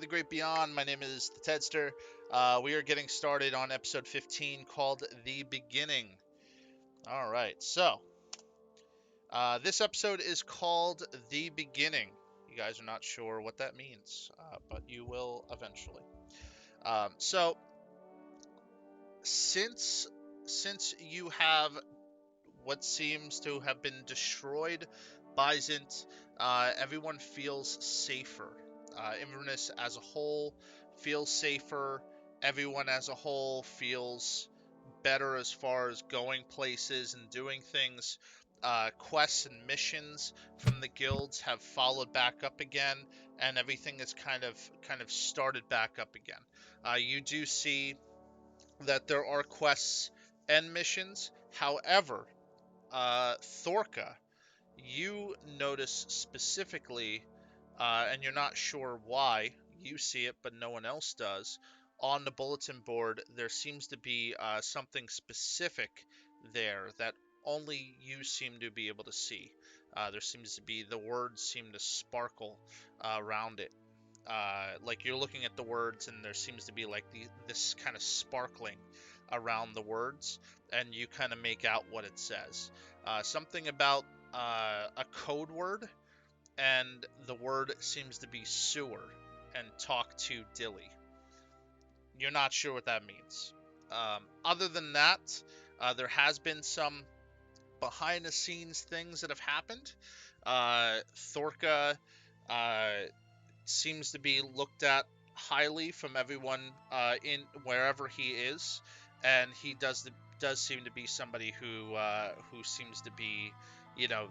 the Great Beyond. My name is the Tedster. We are getting started on episode 15 called The Beginning. All right, so this episode is called The Beginning. You guys are not sure what that means, but you will eventually. So since you have what seems to have been destroyed by Zint, everyone feels safer. Inverness as a whole feels safer. Everyone as a whole feels better as far as going places and doing things. Quests and missions from the guilds have followed back up again, and everything is kind of started back up again. You do see that there are quests and missions. However, Thorka, you notice specifically, and you're not sure why, you see it, but no one else does. On the bulletin board, there seems to be something specific there that only you seem to be able to see. There seems to be, the words seem to sparkle around it. Like you're looking at the words, and there seems to be like this kind of sparkling around the words, and you kind of make out what it says. Something about a code word, and the word seems to be sewer and talk to Dilly. You're not sure what that means. Other than that, there has been some behind the scenes things that have happened. Thorka uh, seems to be looked at highly from everyone in wherever he is, and he does seem to be somebody who seems to be, you know,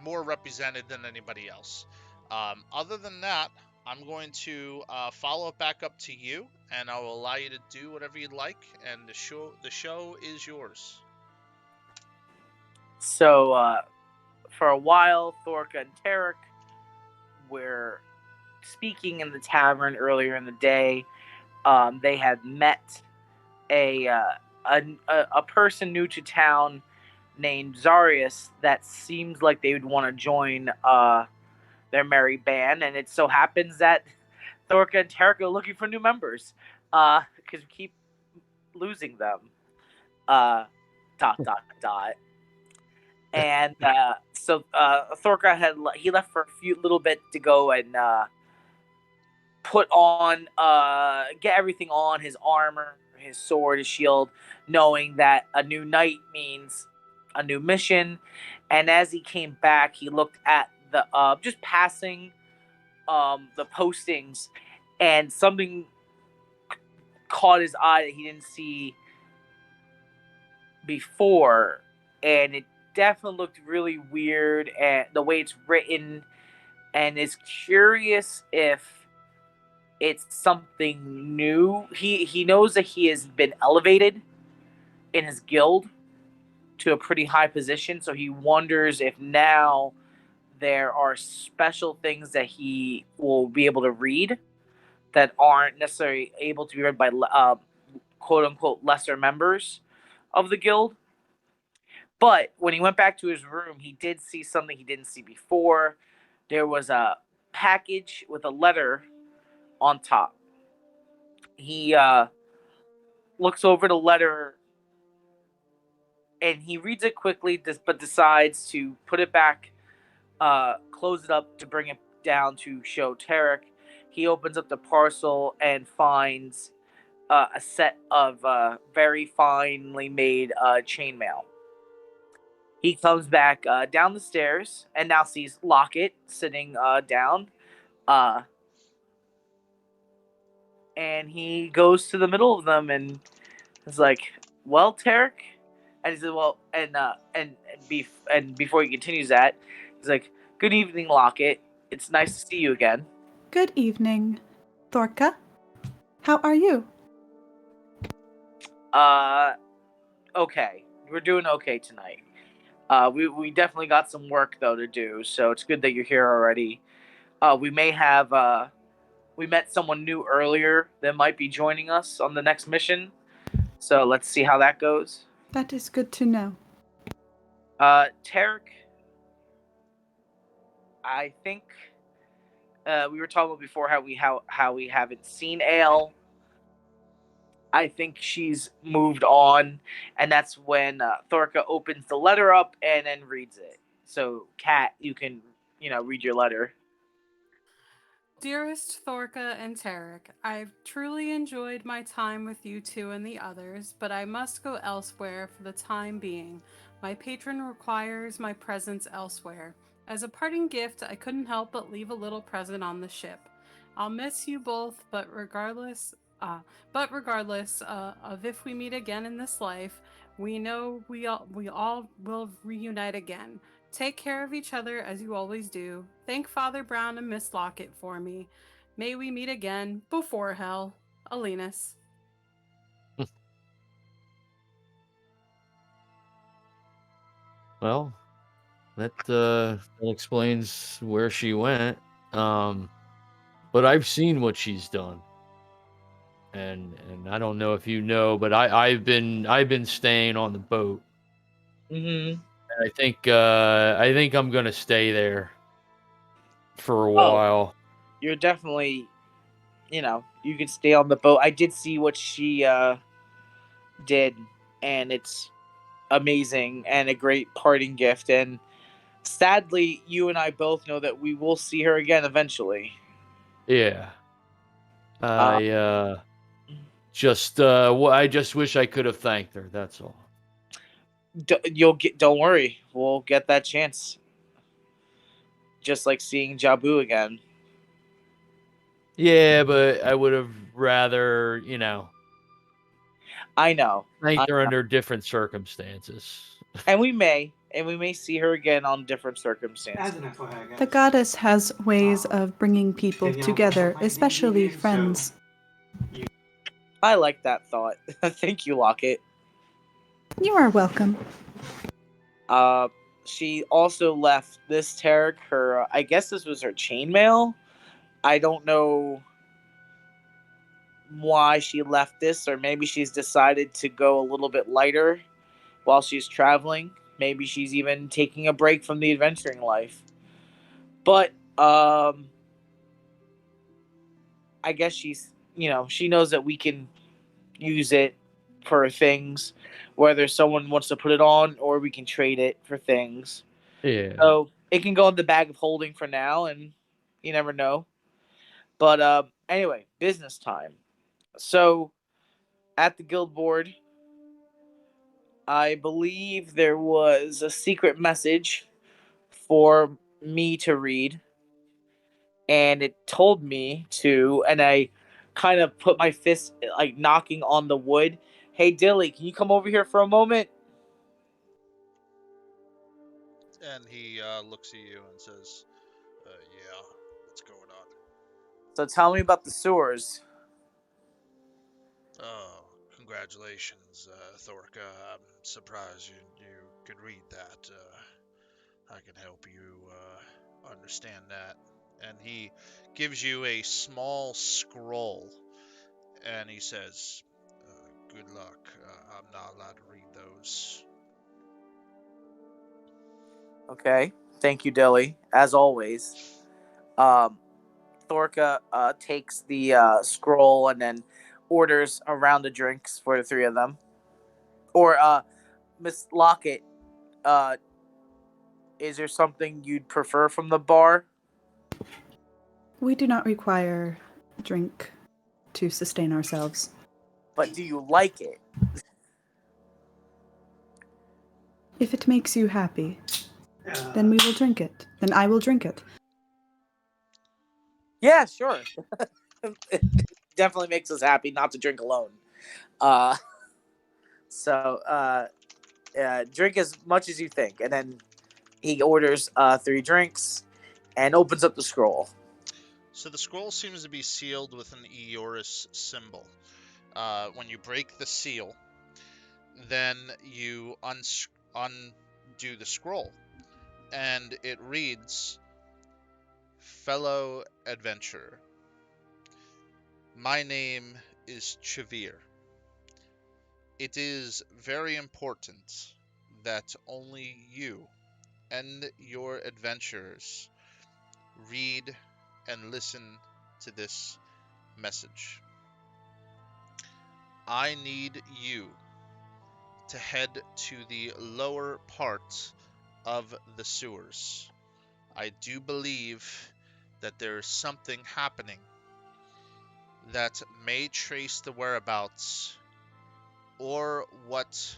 more represented than anybody else. Other than that, I'm going to follow it back up to you, and I will allow you to do whatever you'd like, and the show is yours. So, for a while, Thorka and Tarek were speaking in the tavern earlier in the day. They had met a, uh, a person new to town named Zarius that seems like they would want to join their merry band, and it so happens that Thorka and Tarek are looking for new members because we keep losing them. Dot dot dot. And Thorka he left for a few little bit to go and put on get everything on his armor, his sword, his shield, knowing that a new night means a new mission. And as he came back, he looked at the just passing the postings, and something caught his eye that he didn't see before, and it definitely looked really weird, and the way it's written, and is curious if it's something new. He knows that he has been elevated in his guild to a pretty high position, so he wonders if now there are special things that he will be able to read that aren't necessarily able to be read by quote unquote lesser members of the guild. But when he went back to his room, he did see something he didn't see before. There was a package with a letter on top. He looks over the letter and he reads it quickly, but decides to put it back, close it up to bring it down to show Tarek. He opens up the parcel and finds a set of very finely made chainmail. He comes back down the stairs and now sees Locket sitting down. Uh, and he goes to the middle of them and is like, "Well, Tarek," and he said, "Well," and before he continues that, he's like, "Good evening, Locket. It's nice to see you again." Good evening, Thorka. How are you? Okay, we're doing okay tonight. We definitely got some work though to do, so it's good that you're here already. We may have we met someone new earlier that might be joining us on the next mission, so let's see how that goes. That is good to know. Tarek, I think we were talking about before how we haven't seen Ale. I think she's moved on, and that's when Thorka opens the letter up and then reads it. So, Kat, you can read your letter. Dearest Thorka and Tarek, I've truly enjoyed my time with you two and the others, but I must go elsewhere for the time being. My patron requires my presence elsewhere. As a parting gift, I couldn't help but leave a little present on the ship. I'll miss you both, but regardless of if we meet again in this life, we know we all will reunite again. Take care of each other as you always do. Thank Father Brown and Miss Lockett for me. May we meet again before hell. Alinus. Well, that explains where she went. But I've seen what she's done, and I don't know if you know, but I've been staying on the boat. Mm-hmm. And I think I'm gonna stay there for a Oh, while. you're definitely, you can stay on the boat. I did see what she did, and it's amazing and a great parting gift. And sadly, you and I both know that we will see her again eventually. Yeah. Uh, I just wish I could have thanked her. That's all. Don't worry, we'll get that chance. Just like seeing Jabu again. Yeah, but I would have rather, I know. thanked her under different circumstances. And we may see her again on different circumstances. The goddess has ways of bringing people together, especially friends. I like that thought. Thank you, Lockett. You are welcome. She also left this Tarek her. I guess this was her chainmail. I don't know why she left this, or maybe she's decided to go a little bit lighter while she's traveling. Maybe she's even taking a break from the adventuring life. But I guess she knows that we can use it for things, whether someone wants to put it on or we can trade it for things. Yeah. So it can go in the bag of holding for now, and you never know. But anyway, business time. So at the guild board, I believe there was a secret message for me to read, and it told me to, and I kind of put my fist like knocking on the wood. Hey, Dilly, can you come over here for a moment? And he looks at you and says, "Yeah, what's going on?" So tell me about the sewers. Oh, congratulations, Thorka. I'm surprised you could read that. I can help you understand that. And he gives you a small scroll, and he says, "Good luck. I'm not allowed to read those." Okay, thank you, Dilly. As always, Thorka takes the scroll and then orders a round of drinks for the three of them. Or Miss Lockett, uh, is there something you'd prefer from the bar? We do not require drink to sustain ourselves. But do you like it? If it makes you happy, then we will drink it. Then I will drink it. Yeah, sure. It definitely makes us happy not to drink alone. Uh, so drink as much as you think, and then he orders 3 drinks and opens up the scroll. So the scroll seems to be sealed with an Iuris symbol. When you break the seal, then you undo the scroll, and it reads, "Fellow adventurer, my name is Chavir. It is very important that only you and your adventurers read and listen to this message. I need you to head to the lower part of the sewers. I do believe that there is something happening that may trace the whereabouts or what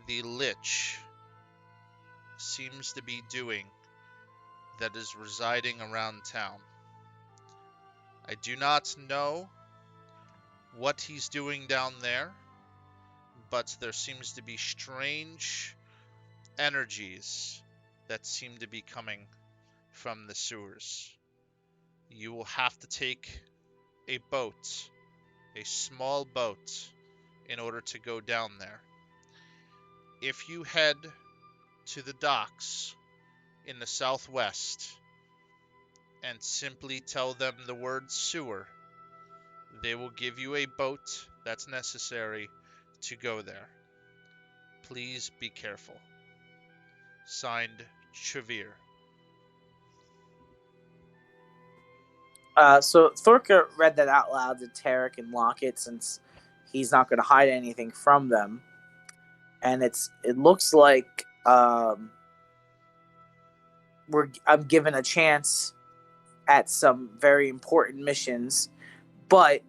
the Lich seems to be doing that is residing around town. I do not know what he's doing down there, but there seems to be strange energies that seem to be coming from the sewers. You will have to take a boat, a small boat, in order to go down there. If you head to the docks in the southwest and simply tell them the word sewer, they will give you a boat that's necessary to go there. Please be careful. Signed, Trevere. So Thorka read that out loud to Tarek and Lockett, since he's not going to hide anything from them. And it looks like I'm given a chance at some very important missions, but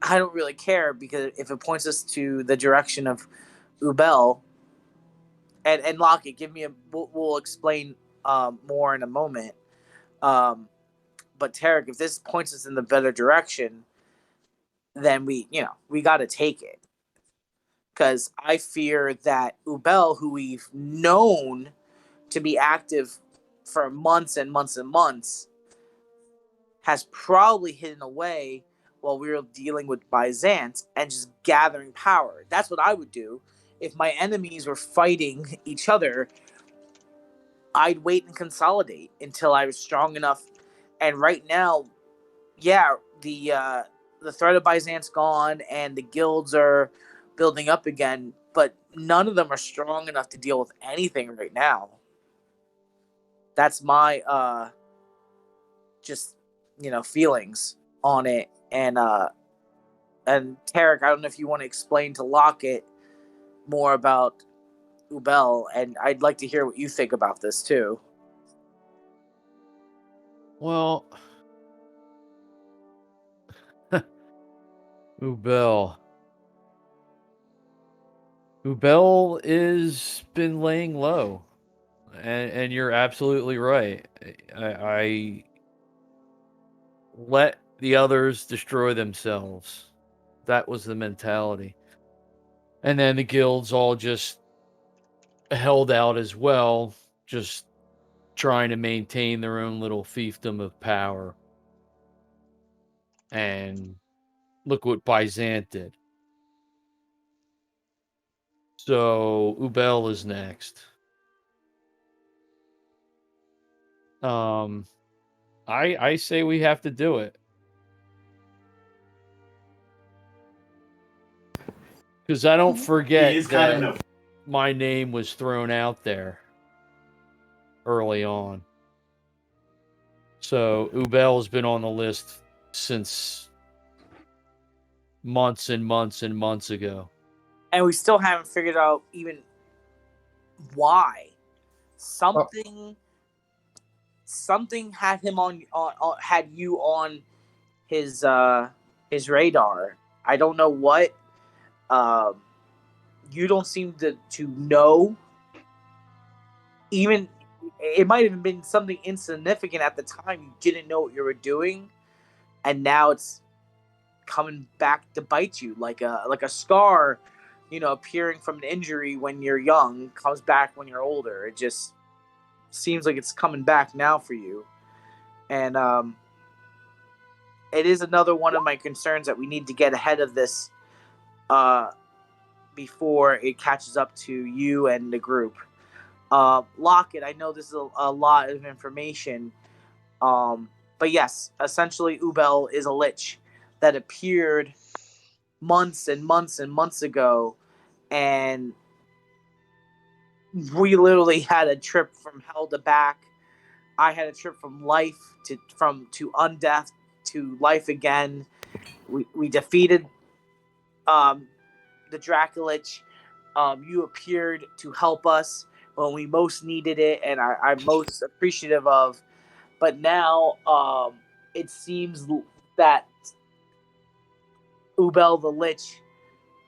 I don't really care, because if it points us to the direction of Ubel, and Lockett, give me we'll explain more in a moment. But Tarek, if this points us in the better direction, then we got to take it. Because I fear that Ubel, who we've known to be active for months and months and months, has probably hidden away while we were dealing with Byzance and just gathering power. That's what I would do. If my enemies were fighting each other, I'd wait and consolidate until I was strong enough. And right now, yeah, the threat of Byzance gone and the guilds are building up again, but none of them are strong enough to deal with anything right now. That's my just feelings on it. And Tarek, I don't know if you want to explain to Lockett more about Ubel, and I'd like to hear what you think about this too. Well, Ubel is been laying low, and you're absolutely right. I let the others destroy themselves. That was the mentality. And then the guilds all just held out as well, just trying to maintain their own little fiefdom of power. And look what Byzant did. So Ubel is next. I say we have to do it. Because I don't forget that my name was thrown out there early on. So Ubel's been on the list since months and months and months ago. And we still haven't figured out even why. Something had him on had you on his radar. I don't know what. You don't seem to know. Even it might have been something insignificant at the time. You didn't know what you were doing, and now it's coming back to bite you like a scar, appearing from an injury when you're young comes back when you're older. It just seems like it's coming back now for you, and it is another one of my concerns that we need to get ahead of this before it catches up to you and the group. Lockett, I know this is a lot of information, but yes, essentially Ubel is a lich that appeared months and months and months ago, and we literally had a trip from hell to back. I had a trip from life to undeath to life again. We defeated the Draculich. You appeared to help us when we most needed it, and I'm most appreciative of. But now it seems that Ubel the Lich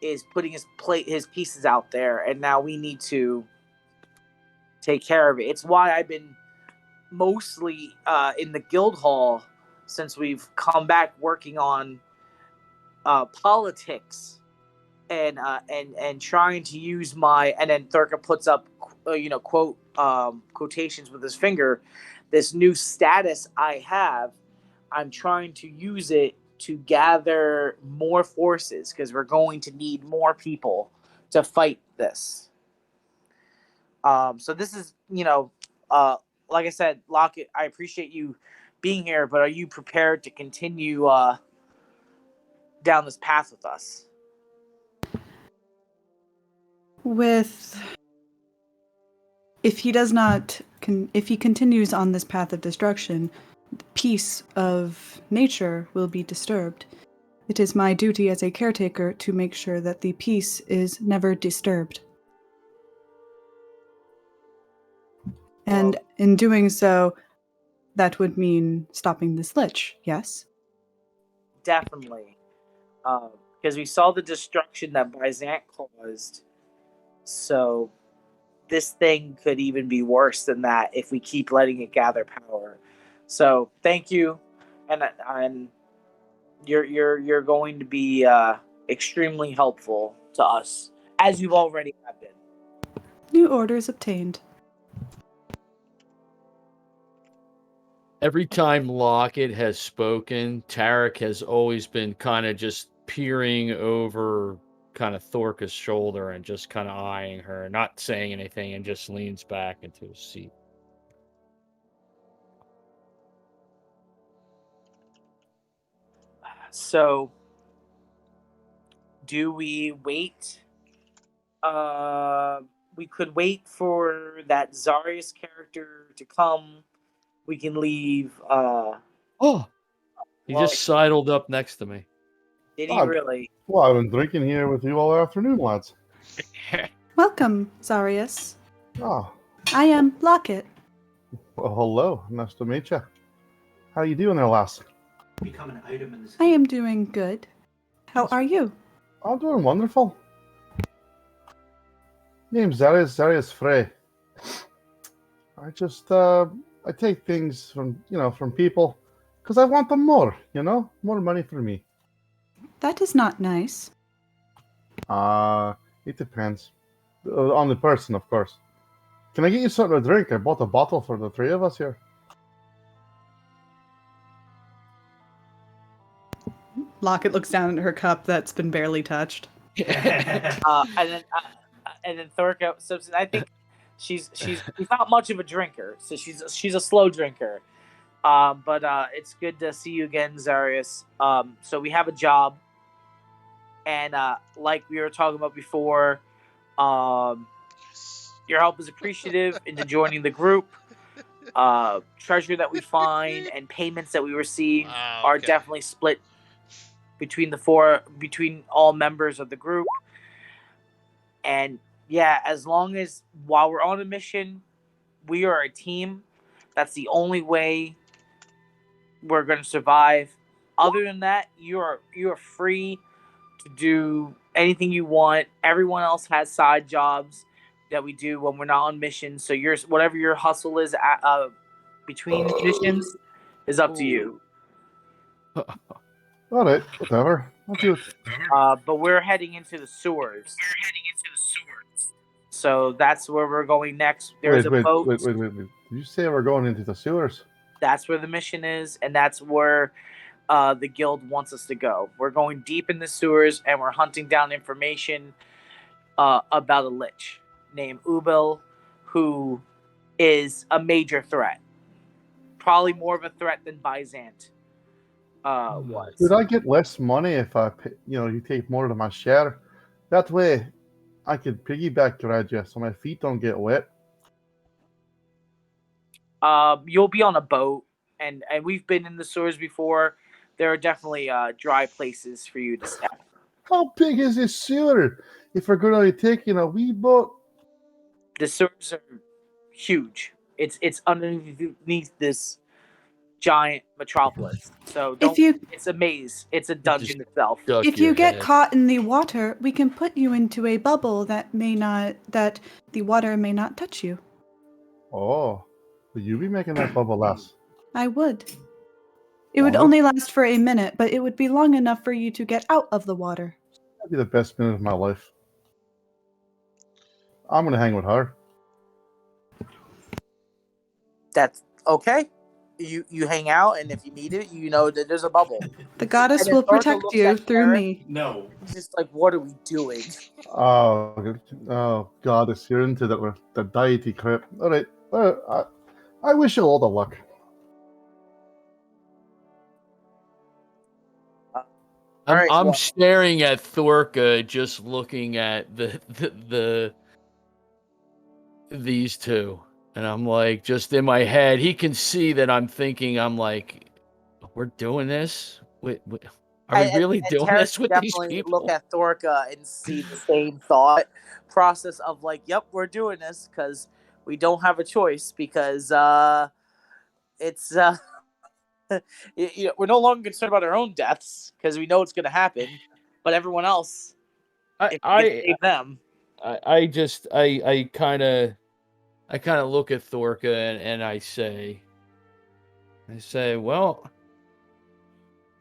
is putting his pieces out there, and now we need to take care of it. It's why I've been mostly in the guild hall since we've come back working on politics and trying to use my, and then Thurka puts up quotations with his finger, this new status I have. I'm trying to use it to gather more forces because we're going to need more people to fight this. So this is, like I said, Lockett, I appreciate you being here, but are you prepared to continue down this path with us? If he continues on this path of destruction, the peace of nature will be disturbed. It is my duty as a caretaker to make sure that the peace is never disturbed. And in doing so, that would mean stopping this lich, yes? Definitely. Because we saw the destruction that Byzant caused. So this thing could even be worse than that if we keep letting it gather power. So thank you. And you're going to be extremely helpful to us, as you've already have been. New orders obtained. Every time Lockett has spoken, Tarek has always been kind of just peering over kind of Thorka's shoulder and just kind of eyeing her, not saying anything, and just leans back into his seat. So, do we wait? We could wait for that Zarius character to come. We can leave. He just sidled up next to me. Did he really? Well, I've been drinking here with you all afternoon, lads. Welcome, Zarius. Oh. I am Lockett. Well, hello. Nice to meet you. How you doing there, lass? Become an item in this. I am doing good. How are you? I'm doing wonderful. Name's Zarius Frey. I just I take things from people because I want them more, more money for me. That is not nice. It depends on the person, of course. Can I get you something to drink? I bought a bottle for the three of us here. Lockett looks down at her cup that's been barely touched. And then Thorka. So I think she's not much of a drinker, so she's a slow drinker. But it's good to see you again, Zarius. So we have a job, and like we were talking about before, your help is appreciative into joining the group. Treasure that we find and payments that we receive are definitely split between all members of the group. And yeah, as long as while we're on a mission, we are a team. That's the only way we're going to survive. Other than that, you are free to do anything you want. Everyone else has side jobs that we do when we're not on mission. So whatever your hustle is between missions is up to you. All right, whatever. I'll do it. But we're heading into the sewers. So that's where we're going next. There's a boat. Wait. Did you say we're going into the sewers? That's where the mission is, and that's where the guild wants us to go. We're going deep in the sewers, and we're hunting down information about a lich named Ubel, who is a major threat. Probably more of a threat than Byzant was. Did I get less money if you take more of my share? That way, I could piggyback ride you so my feet don't get wet. You'll be on a boat, and we've been in the sewers before. There are definitely dry places for you to stay. How big is this sewer? If we're going to be taking a wee boat. The sewers are huge. It's underneath this giant metropolis. So If you it's a maze. It's a dungeon itself. Duck if your you get head. caught in the water, we can put you into a bubble that the water may not touch you. Oh, will you be making that bubble last? I would. It would Wow. only last for a minute, but it would be long enough for you to get out of the water. That'd be the best minute of my life. I'm going to hang with her. That's okay. You hang out, and if you need it, you know that there's a bubble. The goddess And will if Dorothy protect looks you at through Eric, me. No. He's just like, what are we doing? Oh, goddess, you're into the deity crap. All right. I wish you all the luck. Alright, I'm well- staring at Thorka, just looking at the these two, and I'm like, just in my head, he can see that I'm thinking. I'm like, we're doing this. Are we really doing Tarek this with these definitely people? look at Thorka and see the same thought process of like, yep, we're doing this because we don't have a choice because it's we're no longer concerned about our own deaths because we know it's going to happen, but everyone else, if we can save them. I kind of look at Thorka and I say, well,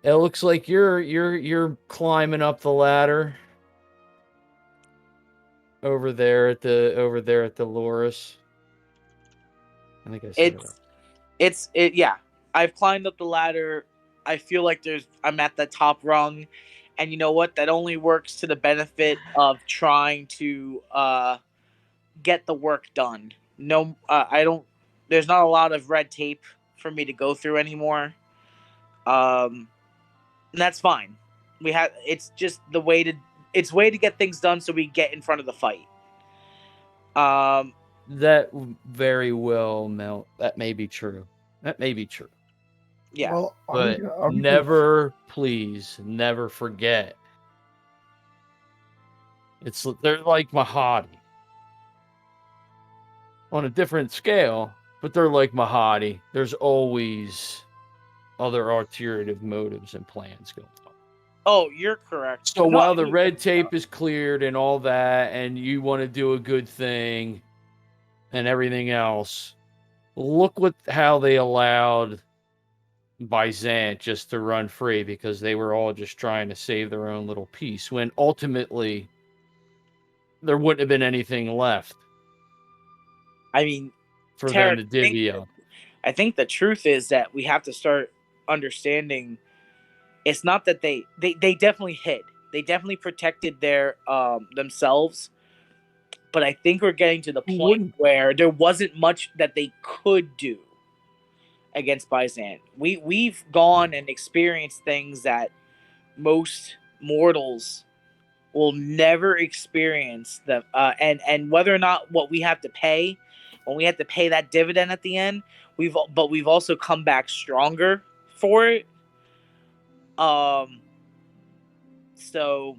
it looks like you're climbing up the ladder over there at the Loris. I think I said it. Yeah. I've climbed up the ladder. I feel like I'm at the top rung, and you know what? That only works to the benefit of trying to get the work done. No, I don't. There's not a lot of red tape for me to go through anymore. And that's fine. It's just the way to. It's way to get things done so we get in front of the fight. That very well, Mel. That may be true. Yeah. Well, But never, please, never forget. They're like Mahadi. On a different scale, but they're like Mahadi. There's always other ulterior motives and plans going on. Oh, you're correct. So while the red tape is cleared and all that, and you want to do a good thing and everything else, look how they allowed Byzant just to run free because they were all just trying to save their own little piece when ultimately there wouldn't have been anything left. I mean, for them to divvy up. I think the truth is that we have to start understanding it's not that they definitely hid. They definitely protected their themselves. But I think we're getting to the point where there wasn't much that they could do against Byzant. We've gone and experienced things that most mortals will never experience them. And whether or not what we have to pay, when we have to pay that dividend at the end, we've also come back stronger for it. So,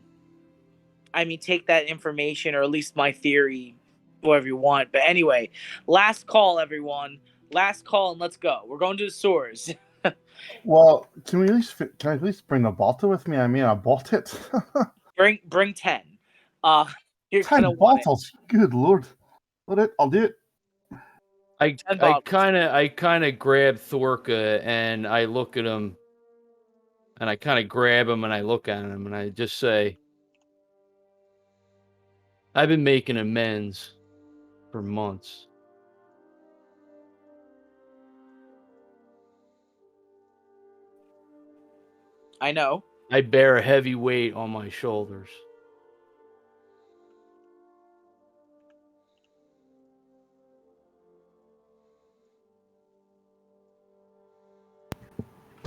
I mean, take that information, or at least my theory, whatever you want. But anyway, last call, everyone. Last call, and let's go. We're going to the sewers. Well, can I at least bring a bottle with me? I mean, I bought it. bring 10. You're 10 bottles. Good lord. I'll do it. I kind of grab Thorka and I look at him, and I kind of grab him and I look at him and I just say, I've been making amends for months. I know. I bear a heavy weight on my shoulders.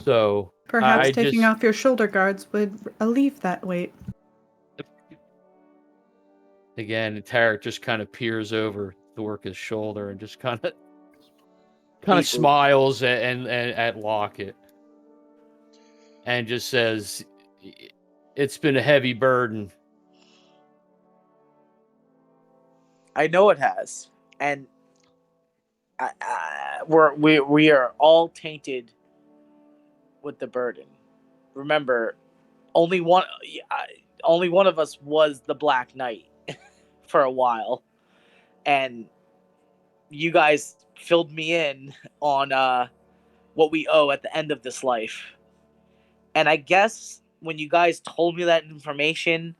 So perhaps taking off your shoulder guards would alleviate that weight. Again, Tarek just kind of peers over Thorka's shoulder and just kind kind of People. smiles and at Lockett and just says, "It's been a heavy burden." I know it has, and we are all tainted with the burden. Remember, only one of us was the Black Knight for a while, and you guys filled me in on what we owe at the end of this life. And I guess when you guys told me that information,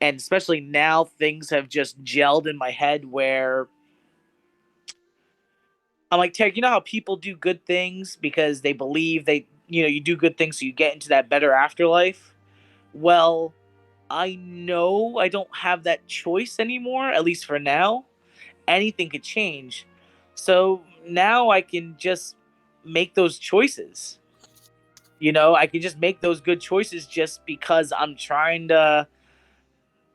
and especially now, things have just gelled in my head where I'm like, Tarek, you know how people do good things because they believe you do good things so you get into that better afterlife? Well, I know I don't have that choice anymore, at least for now. Anything could change. So now I can just make those choices. I can just make those good choices just because I'm trying to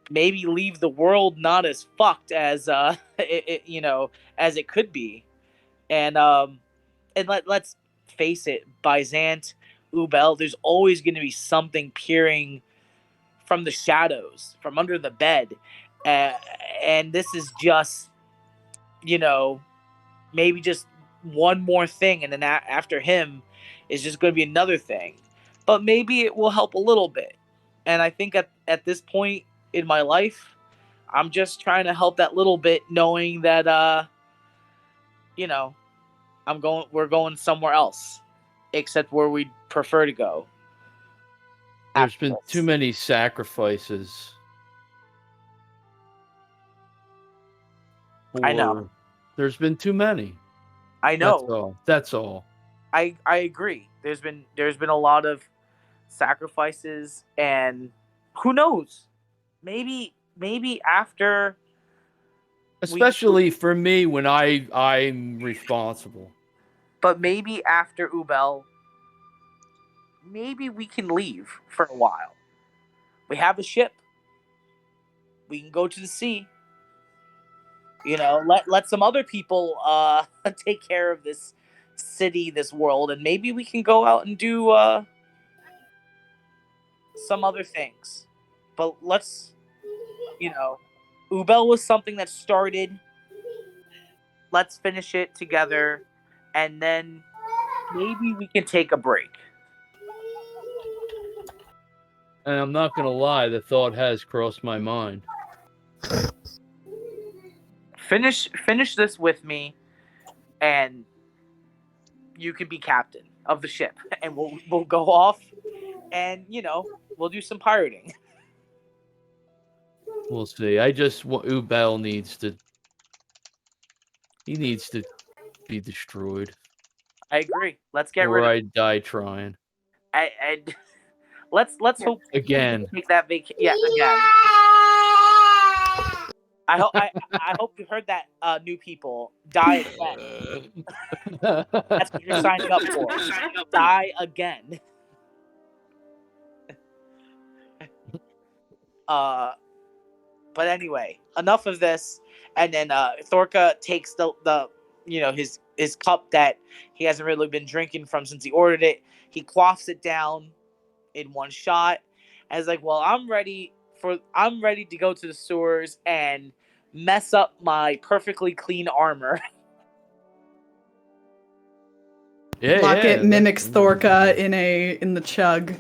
maybe leave the world not as fucked as as it could be. And let's face it, Byzant, Ubel, there's always going to be something peering from the shadows, from under the bed. And this is just, maybe just one more thing. And then after him is just going to be another thing. But maybe it will help a little bit. And I think at this point in my life, I'm just trying to help that little bit, knowing that, we're going somewhere else, except where we'd prefer to go. There's been too many sacrifices. I know. There's been too many. I know. That's all. I agree. There's been a lot of sacrifices, and who knows? Maybe after, especially for me when I'm responsible. But maybe after Ubel, maybe we can leave for a while. We have a ship. We can go to the sea. Let some other people take care of this city, this world, and maybe we can go out and do some other things. But let's, Ubel was something that started. Let's finish it together, and then maybe we can take a break. And I'm not going to lie, the thought has crossed my mind. Finish this with me, and you can be captain of the ship, and we'll go off, and we'll do some pirating. We'll see. Ubel needs to be destroyed. I agree. Let's get rid of. Or I die trying. Let's hope again. Take that vacation. Yeah, again. I hope you heard that, new people. Die again. That's what you're signing up for. Die again. But anyway, enough of this. And then Thorka takes the his cup that he hasn't really been drinking from since he ordered it. He quaffs it down in one shot. And is like, well, I'm ready to go to the sewers and mess up my perfectly clean armor. Yeah, Lockett mimics Thorka in the chug,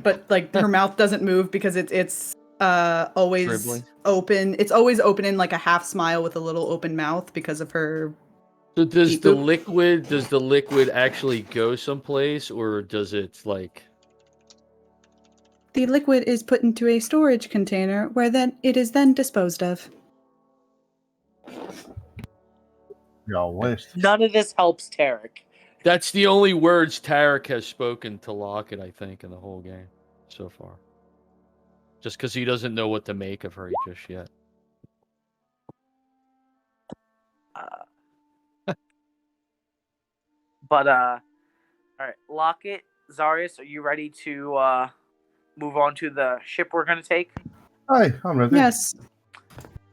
but like her mouth doesn't move because it's always dribbling. Open. It's always open in like a half smile with a little open mouth because of her. So does the liquid actually go someplace, or does it like? The liquid is put into a storage container where then it is then disposed of. None of this helps Tarek. That's the only words Tarek has spoken to Lockett, I think, in the whole game so far. Just because he doesn't know what to make of her just yet. But all right, Lockett, Zarius, are you ready to move on to the ship we're going to take? Hi, I'm ready. Yes.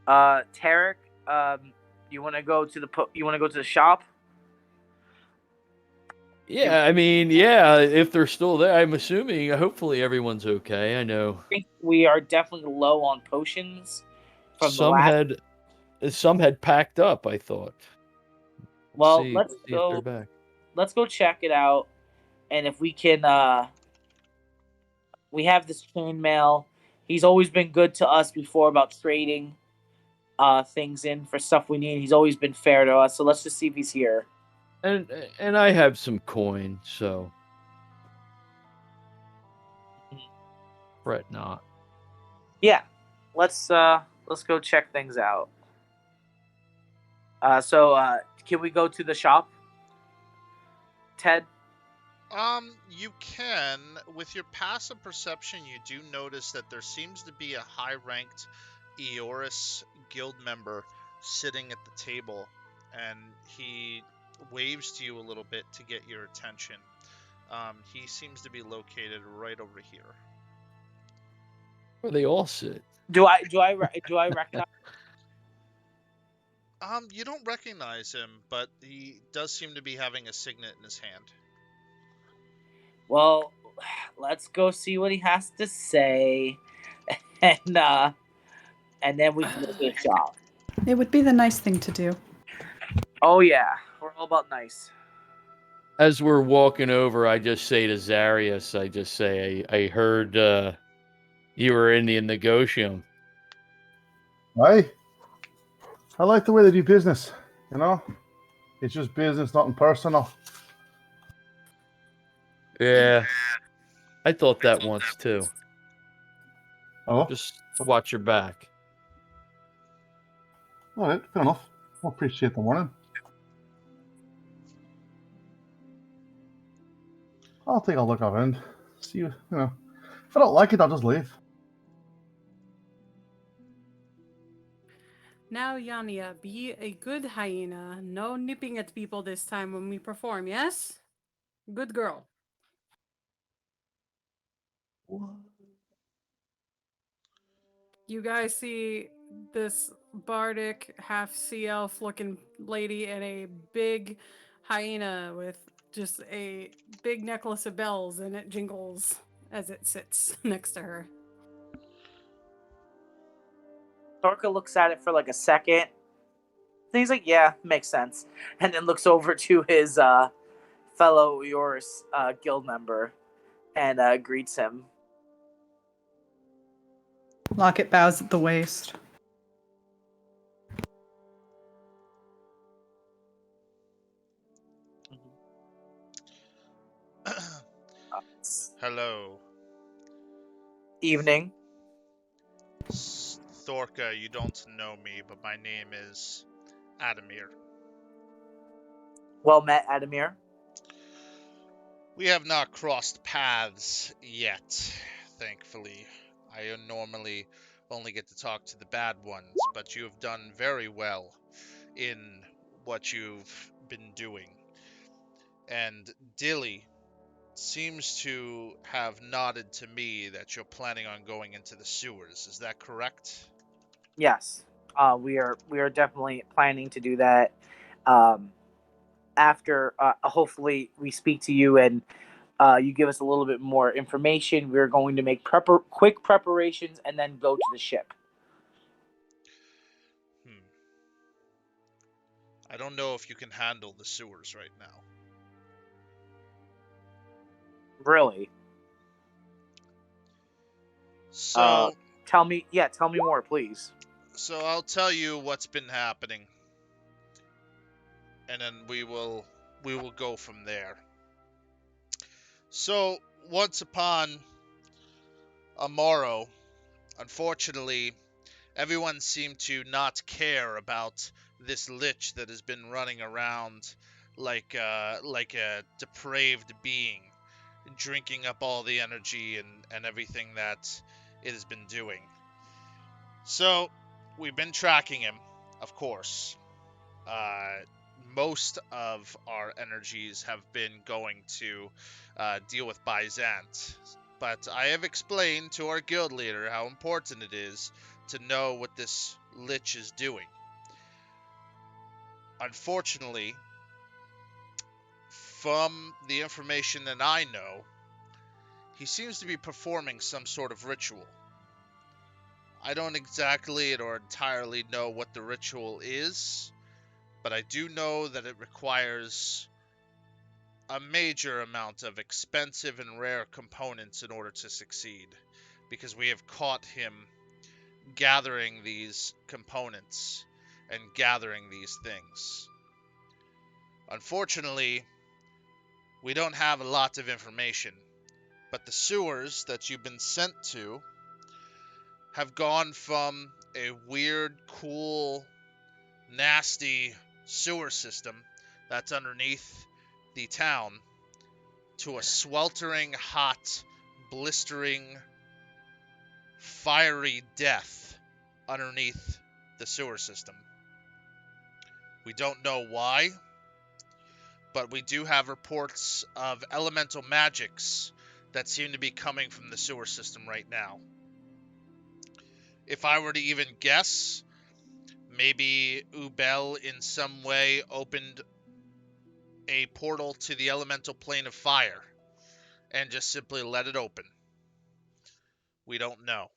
Tarek, you want to go to the shop? Yeah, I mean, yeah, if they're still there, I'm assuming, hopefully everyone's okay. I know I think we are definitely low on potions from the some last. had packed up, I thought. Well, Let's see if they're back. Let's go check it out, and if we can, we have this chainmail. He's always been good to us before about trading things in for stuff we need. He's always been fair to us. So let's just see if he's here. And I have some coin, so fret not. Yeah, let's go check things out. So can we go to the shop, Ted? You can. With your passive perception, you do notice that there seems to be a high-ranked Iuris guild member sitting at the table, and he waves to you a little bit to get your attention. He seems to be located right over here. Where they all sit. Do I recognize? You don't recognize him, but he does seem to be having a signet in his hand. Well, let's go see what he has to say, and then we can go to the shop. It would be the nice thing to do. Oh yeah, we're all about nice. As we're walking over, I just say to Zarius, I heard you were in the negotium. I like the way they do business, you know? It's just business, nothing personal. Yeah, I thought that once too. Oh, Just watch your back. all right, fair enough. I appreciate the warning. I'll take a look around. See, you know, if I don't like it, I'll just leave. Now, Yania, be a good hyena. No nipping at people this time when we perform, yes? Good girl. You guys see this bardic, half sea elf looking lady and a big hyena with just a big necklace of bells, and it jingles as it sits next to her. Torka looks at it for like a second. Then he's like, "Yeah, makes sense," and then looks over to his fellow Iuris guild member and greets him. Locket bows at the waist. Hello. Evening. Thorka, you don't know me, but my name is Adamir. Well met, Adamir. We have not crossed paths yet, thankfully. I normally only get to talk to the bad ones, but you have done very well in what you've been doing. And Dilly seems to have nodded to me that you're planning on going into the sewers. Is that correct? Yes, we are definitely planning to do that. After hopefully we speak to you and you give us a little bit more information, we're going to make quick preparations and then go to the ship. I don't know if you can handle the sewers right now. Really? So tell me more, please. So I'll tell you what's been happening, and then we will go from there. So once upon a morrow, unfortunately, everyone seemed to not care about this lich that has been running around like a depraved being, drinking up all the energy and everything that it has been doing. So we've been tracking him, of course. Most of our energies have been going to deal with Byzant. But I have explained to our guild leader how important it is to know what this lich is doing. Unfortunately, from the information that I know, he seems to be performing some sort of ritual. I don't exactly or entirely know what the ritual is, but I do know that it requires a major amount of expensive and rare components in order to succeed, because we have caught him gathering these components and gathering these things. Unfortunately, we don't have a lot of information, but the sewers that you've been sent to have gone from a weird, cool, nasty sewer system that's underneath the town to a sweltering, hot, blistering, fiery death underneath the sewer system. We don't know why, but we do have reports of elemental magics that seem to be coming from the sewer system right now. If I were to even guess, maybe Ubel in some way opened a portal to the elemental plane of fire and just simply let it open. We don't know.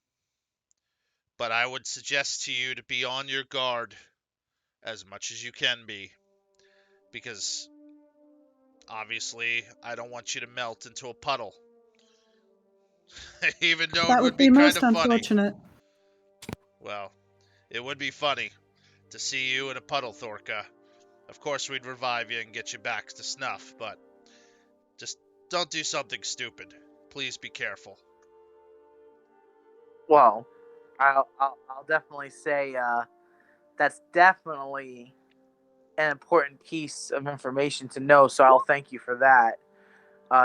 But I would suggest to you to be on your guard as much as you can be, because obviously I don't want you to melt into a puddle. Even though That it would would be be kind most of funny. unfortunate. Well, it would be funny to see you in a puddle, Thorka. Of course, we'd revive you and get you back to snuff, but just don't do something stupid. Please be careful. Well, I'll definitely say that's definitely an important piece of information to know. So I'll thank you for that.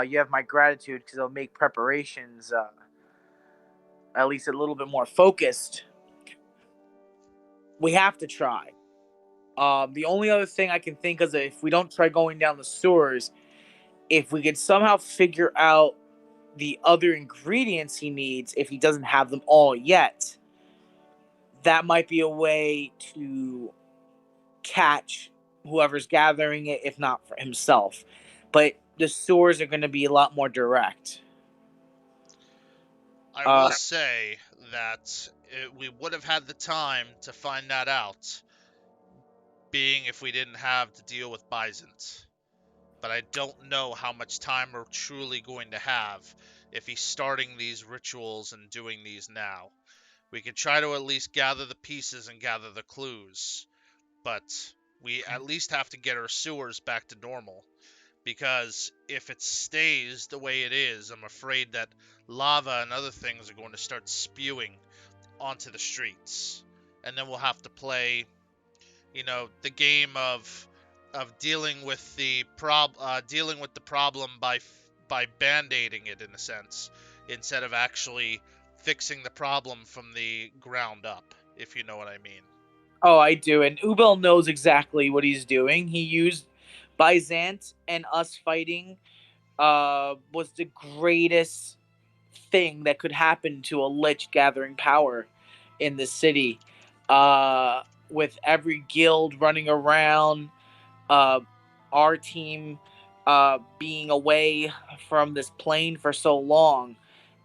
You have my gratitude because it'll make preparations at least a little bit more focused. We have to try. The only other thing I can think of is if we don't try going down the sewers, if we could somehow figure out the other ingredients he needs, if he doesn't have them all yet, that might be a way to catch whoever's gathering it, if not for himself. But the sewers are going to be a lot more direct. I will say that we would have had the time to find that out, being if we didn't have to deal with Bisons. But I don't know how much time we're truly going to have if he's starting these rituals and doing these now. We can try to at least gather the pieces and gather the clues, but we at least have to get our sewers back to normal, because if it stays the way it is, I'm afraid that lava and other things are going to start spewing onto the streets, and then we'll have to play, the game of dealing with the problem by band-aiding it, in a sense, instead of actually fixing the problem from the ground up, if you know what I mean. Oh, I do. And Ubel knows exactly what he's doing. He used Byzant and us fighting was the greatest thing that could happen to a lich gathering power in the city. With every guild running around, our team being away from this plane for so long,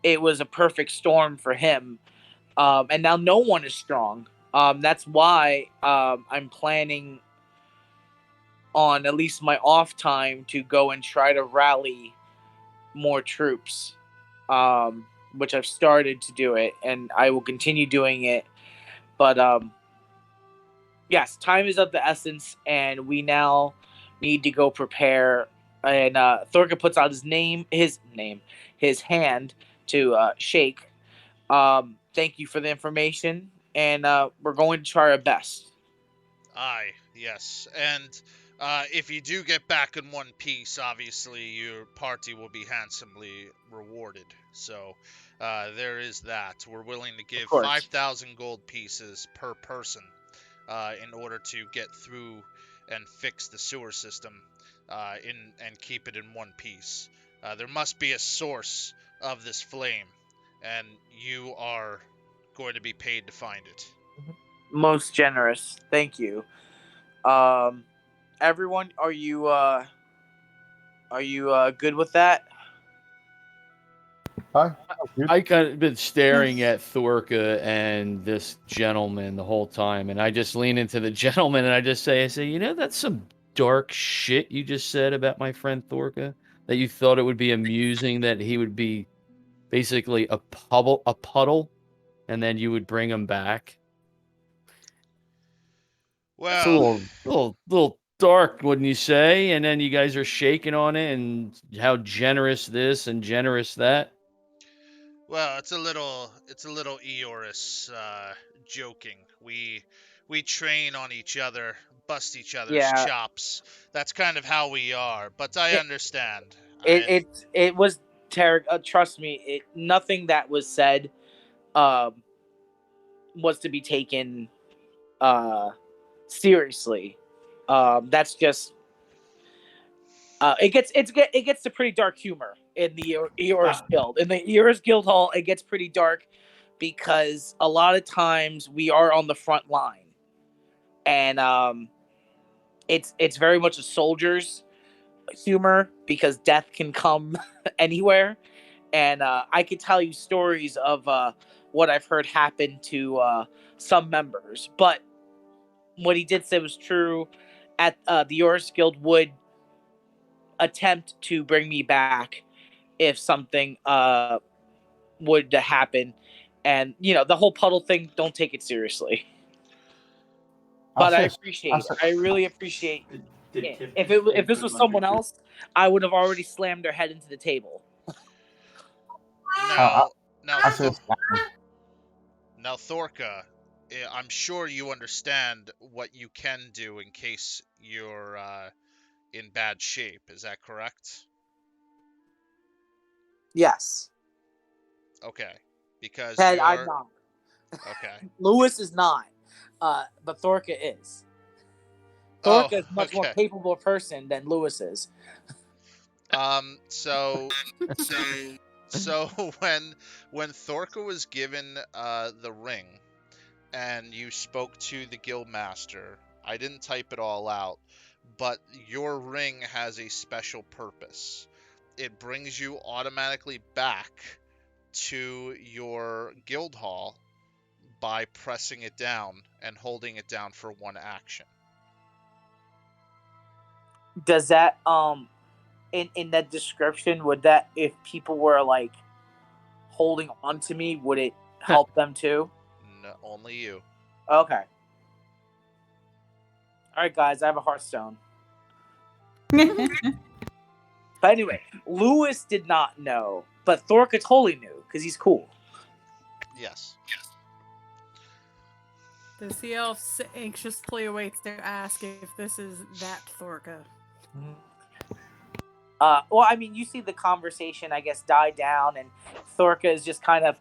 it was a perfect storm for him. And now no one is strong. That's why I'm planning on at least my off time to go and try to rally more troops, which I've started to do it, and I will continue doing it. But yes, time is of the essence, and we now need to go prepare. And Thorka puts out his hand to shake. Thank you for the information, and we're going to try our best. Aye, yes. And if you do get back in one piece, obviously your party will be handsomely rewarded. So there is that. We're willing to give 5,000 gold pieces per person in order to get through and fix the sewer system and keep it in one piece. There must be a source of this flame, and you are going to be paid to find it. Most generous. Thank you. Everyone, are you Are you good with that? Hi. I kind of been staring at Thorka and this gentleman the whole time, and I just lean into the gentleman and I say, you know, that's some dark shit you just said about my friend Thorka. That you thought it would be amusing that he would be basically a puddle, and then you would bring him back. It's a Well, little dark, wouldn't you say? And then you guys are shaking on it, and how generous this and generous that. well, it's a little Iuris joking. We train on each other, bust each other's Yeah. chops. That's kind of how we are. But I It- understand. It was Tarek. Trust me, nothing that was said was to be taken seriously. That's just it gets to pretty dark humor in the Iuris Guild. In the Iuris Guild Hall, it gets pretty dark because a lot of times we are on the front line, and it's very much a soldier's humor because death can come anywhere. And I could tell you stories of what I've heard happen to some members, but what he did say was true. At the Iuris Guild would attempt to bring me back if something would happen, and you know, the whole puddle thing, don't take it seriously. But I really appreciate it. If this was someone else, I would have already slammed their head into the table. Now, I say now, Thorka, I'm sure you understand what you can do in case you're in bad shape. Is that correct? Yes. Okay. Because Ted, I'm you're not. okay. Lewis is not. But Thorka is. Thorka is a much more capable person than Lewis is. So when Thorka was given the ring and you spoke to the guild master, I didn't type it all out, but your ring has a special purpose. It brings you automatically back to your guild hall by pressing it down and holding it down for one action. Does that in that description, would that, if people were like holding on to me, would it help them too? No, only you. Okay. All right, guys, I have a Hearthstone. But anyway, Lewis did not know, but Thorka totally knew because he's cool. Yes. The sea elf anxiously awaits to ask if this is that Thorka. Well, I mean, you see the conversation, I guess, die down, and Thorka is just kind of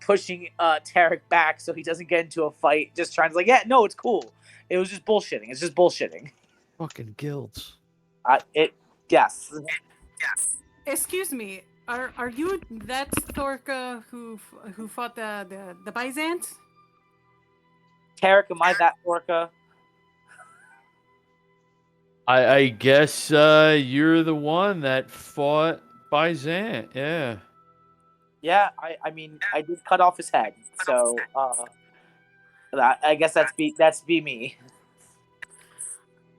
pushing Tarek back so he doesn't get into a fight. Just trying to yeah, no, it's cool. It was just bullshitting. It's just bullshitting. Fucking guilds. Yes. Excuse me, are you that Thorka who fought the Byzant? Tarek, am I that Thorka? I guess you're the one that fought Byzant, yeah. Yeah, I mean, I did cut off his head, so I guess that's be me.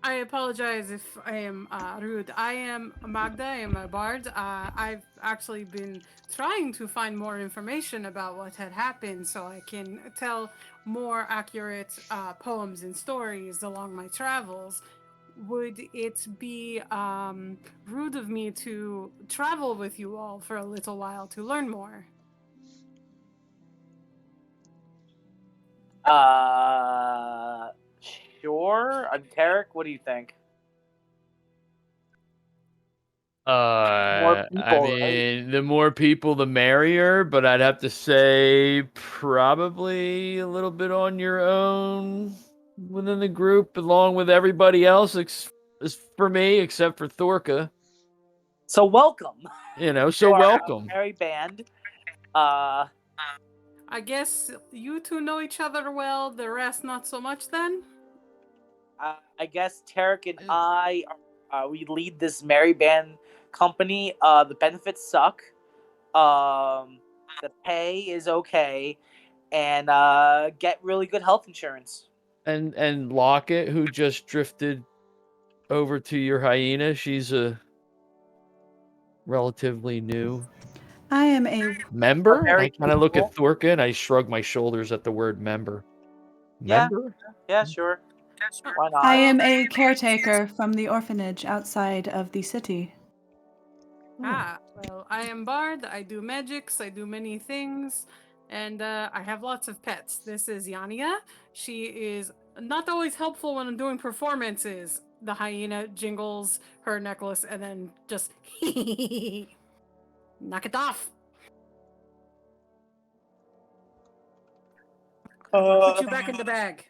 I apologize if I am rude. I am Magda. I am a bard. I've actually been trying to find more information about what had happened so I can tell more accurate poems and stories along my travels. Would it be rude of me to travel with you all for a little while to learn more? Sure. Tarek, what do you think? More people, I mean, right? The more people, the merrier, but I'd have to say probably a little bit on your own within the group, along with everybody else, for me, except for Thorka. So welcome. You know, so welcome. Merry band. I guess you two know each other well, the rest not so much then? I guess Tarek and I We lead this merry band company. The benefits suck. The pay is okay, and get really good health insurance. And Locket, who just drifted over to your hyena, she's a relatively new I am a member. Very I kind of look at cool. Thorka and I shrug my shoulders at the word member. Yeah. Member? Yeah, sure. Why not? I am a caretaker from the orphanage outside of the city. Ah, well, I am Bard. I do magics. I do many things, and I have lots of pets. This is Yania. She is not always helpful when I'm doing performances. The hyena jingles her necklace and then just knock it off. Put you back in the bag.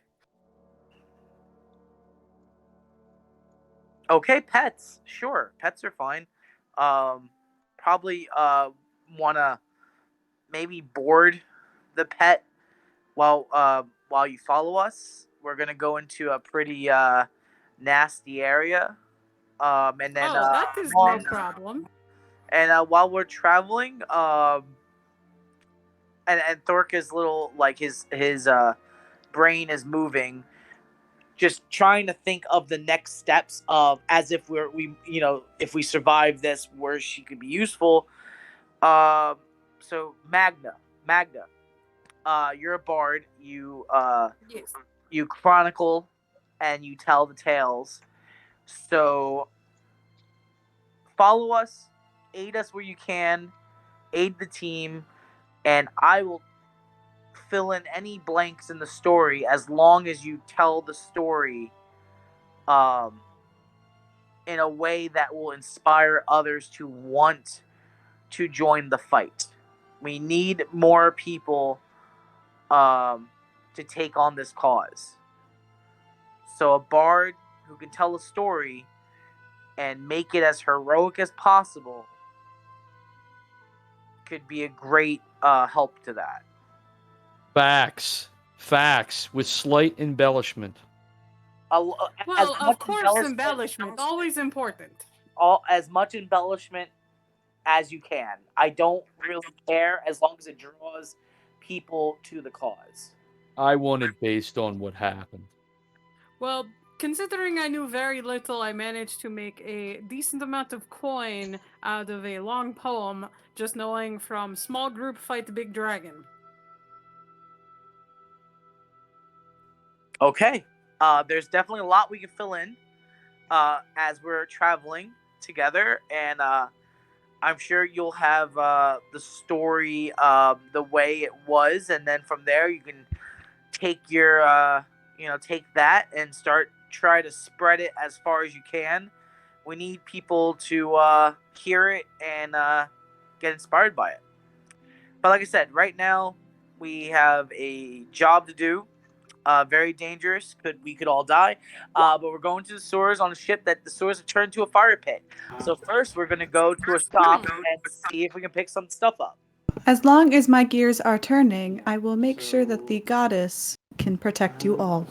Okay, pets. Sure, pets are fine. Probably wanna maybe board the pet while you follow us. We're gonna go into a pretty nasty area. And then That is no problem. and while we're traveling, and Thorka's little like his brain is moving, just trying to think of the next steps of as if if we survive this, where she could be useful. So Magna, you're a bard. Yes. You chronicle and you tell the tales. So follow us, aid us where you can, aid the team, and I will fill in any blanks in the story as long as you tell the story in a way that will inspire others to want to join the fight. We need more people to take on this cause. So a bard who can tell a story and make it as heroic as possible could be a great help to that. Facts with slight embellishment. Well, of course, embellishment always important. As much embellishment as you can. I don't really care as long as it draws people to the cause. I want it based on what happened. Well, considering I knew very little, I managed to make a decent amount of coin out of a long poem, just knowing from small group fight big dragon. Okay. There's definitely a lot we can fill in as we're traveling together, and I'm sure you'll have the story the way it was, and then from there you can take your take that and try to spread it as far as you can. We need people to hear it and get inspired by it. But like I said, right now we have a job to do. Very dangerous. We could all die. But we're going to the sewers on a ship that the sewers have turned to a fire pit. So first, we're going to go to a shop and see if we can pick some stuff up. As long as my gears are turning, I will make sure that the goddess can protect you all.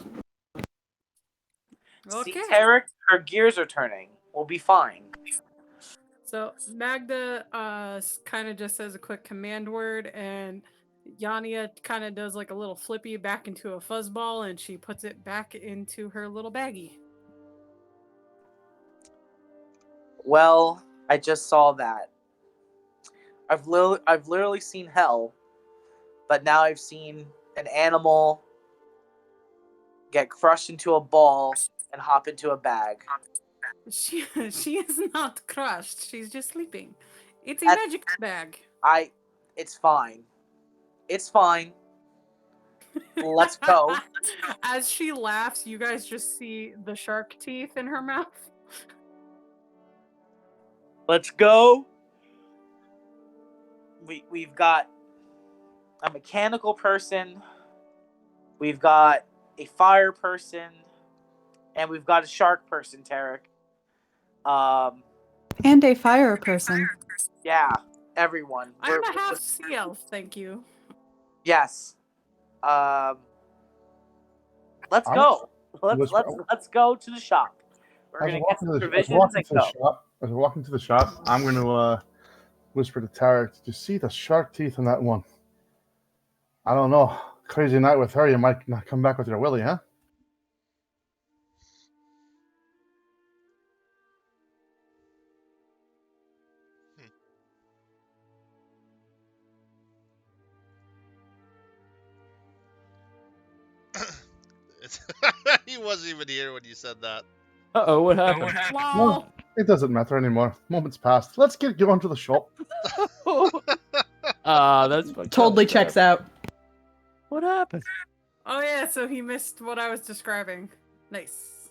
Okay. See, Tarek, her gears are turning. We'll be fine. So Magda kind of just says a quick command word, and Yania kind of does like a little flippy back into a fuzzball, and she puts it back into her little baggie. Well, I just saw that. I've literally seen hell, but now I've seen an animal get crushed into a ball and hop into a bag. She is not crushed. She's just sleeping. It's a magic bag. It's fine. It's fine. Let's go. As she laughs, you guys just see the shark teeth in her mouth. Let's go. We've got a mechanical person. We've got a fire person. And we've got a shark person, Tarek. And a fire person. Yeah, everyone. I'm a half sea elf, thank you. Yes. Let's go. Let's go to the shop. We're As gonna I get walk some into the, as I provisions walk and into the go. shop, I'm going to whisper to Tarek, "Did you see the shark teeth in that one? I don't know. Crazy night with her. You might not come back with your willy, huh?" He wasn't even here when you said that. Uh-oh, what happened? No, it doesn't matter anymore. Moments passed. Let's get going to the shop. That's fucked Totally up. checks out. What happened? Oh yeah, so he missed what I was describing. Nice.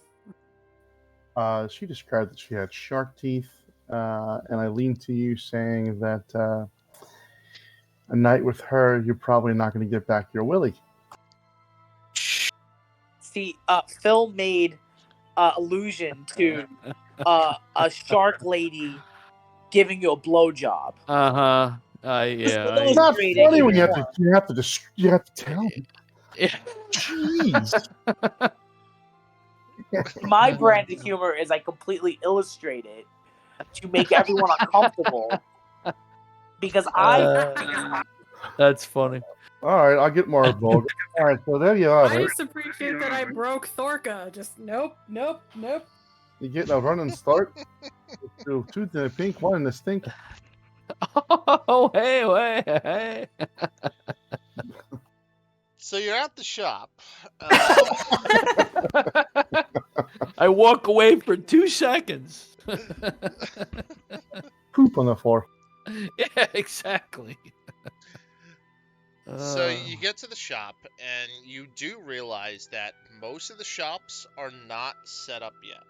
She described that she had shark teeth, and I leaned to you saying that a night with her, you're probably not going to get back your willy. See, Phil made allusion to a shark lady giving you a blowjob. Uh-huh. It's So Yeah. not illustrate it funny even when you have more. you have to tell me. Yeah. Jeez. My brand of humor is I completely illustrate it to make everyone uncomfortable because That's funny. All right, I'll get more bold. All right, so there you are. I Right? just appreciate that I broke Thorka. Just nope. You get a running start. Two in the pink, one in the stink. Oh, hey. So you're at the shop. I walk away for 2 seconds. Poop on the floor. Yeah, exactly. So you get to the shop, and you do realize that most of the shops are not set up yet.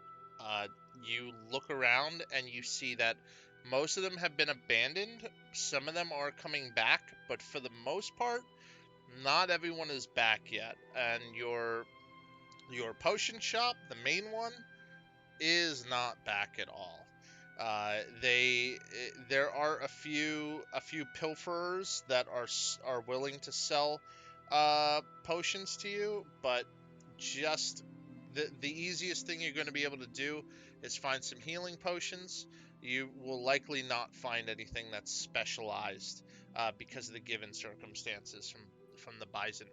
You look around, and you see that most of them have been abandoned. Some of them are coming back, but for the most part, not everyone is back yet. And your potion shop, the main one, is not back at all. There are a few pilferers that are willing to sell potions to you, but just the easiest thing you're going to be able to do is find some healing potions. You will likely not find anything that's specialized because of the given circumstances from the Bison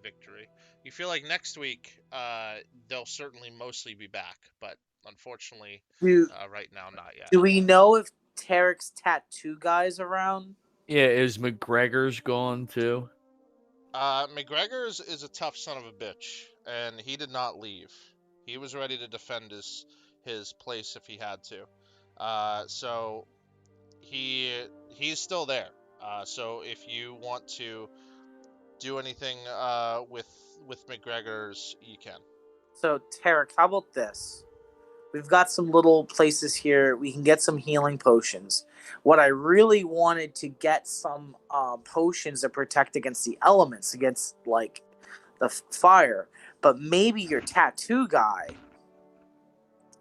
victory. You feel like next week they'll certainly mostly be back, but unfortunately, right now, not yet. Do we know if Tarek's tattoo guy's around? Yeah, is McGregor's gone too? McGregor's is a tough son of a bitch, and he did not leave. He was ready to defend his place if he had to. So he's still there. So if you want to do anything with McGregor's, you can. So Tarek, how about this? We've got some little places here. We can get some healing potions. What I really wanted to get some potions that protect against the elements, against like the fire. But maybe your tattoo guy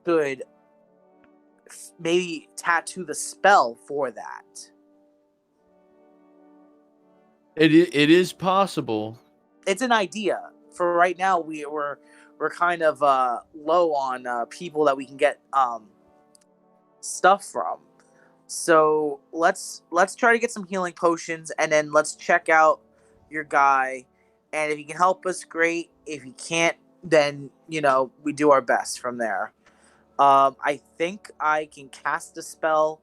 could maybe tattoo the spell for that. It is possible. It's an idea. For right now, we're kind of low on people that we can get stuff from. So let's try to get some healing potions, and then let's check out your guy. And if he can help us, great. If he can't, then we do our best from there. I think I can cast a spell.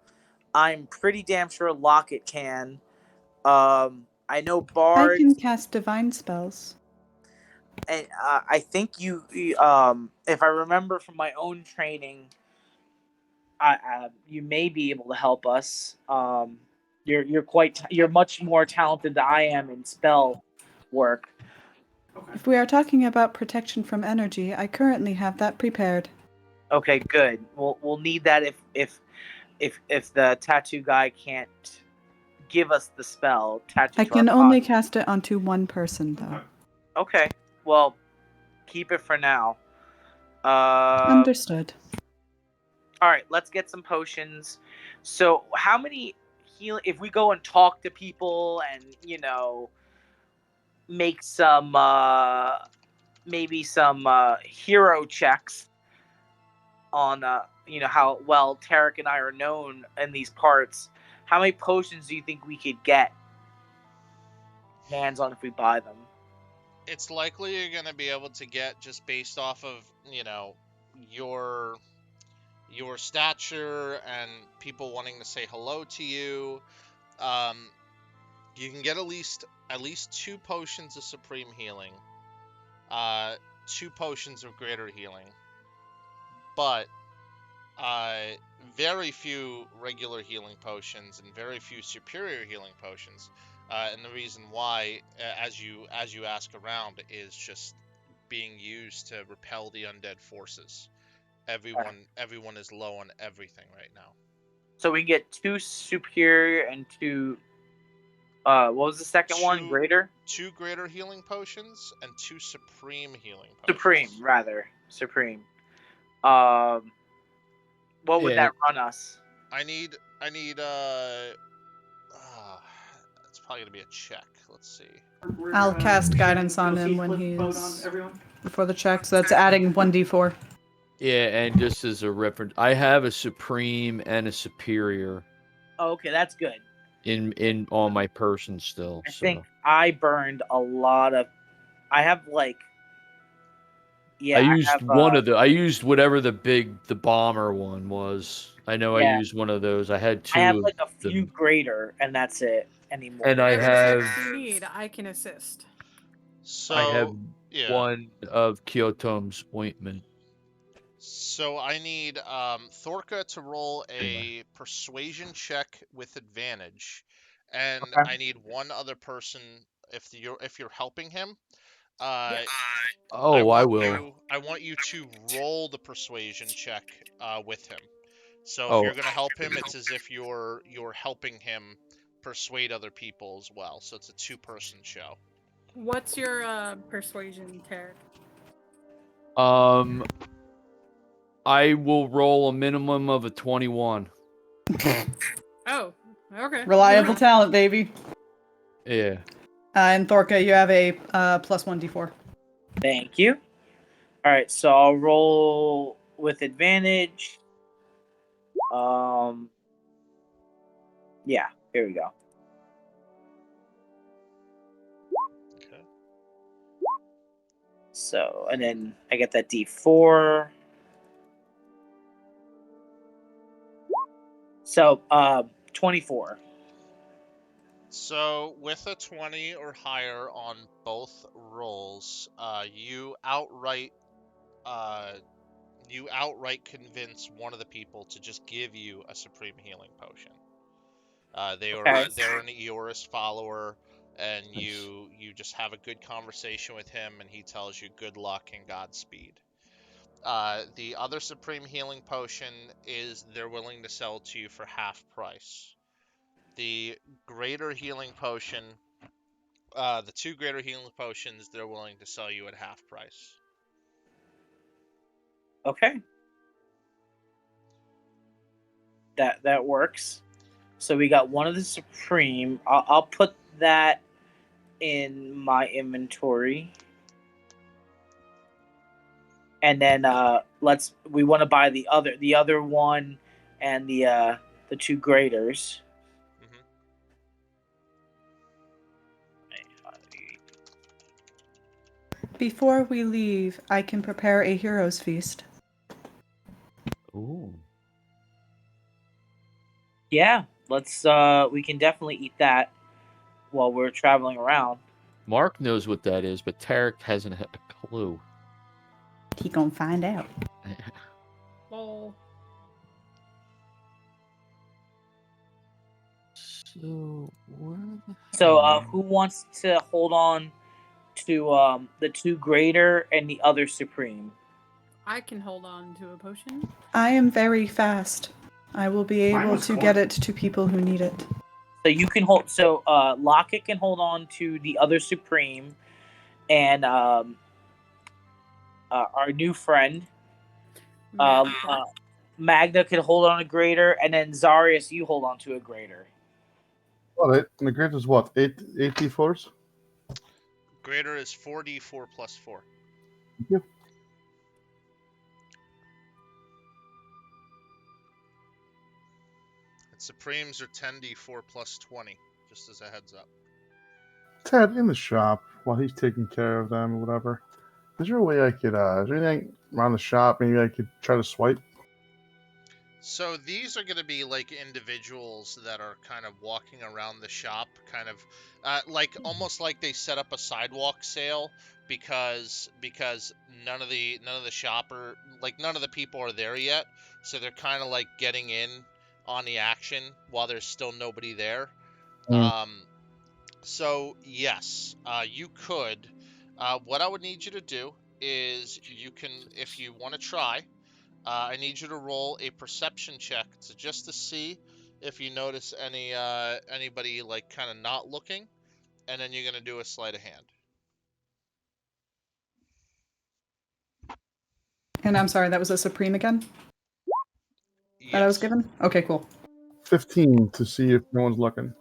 I'm pretty damn sure Locket can. I know Bard. I can cast divine spells. And I think if I remember from my own training, you may be able to help us. You're much more talented than I am in spell work. If we are talking about protection from energy, I currently have that prepared. Okay, good. We'll need that if the tattoo guy can't give us the spell. I can only cast it onto one person, though. Okay. Well, keep it for now. Understood. All right, let's get some potions. So, how many healing? If we go and talk to people and make some maybe some hero checks, on how well Tarek and I are known in these parts, how many potions do you think we could get hands on if we buy them? It's likely you're going to be able to get, just based off of, your stature and people wanting to say hello to you. You can get at least 2 potions of supreme healing, 2 potions of greater healing, but very few regular healing potions and very few superior healing potions. And the reason why, as you ask around, is just being used to repel the undead forces. Everyone is low on everything right now. So we can get 2 superior and 2. What was the second one? Greater? 2 greater healing potions and 2 supreme healing potions. Supreme. What would that run us? I need it's probably gonna be a check. Let's see. I'll cast guidance on him when he's before the check, so that's adding 1d4. Yeah, and just as a reference, I have a supreme and a superior. Oh, okay, that's good. In on my person still. I think I burned a lot of. I have like. Yeah, I used one of the. I used whatever the bomber one was. I know I used one of those. I had 2. I have like a few greater, and that's it anymore. And I have. If you need, I can assist. So I have one of Kyotom's ointment. So I need Thorka to roll a persuasion check with advantage, and I need one other person if you're helping him. Yes. I will. I want you to roll the persuasion check with him. So if you're gonna help him, it's as if you're helping him persuade other people as well. So it's a 2-person show. What's your persuasion, Tarek? I will roll a minimum of a 21. Oh, okay. Reliable talent, baby. Yeah. And Thorka, you have a plus 1d4. Thank you. All right, so I'll roll with advantage. Yeah, here we go. Okay. So, and then I get that D4. So, 24. So with a 20 or higher on both rolls, you outright convince one of the people to just give you a supreme healing potion. They're an Iuris follower, and you just have a good conversation with him, and he tells you good luck and Godspeed. The other supreme healing potion is they're willing to sell to you for half price. The greater healing potion, the 2 greater healing potions, they're willing to sell you at half price. Okay. That works. So we got one of the supreme. I'll put that in my inventory. And then we want to buy the other one and the 2 graders. Before we leave, I can prepare a hero's feast. Ooh. Yeah, let's we can definitely eat that while we're traveling around. Mark knows what that is, but Tarek hasn't had a clue. He gonna find out. Lol. So who wants to hold on to the 2 greater and the other supreme? I can hold on to a potion. I am very fast. I will be able to get it to people who need it. So you can hold. So Lockett can hold on to the other supreme, and our new friend Magda can hold on a greater, and then Zarius, you hold on to a greater. Well, the greater is what? 8 d4s? Greater is 4d4 plus 4. Thank you. Supremes are 10d4 plus 20, just as a heads up. Ted, in the shop, while he's taking care of them or whatever, is there a way I could, is there anything around the shop maybe I could try to swipe? So these are going to be like individuals that are kind of walking around the shop, kind of like almost like they set up a sidewalk sale because none of the shopper, like none of the people are there yet, so they're kind of like getting in on the action while there's still nobody there. So yes, you could. What I would need you to do is you can, if you want to try. I need you to roll a perception check just to see if you notice anybody like kind of not looking, and then you're gonna do a sleight of hand. And I'm sorry, that was a supreme again that I was Yes. given? Okay, cool. 15 to see if no one's looking.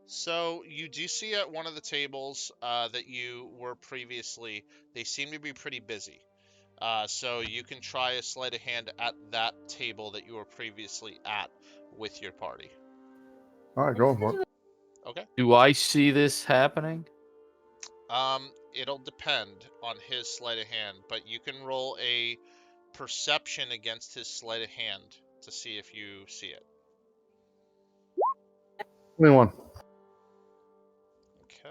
So you do see at one of the tables that you were previously, they seem to be pretty busy. So you can try a sleight of hand at that table that you were previously at with your party. All right, go for it. Okay. Do I see this happening? It'll depend on his sleight of hand, but you can roll a perception against his sleight of hand to see if you see it. 21. Okay.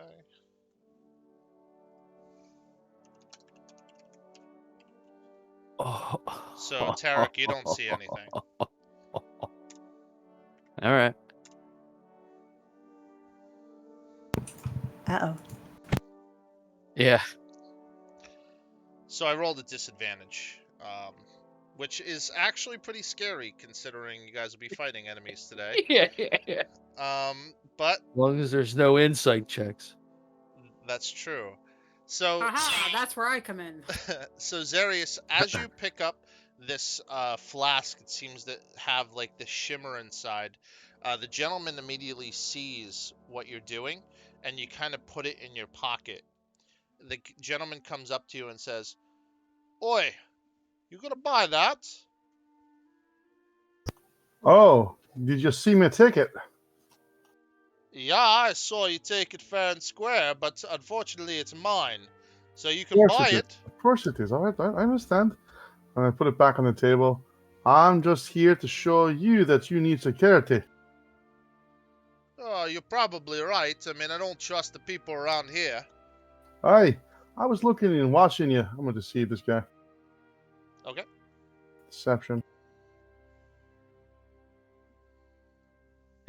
So, Tarek, you don't see anything. All right. Uh-oh. Yeah. So I rolled a disadvantage, which is actually pretty scary considering you guys will be fighting enemies today. Yeah. But As long as there's no insight checks. that's true. So, Aha, that's where I come in. so Zarius, as you pick up this flask, it seems to have like the shimmer inside. The gentleman immediately sees what you're doing, and you kind of put it in your pocket. The gentleman comes up to you and says, "Oi, you gonna buy that?" Oh, did you see my ticket? Yeah, I saw you take it fair and square, but unfortunately it's mine. So you can buy it. Of course it is. All right, I understand. And I put it back on the table. I'm just here to show you that you need security. Oh, you're probably right. I mean, I don't trust the people around here. Hey, I was looking and watching you. I'm going to deceive this guy. Okay. Deception.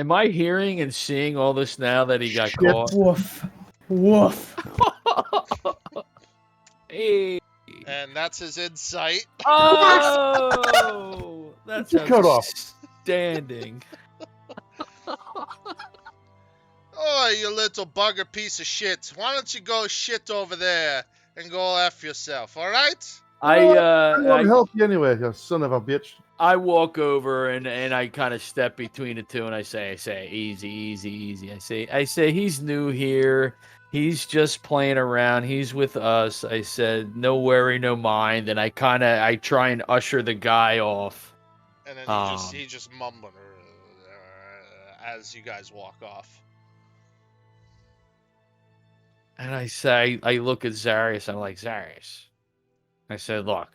Am I hearing and seeing all this now that he got Shit. caught? Woof. Woof. Hey. And that's his insight. Oh, that's Cut off. outstanding. Oh, you little bugger piece of shit. Why don't you go shit over there and go F yourself, alright? I want to help you anyway, you son of a bitch. I walk over and I kind of step between the two and I say, easy. I say, he's new here. He's just playing around. He's with us. I said, no worry, no mind. And I try and usher the guy off. And then he just mumbling as you guys walk off. And I say, I look at Zarius. I'm like, Zarius. I said, look,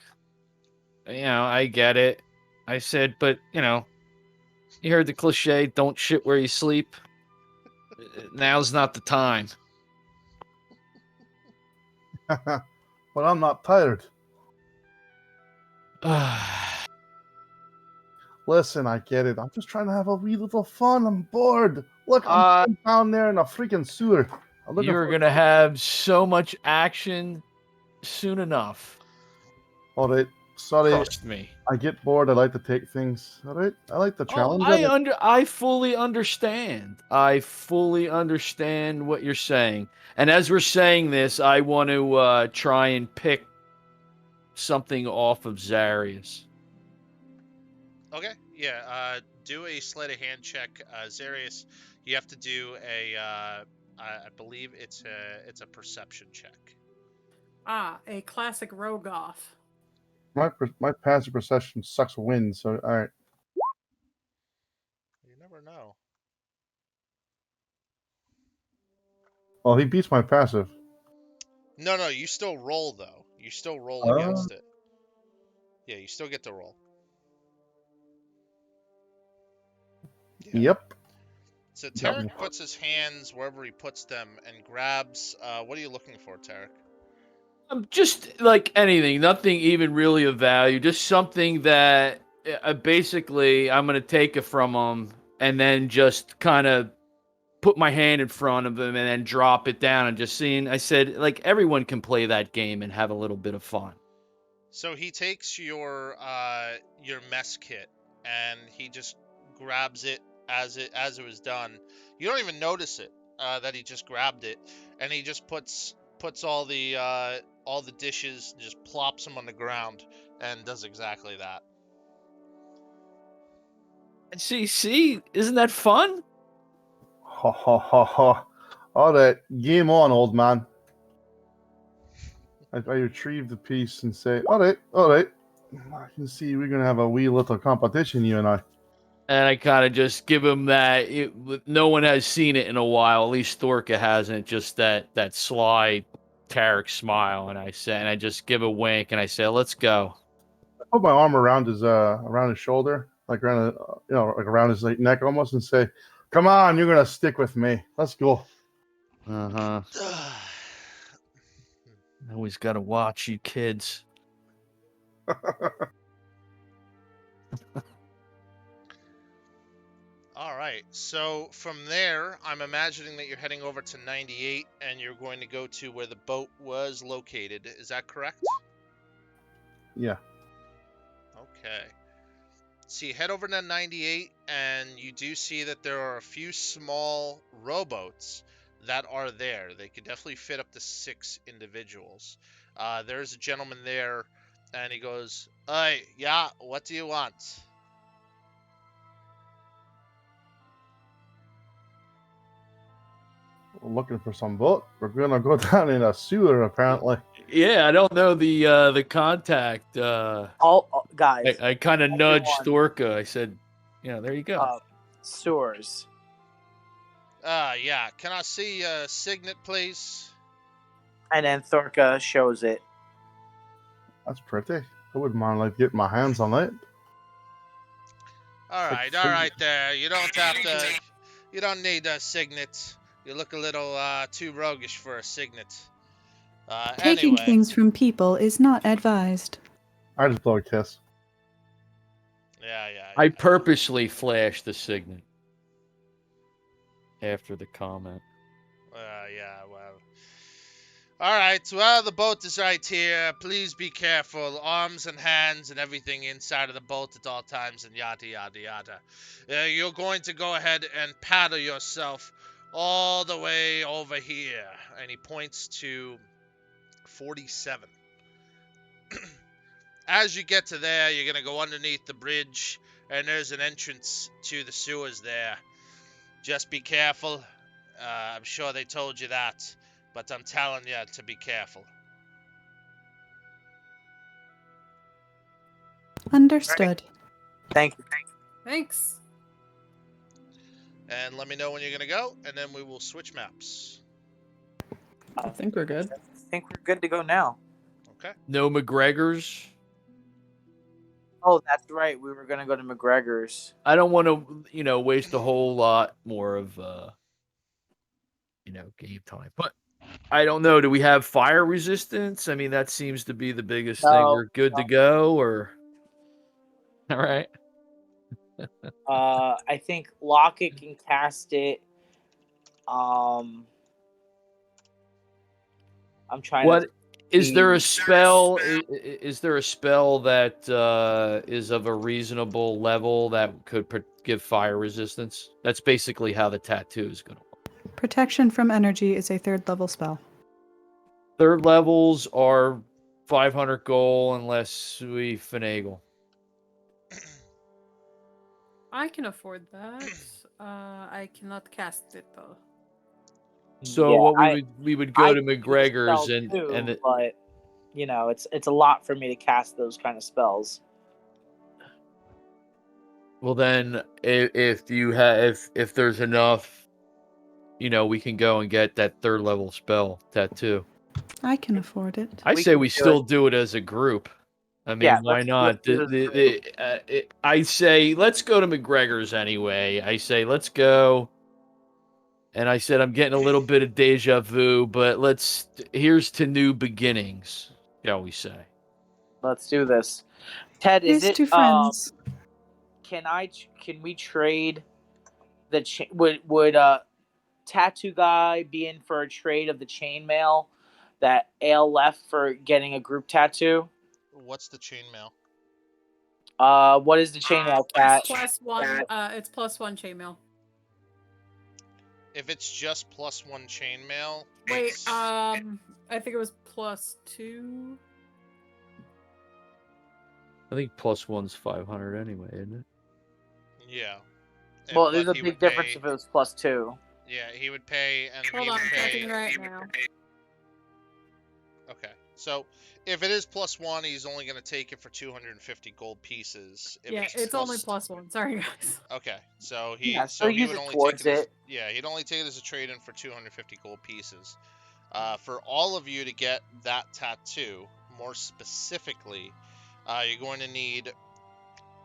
I get it. I said, but, you heard the cliche, don't shit where you sleep. Now's not the time. But I'm not tired. Listen, I get it. I'm just trying to have a wee little fun. I'm bored. Look, I'm down there in a freaking sewer. You're going to have so much action soon enough. All right. Sorry. Trust me. I get bored. I like to take things. All right. I like the challenge. I fully understand. I fully understand what you're saying. And as we're saying this, I want to try and pick something off of Zarius. Okay. Yeah. Do a sleight of hand check, Zarius. You have to do I believe it's a perception check. A classic Rogoth. My passive perception sucks wind, so all right. You never know. Oh, he beats my passive. No, you still roll though. You still roll Oh. against it. Yeah, you still get to roll. Yeah. Yep. So Got Tarek me. puts his hands wherever he puts them and grabs. What are you looking for, Tarek? Just like anything, nothing even really of value. Just something that basically I'm going to take it from him and then just kind of put my hand in front of him and then drop it down and just seeing. I said, like, everyone can play that game and have a little bit of fun. So he takes your mess kit and he just grabs it as it was done. You don't even notice it that he just grabbed it, and he just puts all the dishes, just plops them on the ground, and does exactly that. And see, isn't that fun? Ha ha ha ha. All right, game on, old man. I retrieve the piece and say, all right. I can see we're gonna have a wee little competition, you and I. And I kind of just give him that. No one has seen it in a while. At least Thorka hasn't. Just that sly Tarek smile. And I just give a wink and I say, "Let's go." I put my arm around his shoulder, like around like around his neck almost, and say, "Come on, you're gonna stick with me. Let's go." I always gotta watch you kids. All right. So from there, I'm imagining that you're heading over to 98 and you're going to go to where the boat was located. Is that correct? Yeah. Okay. So you head over to 98 and you do see that there are a few small rowboats that are there. They could definitely fit up to 6 individuals. There's a gentleman there and he goes, "Hey, yeah, what do you want?" We're looking for some boat. We're gonna go down in a sewer, apparently. Yeah, I don't know the contact. All guys. I kind of nudged everyone, Thorka. I said, there you go. Sewers. Yeah. Can I see a signet, please? And then Thorka shows it. That's pretty. I wouldn't mind like getting my hands on it. All right there. You don't have to. You don't need a signet. You look a little too roguish for a signet. Taking Anyway. things from people is not advised. I just blow a kiss. Yeah. I purposely flashed the signet after the comment. Yeah, well. All right, well, the boat is right here. Please be careful. Arms and hands and everything inside of the boat at all times and yada, yada, yada. You're going to go ahead and paddle yourself all the way over here. And he points to 47. As you get to there, you're going to go underneath the bridge, and there's an entrance to the sewers there. Just be careful. I'm sure they told you that, but I'm telling you to be careful. Understood. Thank you. Thanks. And let me know when you're going to go, and then we will switch maps. I think we're good. I think we're good to go now. Okay. No McGregor's. Oh, that's right. We were gonna go to McGregor's. I don't want to, waste a whole lot more of, game time. But I don't know. Do we have fire resistance? I mean, that seems to be the biggest thing. We're good to go, or all right. I think Lockett can cast it. I'm trying. What is there a spell? Is there a spell that is of a reasonable level that could give fire resistance? That's basically how the tattoo is going to work. Protection from energy is a 3rd level spell. 3rd levels are 500 gold unless we finagle. I can afford that. I cannot cast it though. So what we would go to McGregor's and but it's a lot for me to cast those kind of spells. Well, then if there's enough we can go and get that 3rd level spell tattoo. I can afford it. I We say can we do still it. do it as a group. I mean, Yeah, why let's not? do it. I say let's go to McGregor's anyway. I say let's go. And I said I'm getting a little bit of deja vu, but here's to new beginnings, shall we say? Let's do this. Ted, is Here's it? two friends. Can we trade the would tattoo guy be in for a trade of the chainmail that Ale left for getting a group tattoo? What's the chainmail? What is the chainmail, Cat? +1. It's +1 chainmail. If it's just +1 chainmail. Wait, I think it was +2. I think +1's 500 anyway, isn't it? Yeah. Well, there's a big difference if it was +2. Yeah, he would pay, and Hold he on, would I'm pay. checking right now. Okay, so if it is +1, he's only going to take it for 250 gold pieces. If Yeah, it's only +1. Sorry, guys. Okay, so so he use would it only towards take it. it. Yeah, he'd only take it as a trade-in for 250 gold pieces. For all of you to get that tattoo, more specifically, you're going to need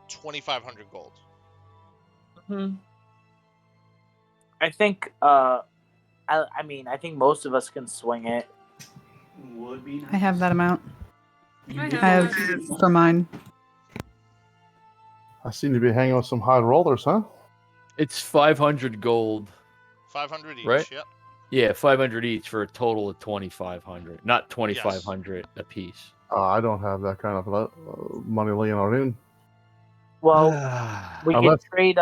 2,500 gold. Mm-hmm. I think. I mean, I think most of us can swing it. Would be nice. I have that amount. I I have for mine. I seem to be hanging with some high rollers, huh? It's 500 gold. 500 each. Right? Yep. Yeah, 500 each for a total of 2,500, not 2,500 a piece. I don't have that kind of money laying around. Well, we can Unless- trade.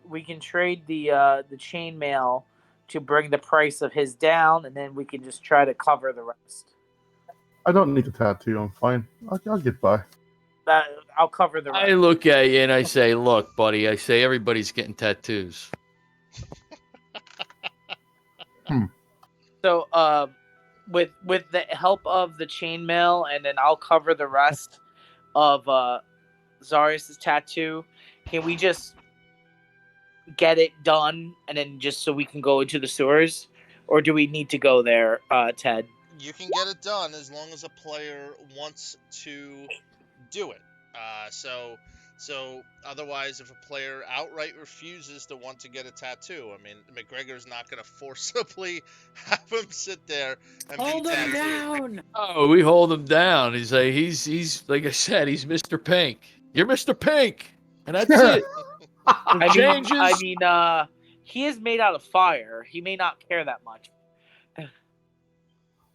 We can trade the chainmail to bring the price of his down, and then we can just try to cover the rest. I don't need the tattoo. I'm fine. I'll get by. I'll cover the rest. I look at you and I say, look, buddy, I say everybody's getting tattoos. So, with the help of the chainmail, and then I'll cover the rest of Zarius' tattoo. Can we just get it done, and then just so we can go into the sewers, or do we need to go there, Ted? You can get it done as long as a player wants to do it. So otherwise, if a player outright refuses to want to get a tattoo, I mean, McGregor's not going to forcibly have him sit there and Hold be him tattooed. down. Oh, we hold him down. He's like I said, he's Mr. Pink. You're Mr. Pink, and that's it. I mean, he is made out of fire. He may not care that much.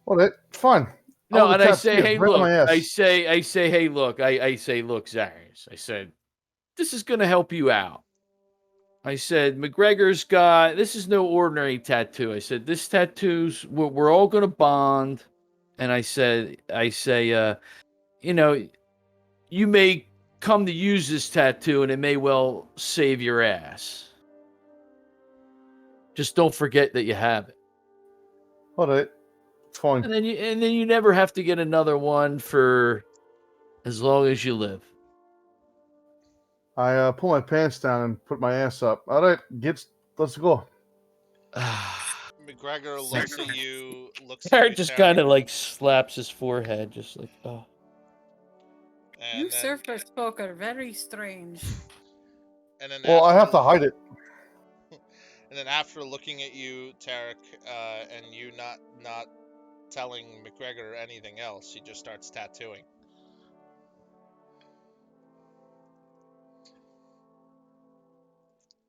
Well, that's fine. No, I'll and I tattoo say, it hey, right on look. my ass. I say, hey, look. I say, look, Zarius. I said, this is going to help you out. I said, McGregor's got, this is no ordinary tattoo. I said, this tattoo's, we're all going to bond. And I say, you may come to use this tattoo and it may well save your ass. Just don't forget that you have it. All right. Fine. And then you never have to get another one for as long as you live. I pull my pants down and put my ass up. All right, let's go. McGregor looks at you. Tarek just kind of like slaps his forehead, just like, oh. And You then, surface folk are very strange. and then Well, I have to after- hide it. And then after looking at you, Tarek, and you not telling McGregor anything else, he just starts tattooing.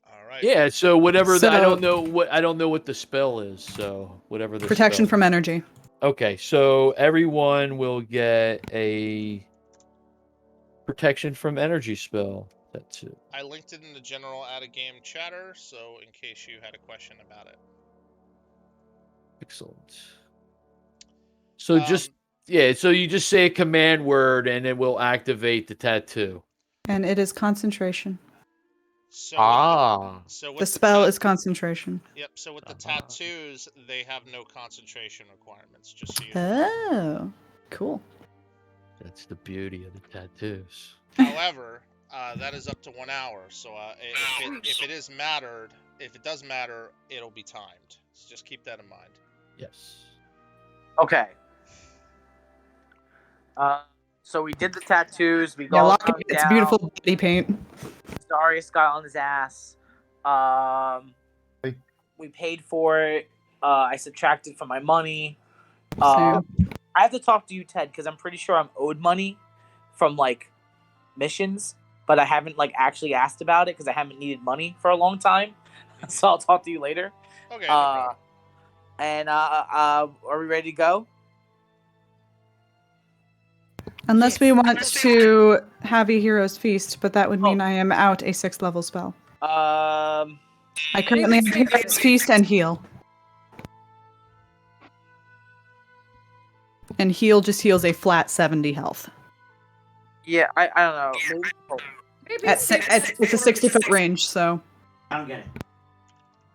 All right. Yeah, so whatever I So- don't know what the spell is, so whatever the Protection spell. from energy. Okay, so everyone will get a protection from energy spell. That's it. I linked it in the general out-of-game chatter, so in case you had a question about it. Excellent. So so you just say a command word and it will activate the tattoo. And it is concentration. So The spell is concentration. Yep. So with the tattoos, they have no concentration requirements. Just so you know. Oh, cool. That's the beauty of the tattoos. However, that is up to 1 hour. So if it is mattered, if it does matter, it'll be timed. So just keep that in mind. Yes. Okay. So we did the tattoos. We Yeah, all lock hung it. It's down. beautiful body paint. Darius got on his ass. We paid for it. I subtracted from my money. Same. I have to talk to you, Ted, because I'm pretty sure I'm owed money from like missions, but I haven't like actually asked about it because I haven't needed money for a long time. So I'll talk to you later. Okay, no problem. And are we ready to go? Unless we want to have a hero's feast, but that would mean I am out a 6th level spell. I currently have hero's feast and heal. And heal just heals a flat 70 health. Yeah, I don't know. Maybe It's a 60-foot range, so. I don't get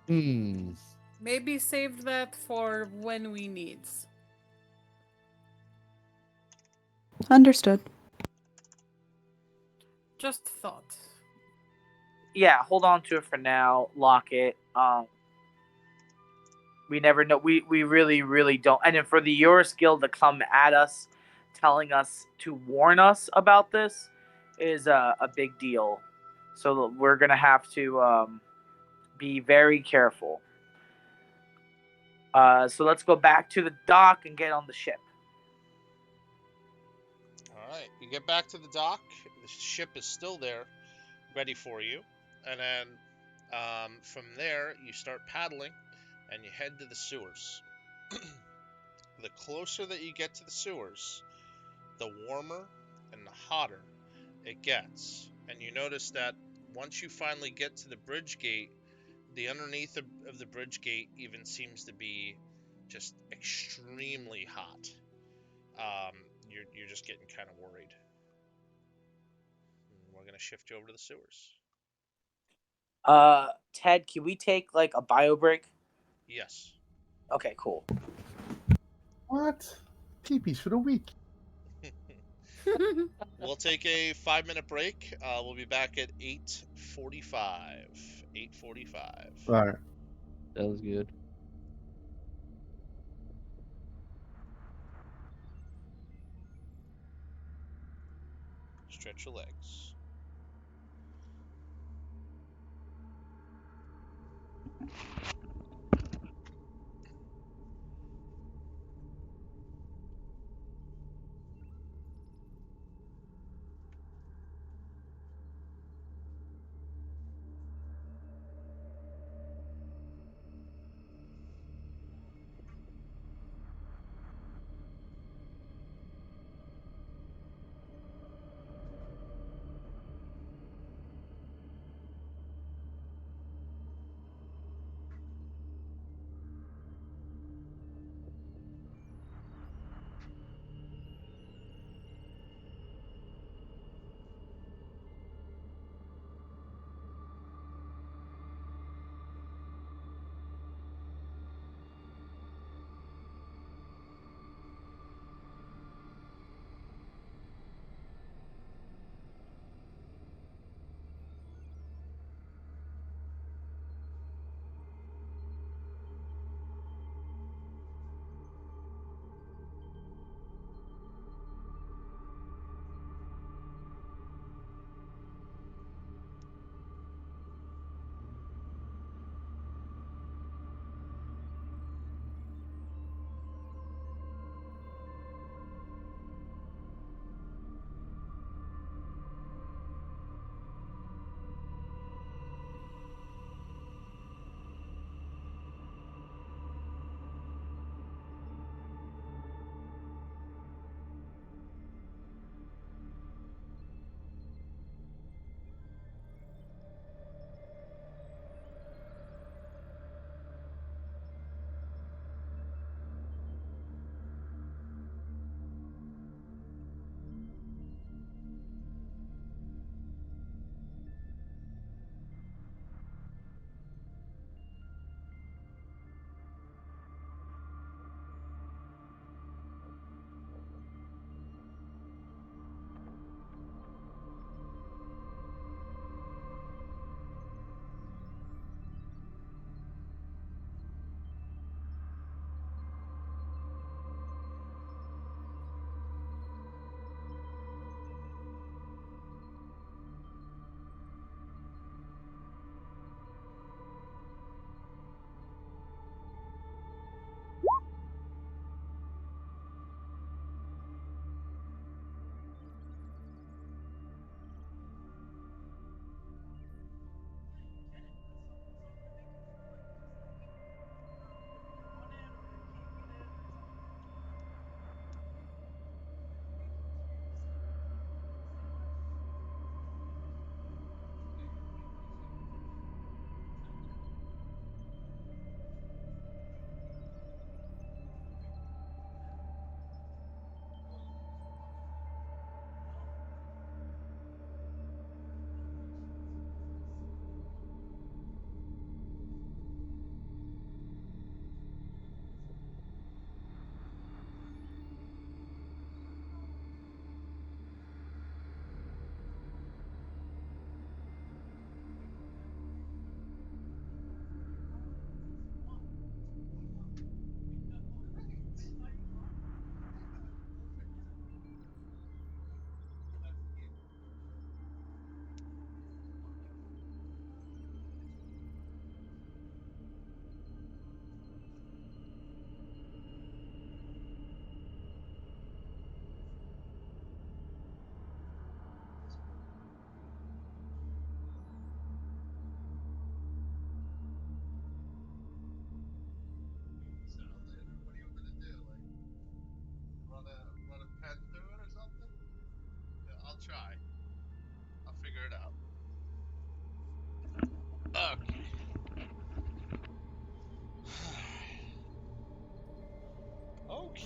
it. Maybe save that for when we needs. Understood. Just thought. Yeah, hold on to it for now. Lock it. We never know. We really don't. And then for the Iuris Guild to come at us, telling us to warn us about this, is a big deal. So we're gonna have to be very careful. So let's go back to the dock and get on the ship. All right, you get back to the dock. The ship is still there, ready for you. And then from there, you start paddling, and you head to the sewers. The closer that you get to the sewers, the warmer and the hotter it gets. And you notice that once you finally get to the bridge gate, the underneath of the bridge gate even seems to be just extremely hot. You're just getting kind of worried. And we're gonna shift you over to the sewers. Ted, can we take like a bio break? Yes. Okay, cool. What? Teepees for the week. We'll take a 5-minute break. We'll be back at 8:45. 8:45. All right. That was good. Stretch your legs.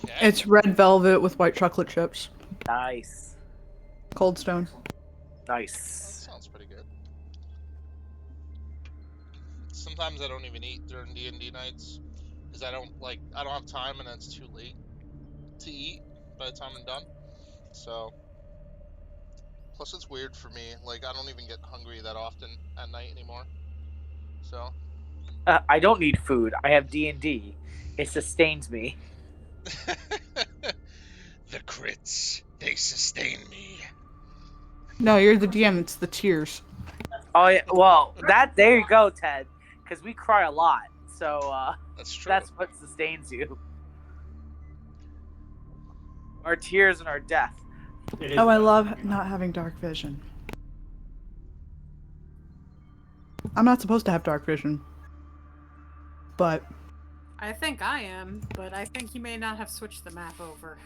Okay. It's red velvet with white chocolate chips. Nice. Cold Stone. That Nice. sounds pretty good. Sometimes I don't even eat during D&D nights because I don't have time and it's too late to eat by the time I'm done. So, plus it's weird for me. Like, I don't even get hungry that often at night anymore. So, I don't need food. I have D&D. It sustains me. the crits, they sustain me. No, you're the DM. It's the tears. Oh yeah, well, there you go, Ted. Because we cry a lot, so That's true. that's what sustains you. Our tears and our death. Oh, I love not having dark vision. I'm not supposed to have dark vision. But I think I am, but I think you may not have switched the map over.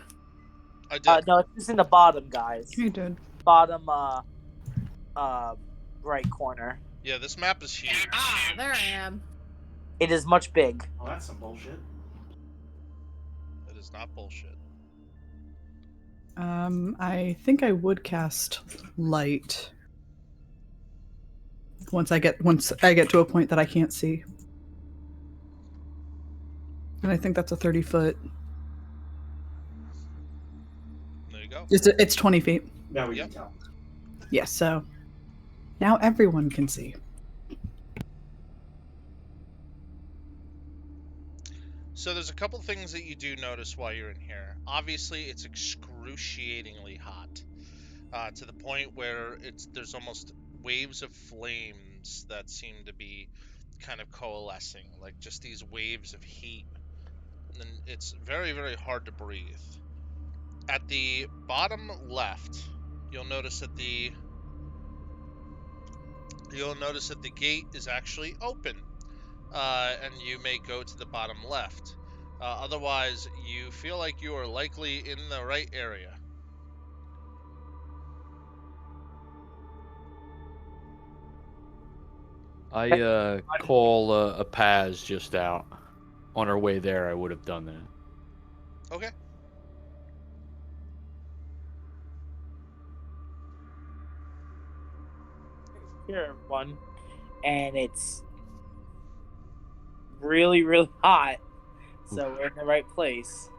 I did. No, it's in the bottom, guys. you did. Bottom, right corner. Yeah, this map is huge. Ah, there I am. It is much big. Oh, that's some bullshit. It is not bullshit. I think I would cast light once I get to a point that I can't see. And I think that's a 30-foot. There you go. It's 20 feet. Now we Yep. can tell. Yes, so now everyone can see. So there's a couple things that you do notice while you're in here. Obviously, it's excruciatingly hot, to the point where there's almost waves of flames that seem to be kind of coalescing, like just these waves of heat. And it's very, very hard to breathe. At the bottom left, you'll notice that the gate is actually open. And you may go to the bottom left. Otherwise, you feel like you are likely in the right area. I call a Paz just out. On our way there, I would have done that. Okay. Here, everyone. And it's really, really hot. So we're in the right place.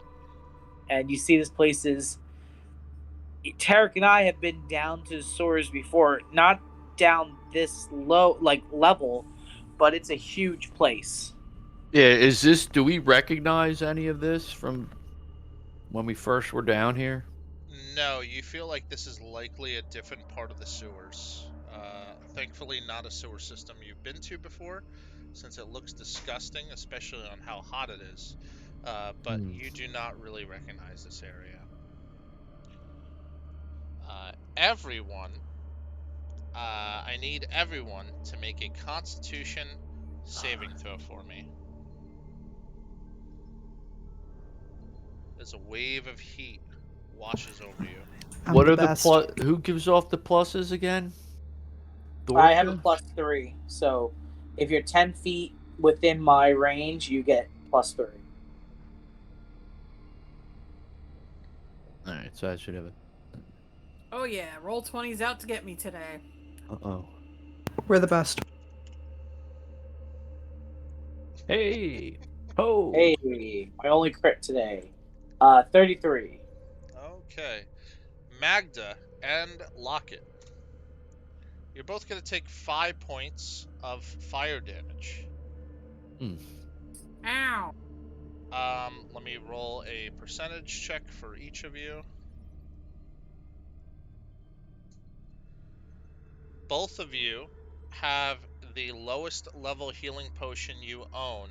And you see this place is... Tarek and I have been down to sewers before. Not down this low, level, but it's a huge place. Yeah, do we recognize any of this from when we first were down here? No, you feel like this is likely a different part of the sewers. Thankfully, not a sewer system you've been to before, since it looks disgusting, especially on how hot it is. But you do not really recognize this area. I need everyone to make a Constitution saving throw for me. As a wave of heat washes over you. I'm What the are best. who gives off the pluses again? I have a +3. So if you're 10 feet within my range, you get +3. All right, so I should have it. Oh yeah, roll 20's out to get me today. Uh-oh. We're the best. Hey! Ho! Hey, my only crit today. 33. Okay. Magda and Lockett. You're both going to take 5 points of fire damage. Ow. Let me roll a percentage check for each of you. Both of you have the lowest level healing potion you own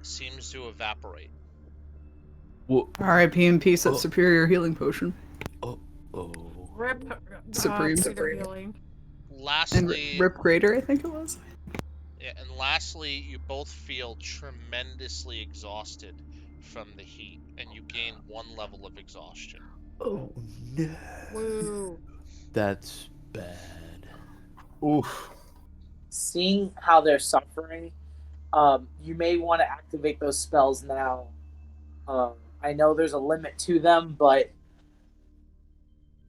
seems to evaporate. R.I.P. in peace, that superior healing potion. Rip. Supreme. Healing. Lastly, And Rip Greater, I think it was. yeah, and lastly, you both feel tremendously exhausted from the heat, and you gain 1 level of exhaustion. Oh no! Woo. That's bad. Oof. Seeing how they're suffering, you may want to activate those spells now. I know there's a limit to them, but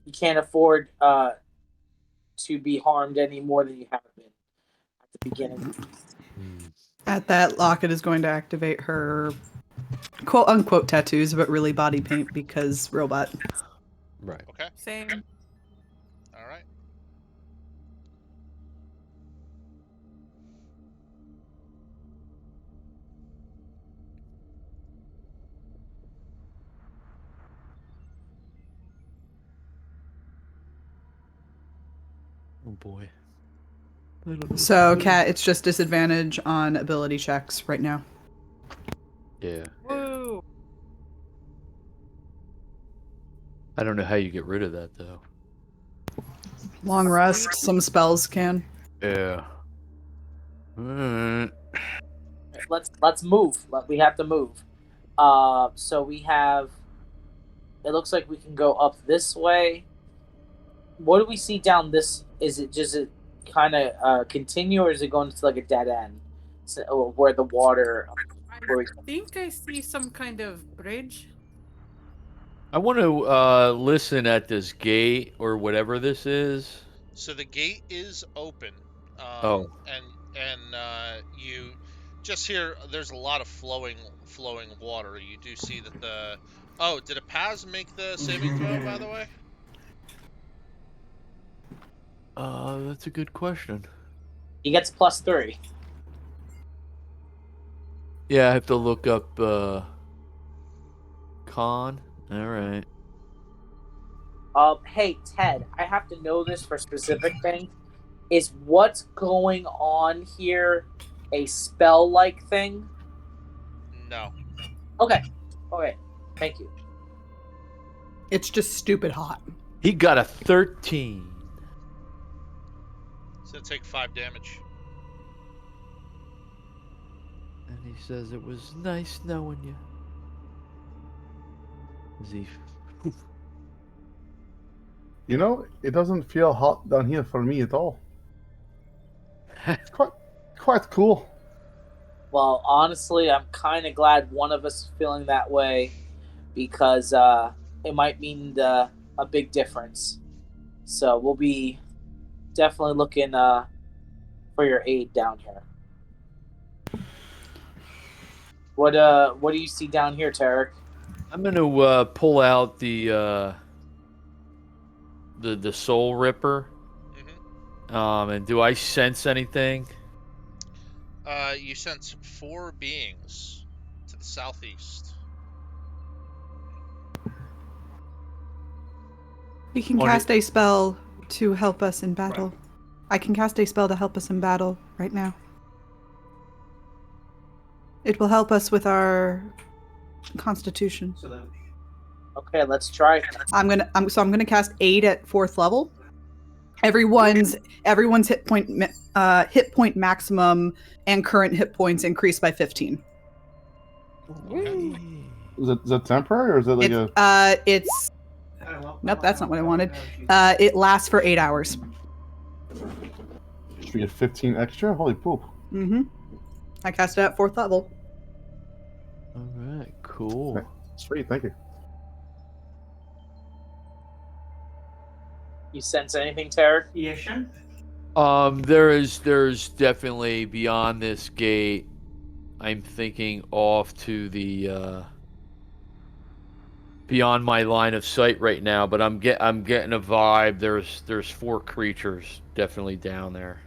you can't afford to be harmed any more than you have been at the beginning. At that, Locket is going to activate her quote unquote tattoos, but really body paint because robot. Right. Okay. Same. All right. Oh boy. I don't know. So, Cat, it's just disadvantage on ability checks right now. Yeah. Woo! I don't know how you get rid of that though. Long rest, some spells can. Yeah. Alright. Let's move. We have to move. So we have. It looks like we can go up this way. What do we see down this? Is it just kind of continue, or is it going to like a dead end, or where the water? I think I see some kind of bridge. I want to listen at this gate or whatever this is. So the gate is open. Oh. And you just hear there's a lot of flowing water. You do see that the. Oh, did a Paz make the saving throw, by the way? That's a good question. He gets +3. Yeah, I have to look up con. All right. Hey Ted, I have to know this for specific thing. Is what's going on here a spell-like thing? No. Okay. Thank you. It's just stupid hot. He got a 13. It's gonna take 5 damage. And he says it was nice knowing you. Is he? You know, it doesn't feel hot down here for me at all. It's quite cool. Well, honestly, I'm kind of glad one of us is feeling that way, because it might mean a big difference. So we'll be definitely looking for your aid down here. What do you see down here, Tarek? I'm gonna pull out the soul ripper. Mm-hmm. And do I sense anything? You sense 4 beings to the southeast. We can cast a spell to help us in battle. I can cast a spell to help us in battle right now. It will help us with our constitution. Okay, let's try. I'm gonna cast aid at 4th level. Everyone's hit point maximum and current hit points increased by 15. Okay. Is it temporary or is it like it's nope, that's not what I wanted. It lasts for 8 hours. Should we get 15 extra? Holy poop. Mm-hmm. I cast it at 4th level. All right, cool. Okay. Sweet, thank you. You sense anything, Tarek? Yes, sir. There's definitely beyond this gate. I'm thinking off to the beyond my line of sight right now, but I'm getting a vibe. There's 4 creatures definitely down there.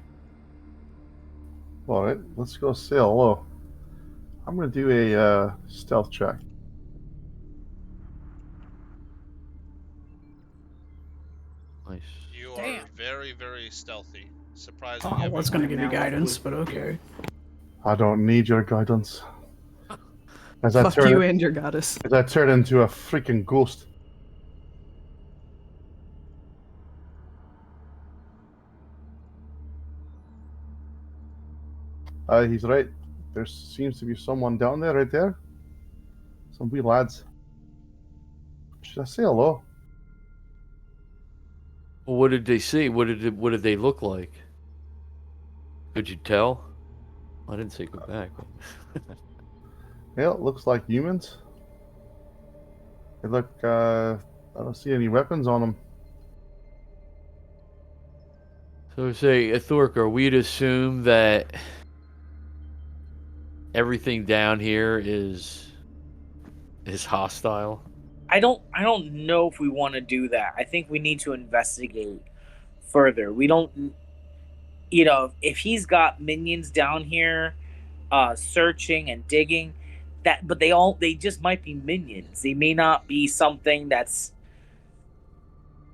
All right, let's go say hello. I'm gonna do a stealth check. Nice. You are Damn. very, very stealthy. Surprising. Oh, I was gonna give you guidance, but okay. I don't need your guidance. As I Fuck turn you and your goddess. as I turn into a freaking ghost. He's right. There seems to be someone down there, right there. Some wee lads. Should I say hello? Well, what did they see? What did they look like? Could you tell? I didn't say go back. Yeah, it looks like humans. Hey, look, I don't see any weapons on them. So say, Thork, are we to assume that everything down here is hostile? I don't know if we want to do that. I think we need to investigate further. We don't, if he's got minions down here, searching and digging, but they just might be minions. They may not be something that's.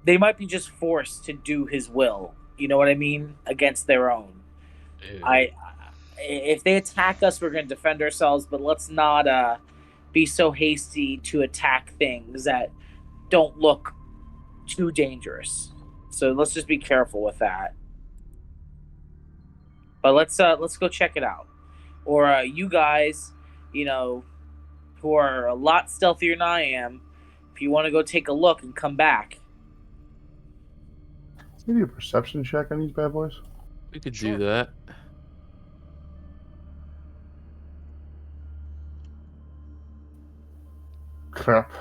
They might be just forced to do his will. You know what I mean? Against their own. If they attack us, we're going to defend ourselves. But let's not be so hasty to attack things that don't look too dangerous. So let's just be careful with that. But let's go check it out. Or you guys, who are a lot stealthier than I am, if you want to go take a look and come back. Maybe a perception check on these bad boys. We could do that. Crap.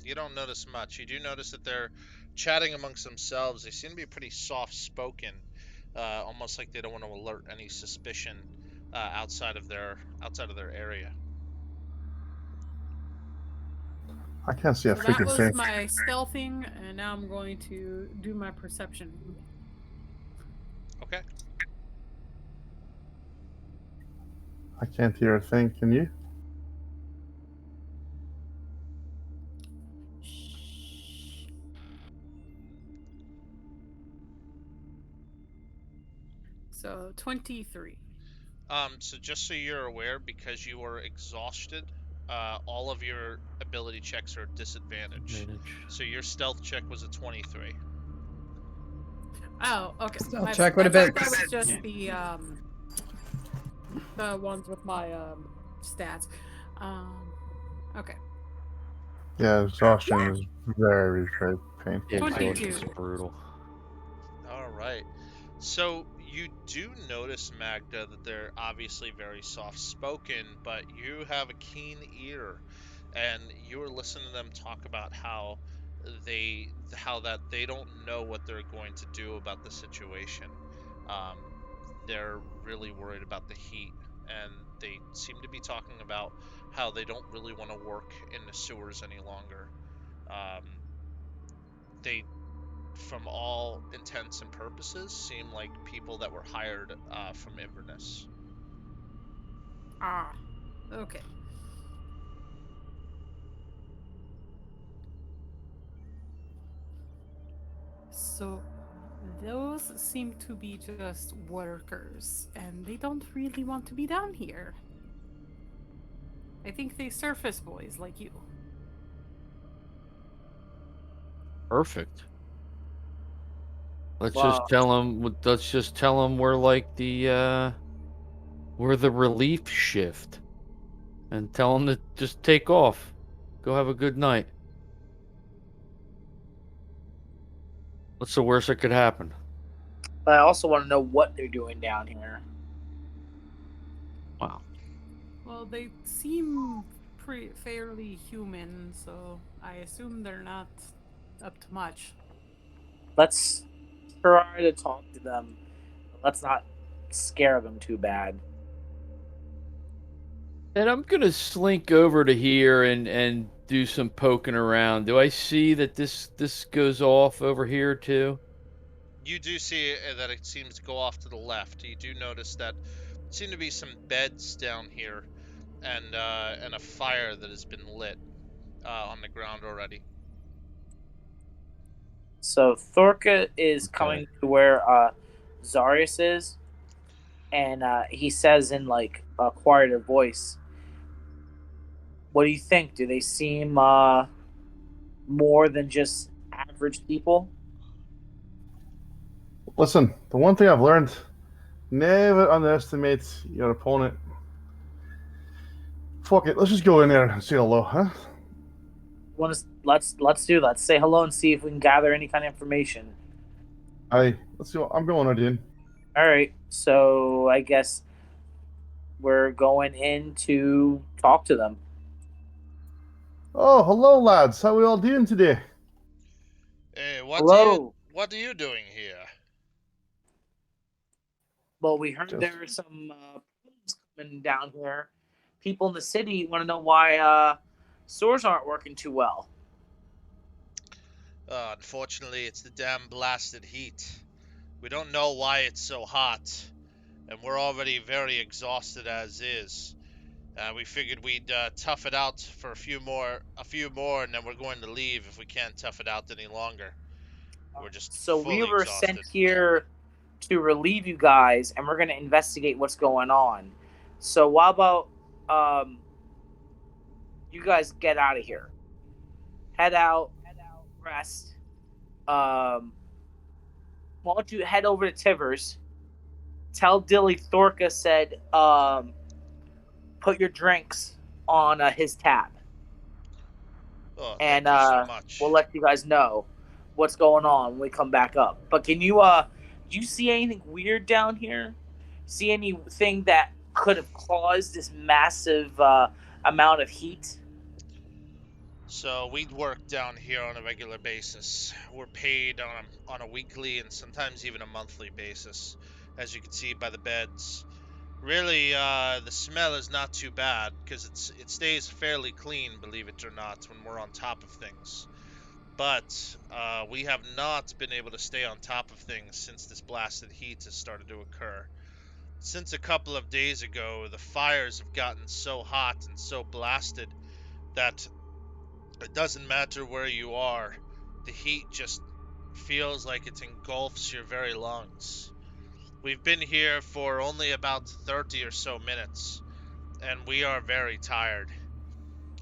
You don't notice much. You do notice that they're chatting amongst themselves. They seem to be pretty soft-spoken, almost like they don't want to alert any suspicion outside of their area. I can't see a So freaking that was thing. my stealthing, and now I'm going to do my perception. Okay. I can't hear a thing. Can you? So 23. So just so you're aware, because you are exhausted, all of your ability checks are disadvantaged. So your stealth check was a 23. Oh, okay. Stealth check would have I been- thought that was just the ones with my stats. Okay. Yeah, exhaustion is very, very painful. Yeah, 22. exhaustion's brutal. All right. So you do notice, Magda, that they're obviously very soft-spoken, but you have a keen ear, and you are listening to them talk about how that they don't know what they're going to do about the situation. They're really worried about the heat, and they seem to be talking about how they don't really want to work in the sewers any longer. They, from all intents and purposes, seem like people that were hired from Inverness. Ah, okay. So those seem to be just workers, and they don't really want to be down here. I think they surface boys like you. Perfect. Let's Wow. just tell them. Let's just tell them we're like we're the relief shift, and tell them to just take off. Go have a good night. What's the worst that could happen? But I also want to know what they're doing down here. Wow. Well, they seem fairly human, so I assume they're not up to much. Let's try to talk to them. Let's not scare them too bad. And I'm gonna slink over to here and do some poking around. Do I see that this goes off over here too? You do see that it seems to go off to the left. You do notice that seem to be some beds down here, and a fire that has been lit on the ground already. So Thorka is coming to where Zarius is, and he says in like a quieter voice, "What do you think? Do they seem more than just average people?" Listen, the one thing I've learned: never underestimate your opponent. Fuck it, let's just go in there and say hello, huh? Let's say hello and see if we can gather any kind of information. Let's go. I'm going right in. All right, so I guess we're going in to talk to them. Oh, hello, lads. How we all doing today? Hey, Hello. what are you doing here? Well, we heard Just there are some problems coming down here. People in the city want to know why stores aren't working too well. Unfortunately, it's the damn blasted heat. We don't know why it's so hot, and we're already very exhausted as is. We figured we'd tough it out for a few more, and then we're going to leave if we can't tough it out any longer. We're just So we fully were sent exhausted. here to relieve you guys, and we're going to investigate what's going on. So why about you guys get out of here? Head out, rest. Why don't you head over to Tivers? Tell Dilly Thorka said put your drinks on his tab. Oh, And thank you so much. we'll let you guys know what's going on when we come back up. But can you do you see anything weird down here? See anything that could have caused this massive amount of heat? So we work down here on a regular basis. We're paid on a weekly and sometimes even a monthly basis, as you can see by the beds. Really, the smell is not too bad because it stays fairly clean, believe it or not, when we're on top of things. But we have not been able to stay on top of things since this blasted heat has started to occur. Since a couple of days ago, the fires have gotten so hot and so blasted that it doesn't matter where you are, the heat just feels like it engulfs your very lungs. We've been here for only about 30 or so minutes, and we are very tired.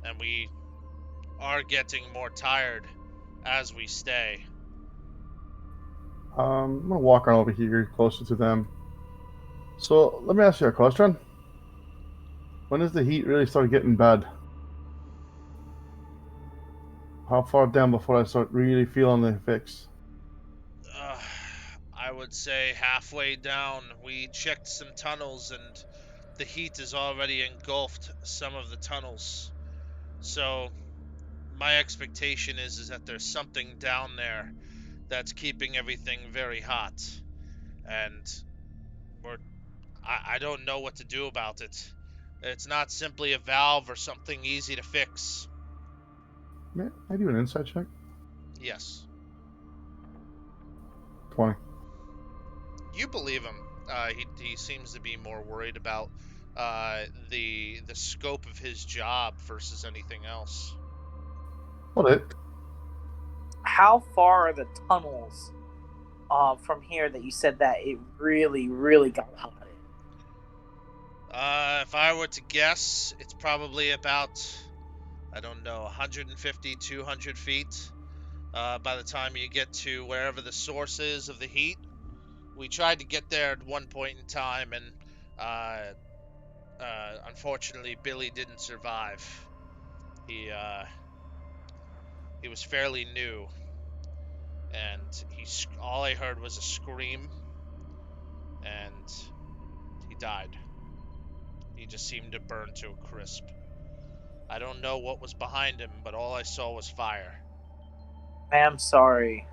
And we are getting more tired as we stay. I'm gonna walk on over here closer to them. So let me ask you a question. When does the heat really start getting bad? How far down before I start really feeling the effects? Uh, I would say halfway down. We checked some tunnels, and the heat has already engulfed some of the tunnels. So my expectation is that there's something down there that's keeping everything very hot, and we're I don't know what to do about it. It's not simply a valve or something easy to fix. May I do an insight check? Yes, 20. you believe him. He seems to be more worried about the scope of his job versus anything else. What it? How far are the tunnels from here that you said that it really, really got hot in? If I were to guess, it's probably about, I don't know, 150, 200 feet. By the time you get to wherever the source is of the heat. We tried to get there at one point in time, and unfortunately, Billy didn't survive. He was fairly new, and all I heard was a scream, and he died. He just seemed to burn to a crisp. I don't know what was behind him, but all I saw was fire. I'm sorry.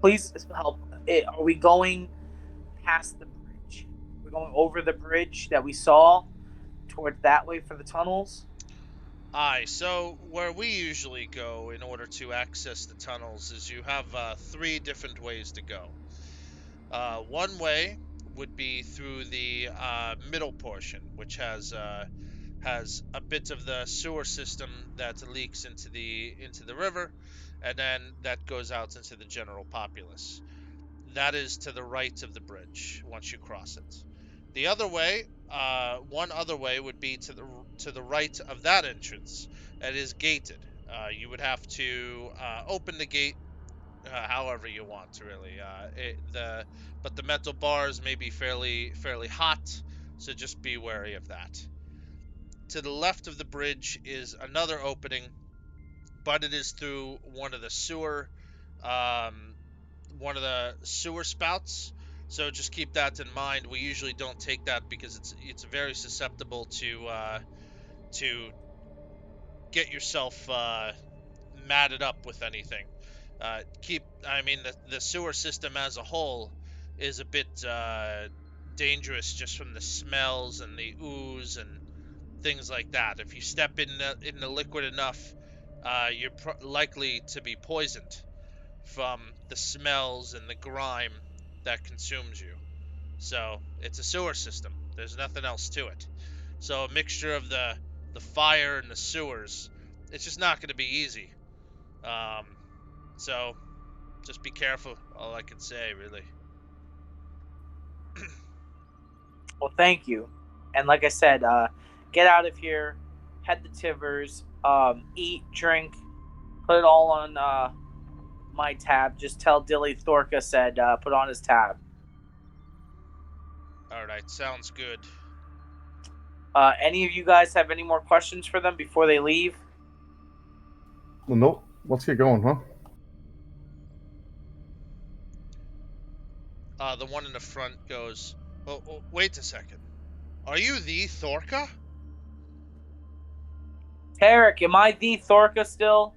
Please help. Are we going past the bridge? We're going over the bridge that we saw towards that way for the tunnels? Aye, so where we usually go in order to access the tunnels is you have three different ways to go. One way would be through the middle portion, which has a bit of the sewer system that leaks into the river, and then that goes out into the general populace. That is to the right of the bridge once you cross it. The other way, one other way would be to the right of that entrance. It is gated. You would have to open the gate however you want, really. But the metal bars may be fairly hot, so just be wary of that. To the left of the bridge is another opening, but it is through um, one of the sewer spouts. So just keep that in mind. We usually don't take that because it's very susceptible to get yourself matted up with anything. The sewer system as a whole is a bit dangerous just from the smells and the ooze and things like that. If you step in the liquid enough, you're likely to be poisoned from the smells and the grime that consumes you. So it's a sewer system. There's nothing else to it. So a mixture of the fire and the sewers, it's just not going to be easy. So just be careful. All I can say, really. Well, thank you. And like I said, get out of here, head to Tivers, eat, drink, put it all on my tab. Just tell Dilly Thorka said put on his tab. All right, sounds good. Any of you guys have any more questions for them before they leave? Well, nope. Let's get going, huh? The one in the front goes, oh, wait a second. Are you the Thorka? Tarek, am I the Thorka still?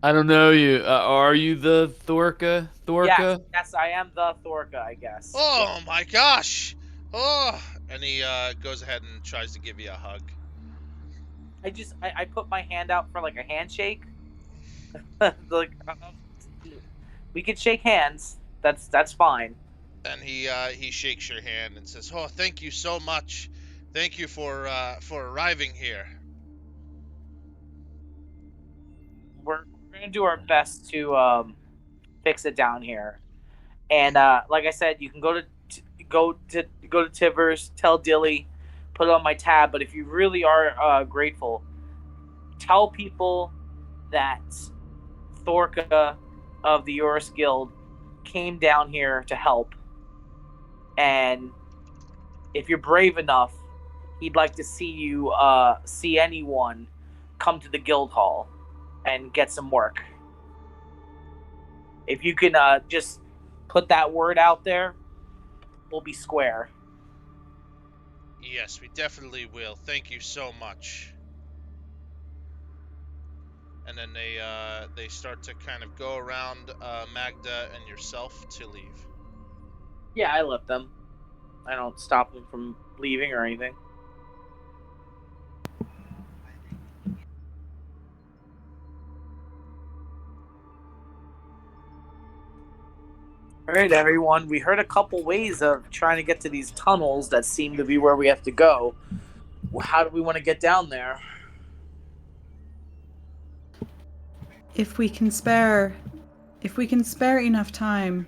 I don't know you. Are you the Thorka? Yes, I am the Thorka, I guess. Oh my gosh! Oh, and he goes ahead and tries to give you a hug. I put my hand out for like a handshake. We could shake hands. That's fine. And he shakes your hand and says, "Oh, thank you so much. Thank you for arriving here." We're gonna do our best to fix it down here. And like I said, you can go to Tivers, tell Dilly, put it on my tab. But if you really are grateful, tell people that Thorka of the Iuris Guild came down here to help. And if you're brave enough, he'd like to see you see anyone come to the guild hall and get some work. If you can just put that word out there, we'll be square. Yes, we definitely will. Thank you so much. And then they start to kind of go around Magda and yourself to leave. Yeah, I left them. I don't stop them from leaving or anything. All right, everyone. We heard a couple ways of trying to get to these tunnels that seem to be where we have to go. How do we want to get down there? If we can spare enough time,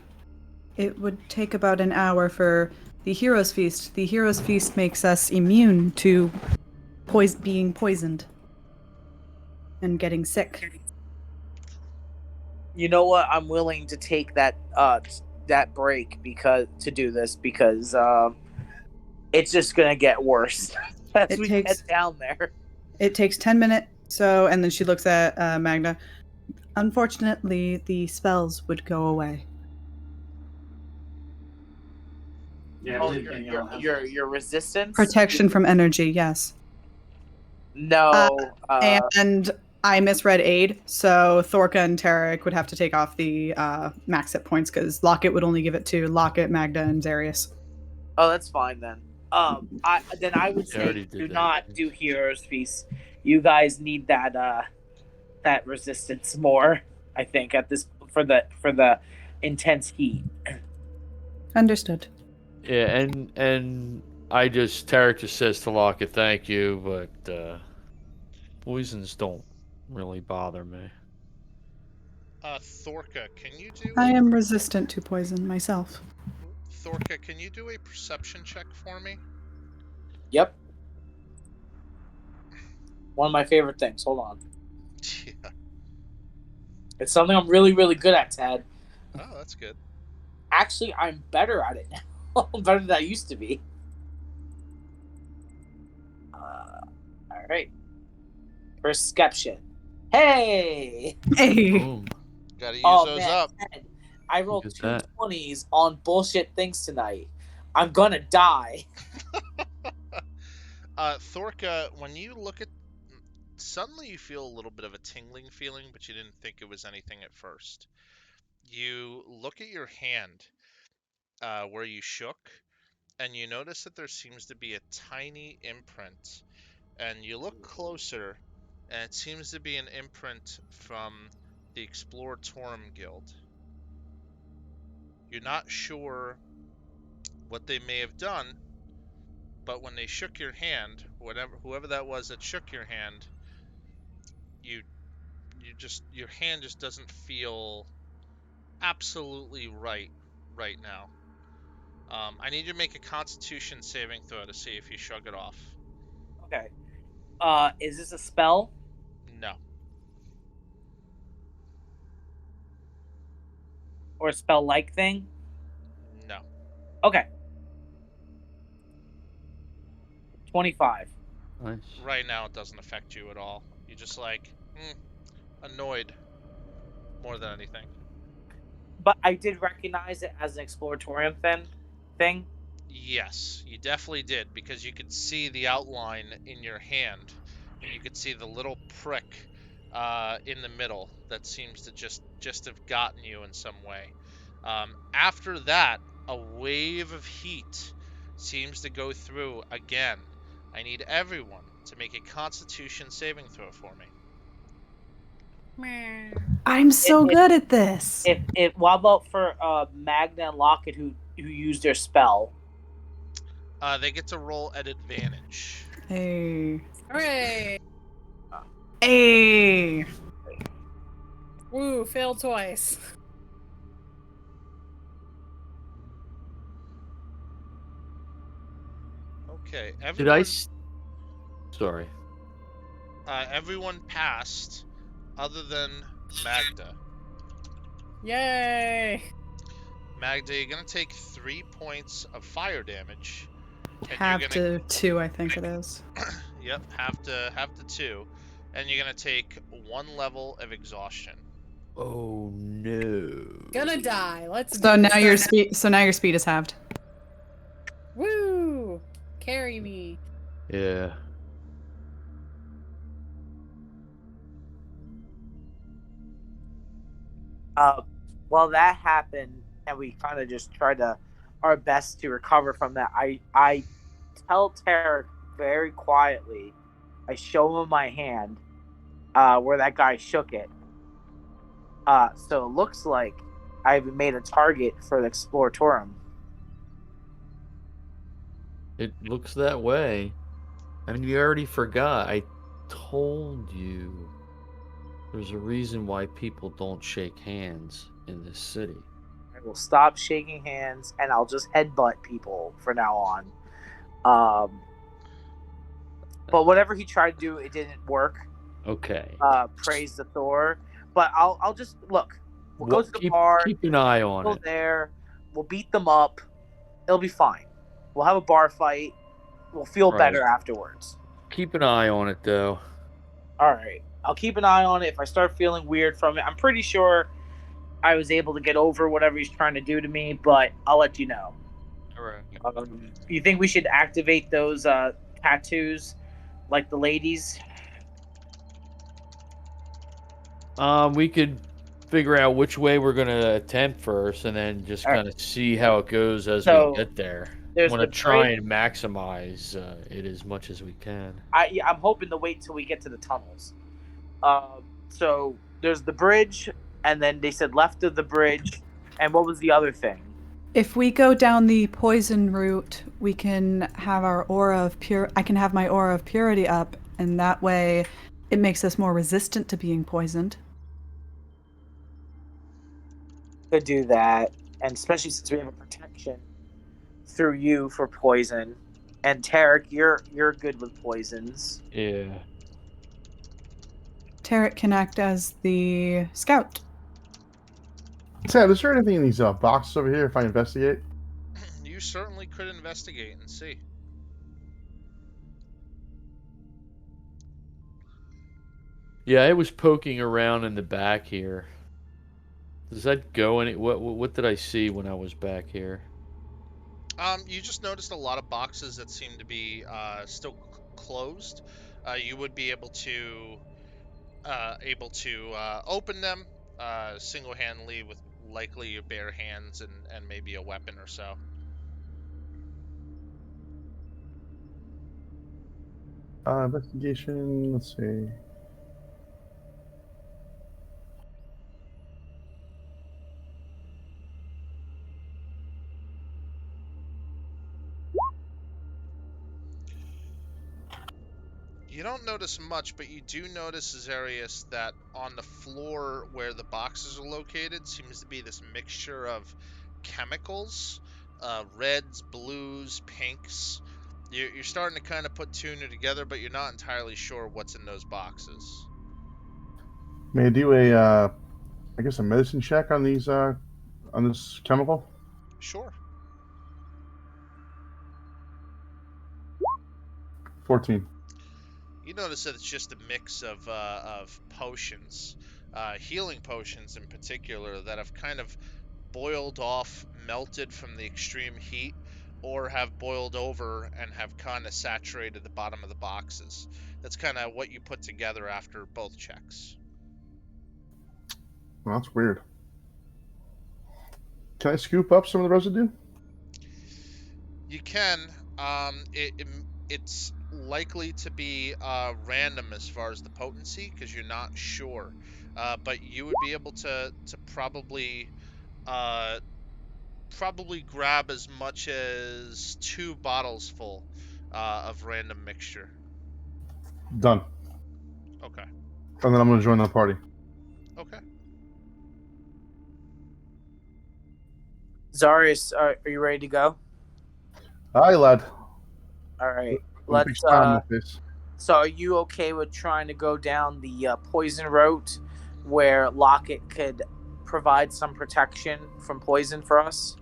it would take about an hour for the Hero's Feast. The Hero's Feast makes us immune to being poisoned and getting sick. You know what? I'm willing to take that break because it's just gonna get worse as we get down there. It takes 10 minutes. So, and then she looks at Magna. Unfortunately, the spells would go away. Yeah, Oh, your resistance? Protection from energy, yes. No. And I misread aid, so Thorka and Tarek would have to take off the max hit points because Locket would only give it to Locket, Magda, and Zarius. Oh, that's fine then. I would say do not do Hero's Feast. You guys need that resistance more. I think at this for the intense heat. Understood. Yeah, and Tarek just says to Locket, "Thank you, but poisons don't really bother me." Thorka, can you do? I am resistant to poison myself. Thorka, can you do a perception check for me? Yep. One of my favorite things. Hold on. Yeah. It's something I'm really, really good at, Tad. Oh, that's good. Actually, I'm better at it now. Better than I used to be. All right. Perception. Hey! Hey! Boom. Gotta use those up. Ted, I rolled Look two at that. 20s on bullshit things tonight. I'm gonna die. Thorka, when you look at, suddenly you feel a little bit of a tingling feeling, but you didn't think it was anything at first. You look at your hand, where you shook, and you notice that there seems to be a tiny imprint. And you look closer, and it seems to be an imprint from the Exploratorem Guild. You're not sure what they may have done, but when they shook your hand, whoever that was that shook your hand, you your hand just doesn't feel absolutely right now. I need you to make a Constitution saving throw to see if you shrug it off. Okay. Is this a spell No. or a spell-like thing? No. Okay. 25. Nice. Right now, it doesn't affect you at all. You're just like, annoyed more than anything. But I did recognize it as an Exploratorium thing. Yes, you definitely did, because you could see the outline in your hand, and you could see the little prick in the middle that seems to just have gotten you in some way. After that, a wave of heat seems to go through again. I need everyone to make a Constitution saving throw for me. I'm so good at this. What about for Magna and Lockett who used their spell? They get to roll at advantage. Hey. Hooray! Hey. Woo, failed twice. Okay, Did I? Sorry. Everyone passed, other than Magda. Yay! Magda, you're gonna take 3 points of fire damage. And Half you're gonna, to 2, I think it is. Yep, half to 2, and you're gonna take 1 level of exhaustion. Oh no. Gonna die. Let's So do now this. your speed. So now your speed is halved. Woo! Carry me. Yeah. Well, that happened, and we kind of just tried our best to recover from that. I tell Tarek very quietly. I show him my hand, where that guy shook it. So it looks like I've made a target for the Exploratorem. It looks that way. I mean, you already forgot. I told you there's a reason why people don't shake hands in this city. I will stop shaking hands, and I'll just headbutt people from now on. But whatever he tried to do, it didn't work. Okay. Praise the Thor. But I'll just look. We'll go to the keep, bar. Keep an eye on Go it. there. We'll beat them up. It'll be fine. We'll have a bar fight. We'll feel better afterwards. Keep an eye on it, though. All right. I'll keep an eye on it. If I start feeling weird from it, I'm pretty sure I was able to get over whatever he's trying to do to me, but I'll let you know. All right. You think we should activate those tattoos like the ladies? We could figure out which way we're going to attempt first and then just kind of see how it goes as we get there. I want to try and maximize it as much as we can. I'm hoping to wait till we get to the tunnels. So there's the bridge, and then they said left of the bridge. And what was the other thing? If we go down the poison route, we can have our aura of I can have my aura of purity up, and that way it makes us more resistant to being poisoned. Could do that, and especially since we have a protection through you for poison. And Tarek, you're good with poisons. Yeah. Tarek can act as the scout. Ted, is there anything in these boxes over here if I investigate? You certainly could investigate and see. Yeah, I was poking around in the back here. Does that go any? What did I see when I was back here? You just noticed a lot of boxes that seem to be still closed, you would be able to open them single-handedly with likely your bare hands and maybe a weapon or so. Investigation. Let's see. You don't notice much, but you do notice, Zarius, that on the floor where the boxes are located seems to be this mixture of chemicals, reds, blues, pinks. You're starting to kind of put two and two together, but you're not entirely sure what's in those boxes. May I do a, I guess, a medicine check on these, on this chemical? Sure. 14. You notice that it's just a mix of potions, healing potions in particular, that have kind of boiled off, melted from the extreme heat, or have boiled over and have kind of saturated the bottom of the boxes. That's kind of what you put together after both checks. Well, that's weird. Can I scoop up some of the residue? You can. It's likely to be random as far as the potency, because you're not sure. But you would be able to probably grab as much as 2 bottles full of random mixture. Done. Okay. And then I'm going to join the party. Okay. Zarius, are you ready to go? Aye, lad. All right. With a big Let's. smile on my face. So, are you okay with trying to go down the poison route, where Lockett could provide some protection from poison for us?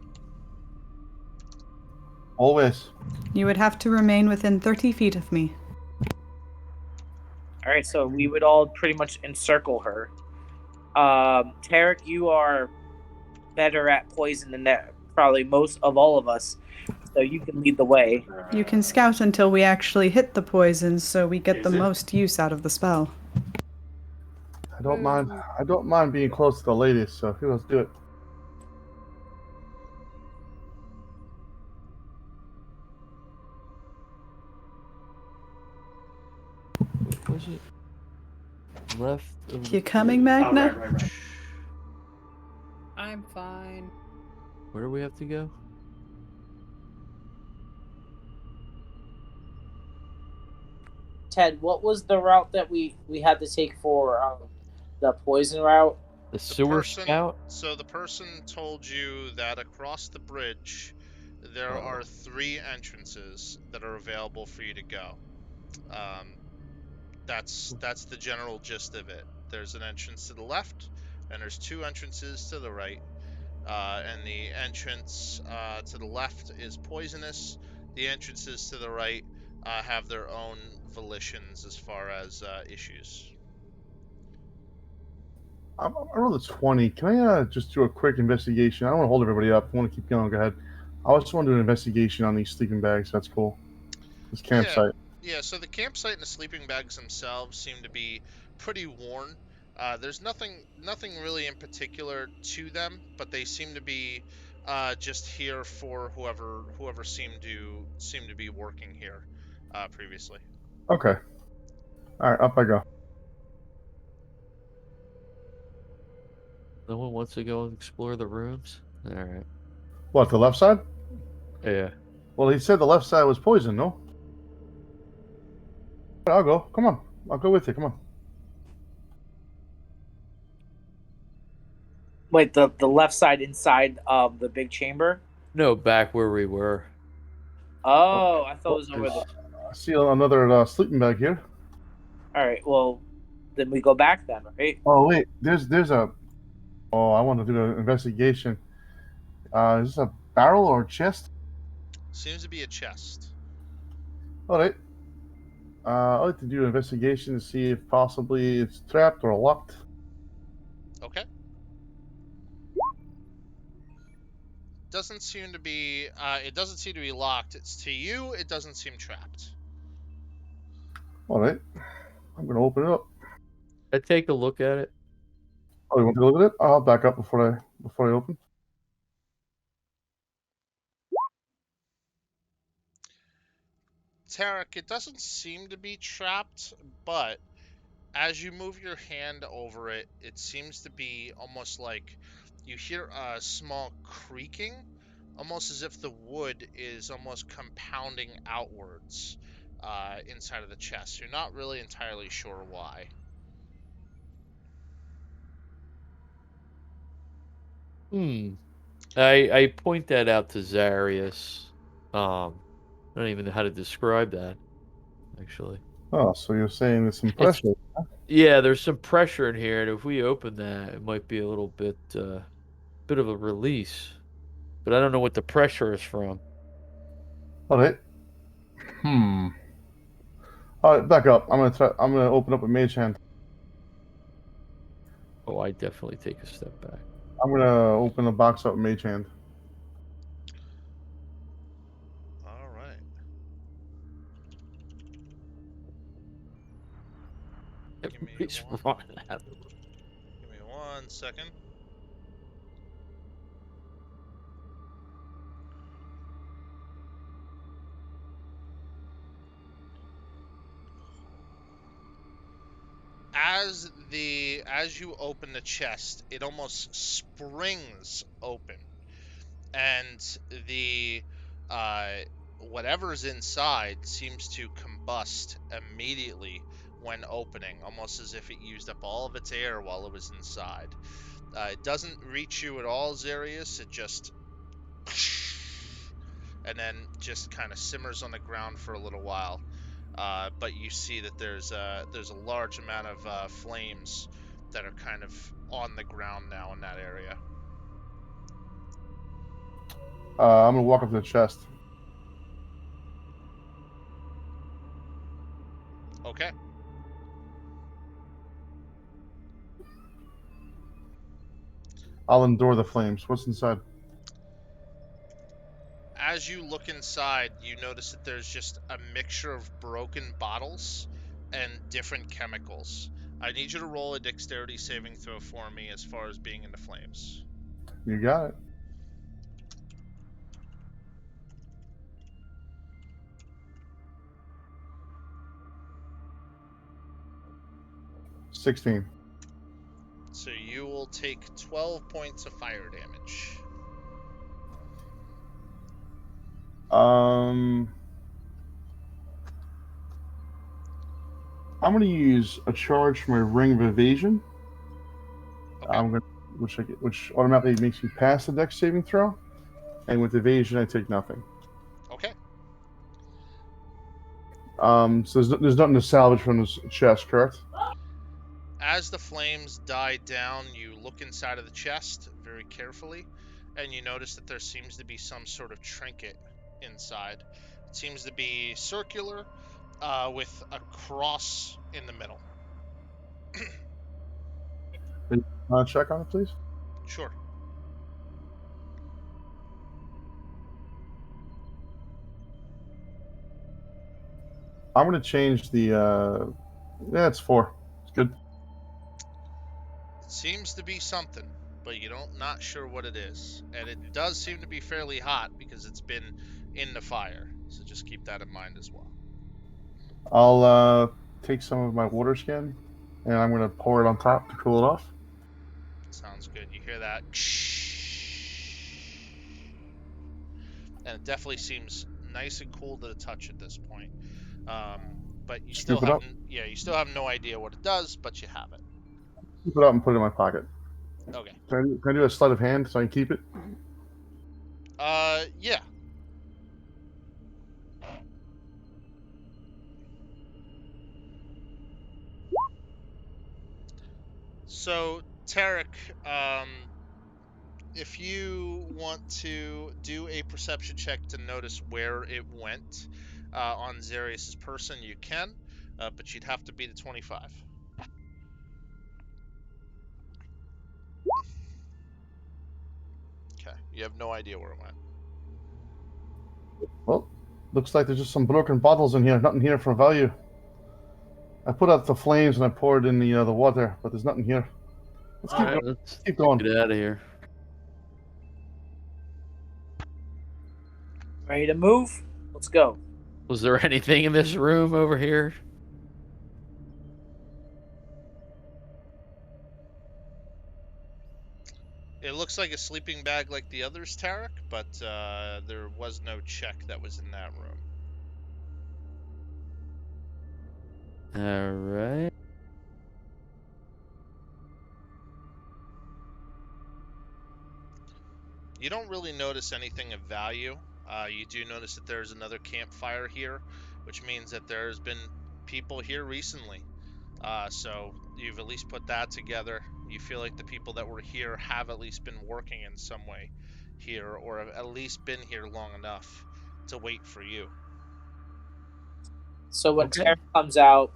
Always. You would have to remain within 30 feet of me. All right. So we would all pretty much encircle her. Tarek, you are better at poison than that, probably most of all of us. So you can lead the way. You can scout until we actually hit the poison, so we get the most use out of the spell. I don't mind. I don't mind being close to the ladies. So let's do it. Was it left? Of You coming, Magna? Oh, right. I'm fine. Where do we have to go? Ted, what was the route that we had to take for the poison route? The sewer scout? So the person told you that across the bridge there are 3 entrances that are available for you to go. That's the general gist of it. There's an entrance to the left, and there's 2 entrances to the right. And the entrance to the left is poisonous. The entrances to the right have their own volitions as far as issues. I rolled a 20. Can I just do a quick investigation? I don't want to hold everybody up. I want to keep going. Go ahead. I just want to do an investigation on these sleeping bags. That's cool. This campsite. Yeah, so the campsite and the sleeping bags themselves seem to be pretty worn. There's nothing really in particular to them, but they seem to be just here for whoever seemed to be working here previously. Okay. All right, up I go. No one wants to go and explore the rooms? Alright. What, the left side? Yeah. Well, he said the left side was poison, no? I'll go. Come on. I'll go with you. Come on. Wait, the left side inside of the big chamber? No, back where we were. Oh, I thought it was over there. I see another sleeping bag here. All right, well, then we go back then, right? Oh, wait. There's a... Oh, I want to do an investigation. Is this a barrel or a chest? Seems to be a chest. All right. I'd like to do an investigation to see if possibly it's trapped or locked. Okay. Doesn't seem to be. It doesn't seem to be locked. It's to you. It doesn't seem trapped. All right. I'm going to open it up. I take a look at it. Oh, you want to look at it? I'll back up before I open. Tarek, it doesn't seem to be trapped, but as you move your hand over it, it seems to be almost like you hear a small creaking, almost as if the wood is almost compounding outwards inside of the chest. You're not really entirely sure why. I point that out to Zarius. I don't even know how to describe that, actually. Oh, so you're saying there's some It's- pressure? Yeah, there's some pressure in here, and if we open that, it might be a little bit of a release. But I don't know what the pressure is from. All right. All right, back up. I'm gonna open up a mage hand. Oh, I definitely take a step back. I'm gonna open the box up mage hand. All right. Everybody's running out. Give me 1 second. As you open the chest, it almost springs open, and the whatever's inside seems to combust immediately when opening, almost as if it used up all of its air while it was inside. It doesn't reach you at all, Zarius. It just and then just kind of simmers on the ground for a little while. But you see that there's a large amount of flames that are kind of on the ground now in that area. I'm gonna walk up to the chest. Okay. I'll endure the flames. What's inside? As you look inside, you notice that there's just a mixture of broken bottles and different chemicals. I need you to roll a dexterity saving throw for me as far as being in the flames. You got it. 16. So you will take 12 points of fire damage. I'm gonna use a charge for my ring of evasion. Okay. Which automatically makes me pass the dex saving throw, and with evasion I take nothing. Okay. So there's nothing to salvage from this chest, correct? As the flames die down, you look inside of the chest very carefully, and you notice that there seems to be some sort of trinket inside. It seems to be circular, with a cross in the middle. Check on it, please. Sure. I'm gonna change the. Yeah, it's 4. It's good. It seems to be something, but not sure what it is. And it does seem to be fairly hot because it's been in the fire. So just keep that in mind as well. I'll take some of my water skin, and I'm gonna pour it on top to cool it off. Sounds good. You hear that? And it definitely seems nice and cool to the touch at this point. But you still have no idea what it does, but you have it. Scoop it up and put it in my pocket. Okay. Can I do a sleight of hand so I can keep it? Yeah. So, Tarek, if you want to do a perception check to notice where it went on Zarius' person, you can, but you'd have to beat a 25. Okay, you have no idea where it went. Well, looks like there's just some broken bottles in here. Nothing here for value. I put out the flames and I poured in the water, but there's nothing here. Let's keep, Alright, let's keep going. get out of here. Ready to move? Let's go. Was there anything in this room over here? It looks like a sleeping bag like the others, Tarek, but there was no check that was in that room. Alright. You don't really notice anything of value. You do notice that there's another campfire here, which means that there's been people here recently. So you've at least put that together. You feel like the people that were here have at least been working in some way here, or have at least been here long enough to wait for you. So when Okay. Tara comes out,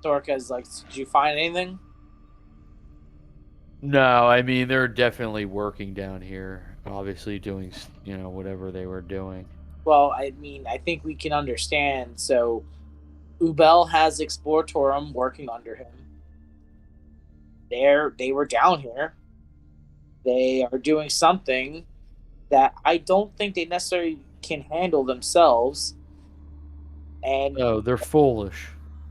Thorka's like, "Did you find anything?" No, I mean, they're definitely working down here. Obviously doing, whatever they were doing. Well, I mean, I think we can understand. So, Ubel has Exploratorem working under him. They were down here. They are doing something that I don't think they necessarily can handle themselves. And Oh, they're foolish.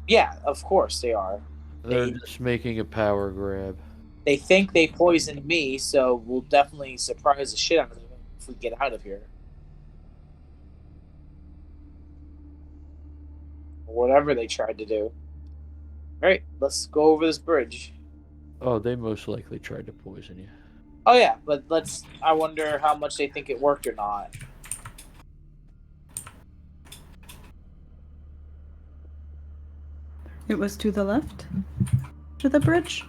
yeah, of course they are. They're just making a power grab. They think they poisoned me, so we'll definitely surprise the shit out of them if we get out of here. Whatever they tried to do. Alright, let's go over this bridge. Oh, they most likely tried to poison you. Oh yeah, but I wonder how much they think it worked or not. It was to the left? To the bridge?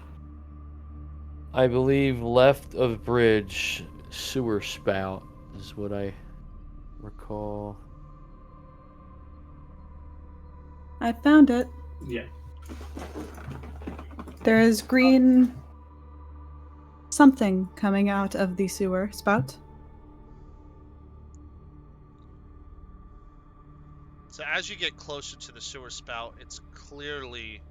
I believe left of bridge, sewer spout is what I recall. I found it. Yeah. There is green something coming out of the sewer spout. So as you get closer to the sewer spout, it's clearly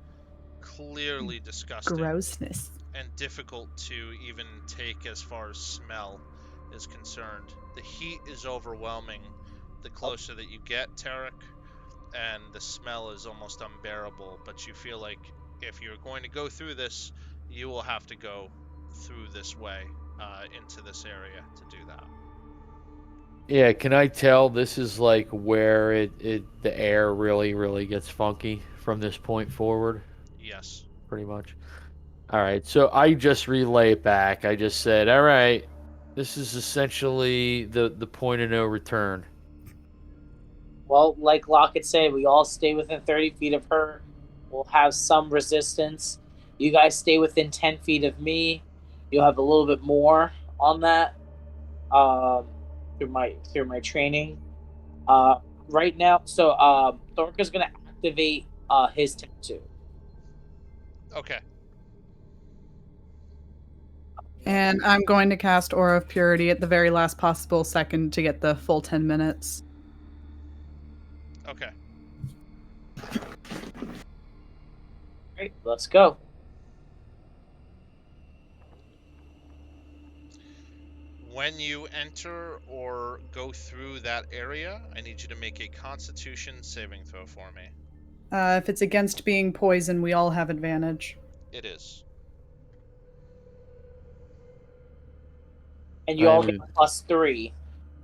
disgusting. Grossness. And difficult to even take as far as smell is concerned. The heat is overwhelming the closer that you get, Tarek, and the smell is almost unbearable, but you feel like if you're going to go through this, you will have to go through this way into this area to do that. Yeah, can I tell this is like where the air really gets funky from this point forward? Yes. Pretty much. All right, so I just relay it back. I just said, all right, this is essentially the point of no return. Well, like Lockett said, we all stay within 30 feet of her. We'll have some resistance. You guys stay within 10 feet of me. You'll have a little bit more on that through my training. Right now, so Thorka's going to activate his tattoo. Okay. And I'm going to cast Aura of Purity at the very last possible second to get the full 10 minutes. Okay. Alright, let's go. When you enter or go through that area, I need you to make a Constitution saving throw for me. If it's against being poison, we all have advantage. It is. And you all get +3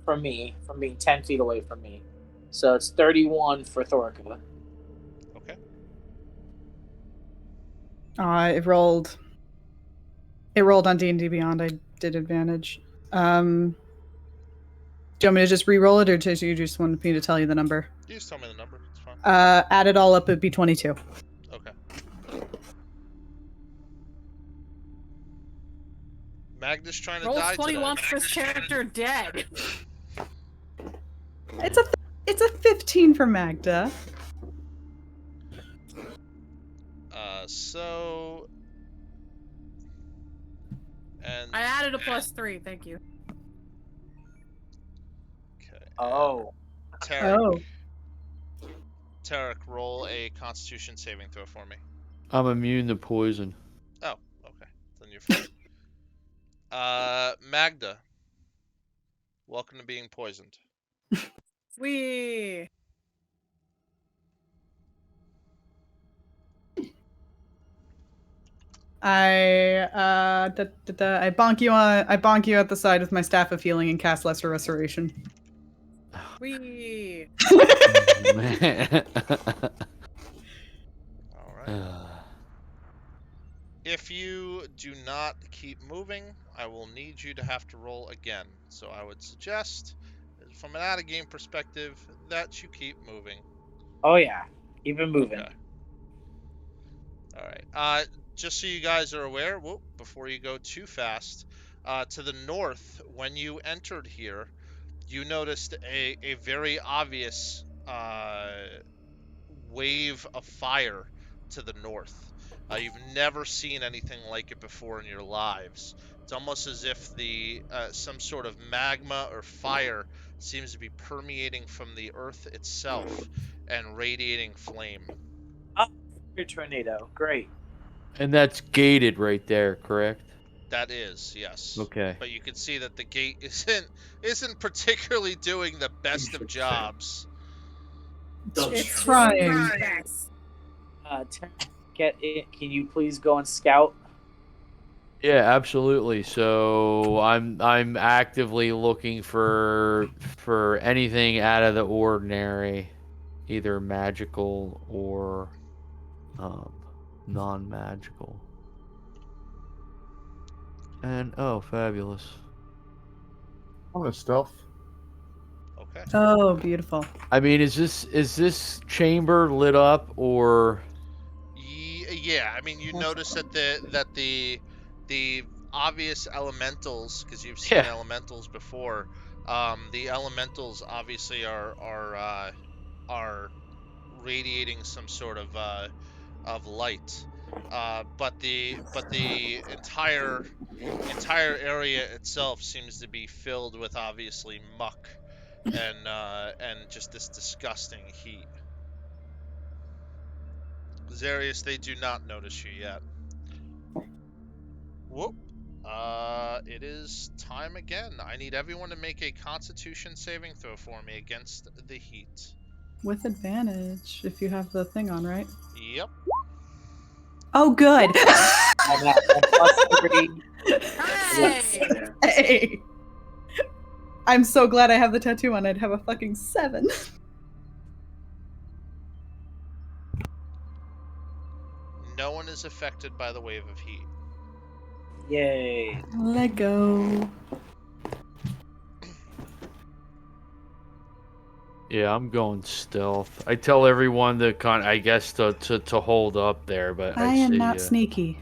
from me, from being 10 feet away from me. So it's 31 for Thorka. Okay. It rolled on D&D Beyond. I did advantage. Do you want me to just re-roll it, or do you just want me to tell you the number? You just tell me the number. It's fine. Add it all up, it'd be 22. Okay. Magnus trying to Roll die 20 today. wants this character dead. It's a 15 for Magda. And I added a +3, thank you. Okay. Oh. Tarek, Tarek, roll a Constitution saving throw for me. I'm immune to poison. Oh, okay. Then you're fine. Magda, welcome to being poisoned. Wee. I bonk you at the side with my staff of healing and cast lesser restoration. Wee. Man. All right. If you do not keep moving, I will need you to have to roll again. So I would suggest, from an out-of-game perspective, that you keep moving. Oh yeah, keep it moving. Okay. All right. Just so you guys are aware, before you go too fast, to the north, when you entered here, you noticed a very obvious wave of fire to the north. You've never seen anything like it before in your lives. It's almost as if some sort of magma or fire seems to be permeating from the earth itself and radiating flame. Oh, your tornado, great. And that's gated right there, correct? That is, yes. Okay. But you can see that the gate isn't particularly doing the best of jobs. It's trying. Can you please go and scout? Yeah, absolutely. So I'm actively looking for anything out of the ordinary, either magical or non-magical. And oh, fabulous. I'm gonna stealth. Okay. Oh, beautiful. I mean, is this chamber lit up or? Yeah, I mean, you notice that the obvious elementals, because you've seen elementals before, the elementals obviously are radiating some sort of light, but the entire area itself seems to be filled with obviously muck and just this disgusting heat. Zarius, they do not notice you yet. Whoop. It is time again. I need everyone to make a Constitution saving throw for me against the heat. With advantage, if you have the thing on, right? Yep. Oh, good. I'm at +3. Hey. I'm so glad I have the tattoo on. I'd have a fucking 7. No one is affected by the wave of heat. Yay. Let go. Yeah, I'm going stealth. I tell everyone to I guess to hold up there, but I am not sneaky.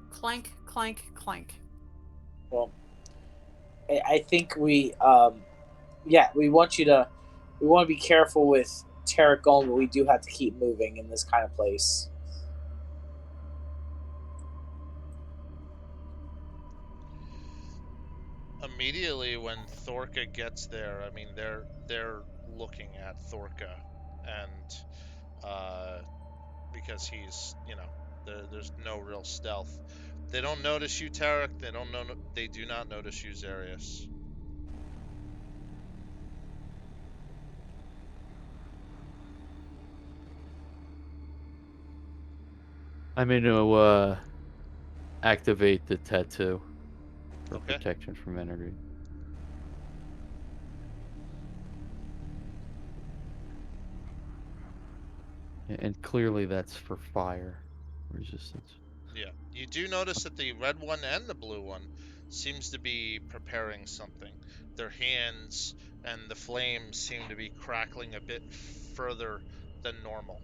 Clank, clank, clank. Well, I think we want to be careful with Tarek going, but we do have to keep moving in this kind of place. Immediately when Thorka gets there, I mean they're looking at Thorka, and because he's, there's no real stealth. They don't notice you, Tarek. They do not notice you, Zarius. I'm going to activate the tattoo for Okay. protection from energy. And clearly that's for fire resistance. Yeah. You do notice that the red one and the blue one seems to be preparing something. Their hands and the flames seem to be crackling a bit further than normal.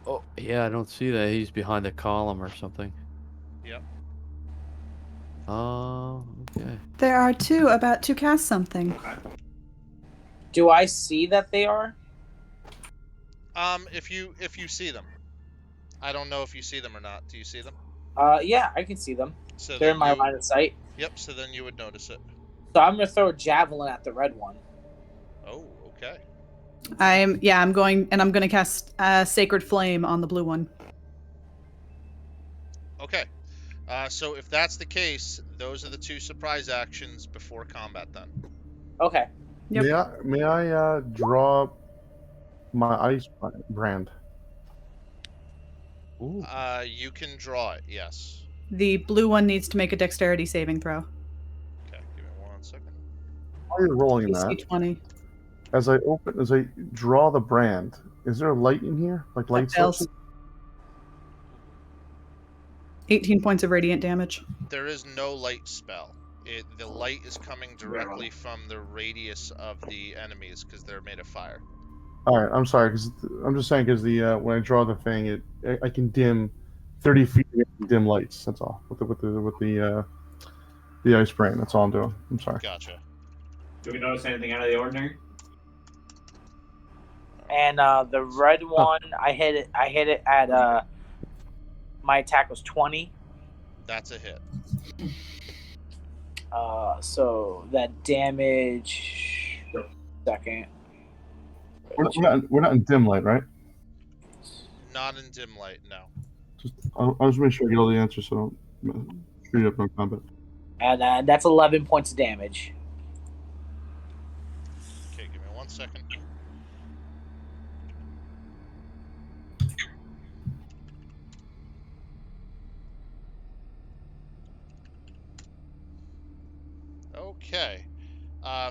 Oh, yeah, I don't see that. He's behind a column or something. Yep. Oh, okay. There are two about to cast something. Do I see that they are? If you see them. I don't know if you see them or not. Do you see them? Yeah, I can see them. So They're then in my line of sight. Yep, so then you would notice it. So I'm gonna throw a javelin at the red one. Oh, okay. I'm gonna cast Sacred Flame on the blue one. Okay. So if that's the case, those are the 2 surprise actions before combat then. Okay. Yep. May I draw my ice brand? Ooh. You can draw it, yes. The blue one needs to make a Dexterity saving throw. Okay, give me 1 second. While you're rolling DC that, 20. as I draw the brand, is there a light in here? Like light fails. sources? 18 points of radiant damage. There is no light spell. The light is coming directly from the radius of the enemies because they're made of fire. All right, I'm sorry, because I'm just saying because the when I draw the thing, I can dim 30 feet dim lights. That's all with the ice brand. That's all I'm doing. I'm sorry. Gotcha. Do we notice anything out of the ordinary? And the red one, I hit it at my attack was 20. That's a hit. So that damage. Second. We're not in dim light, right? Not in dim light, no. I'll just make sure I get all the answers so I don't screw you up on combat. And that's 11 points of damage. Okay, give me 1 second. Okay.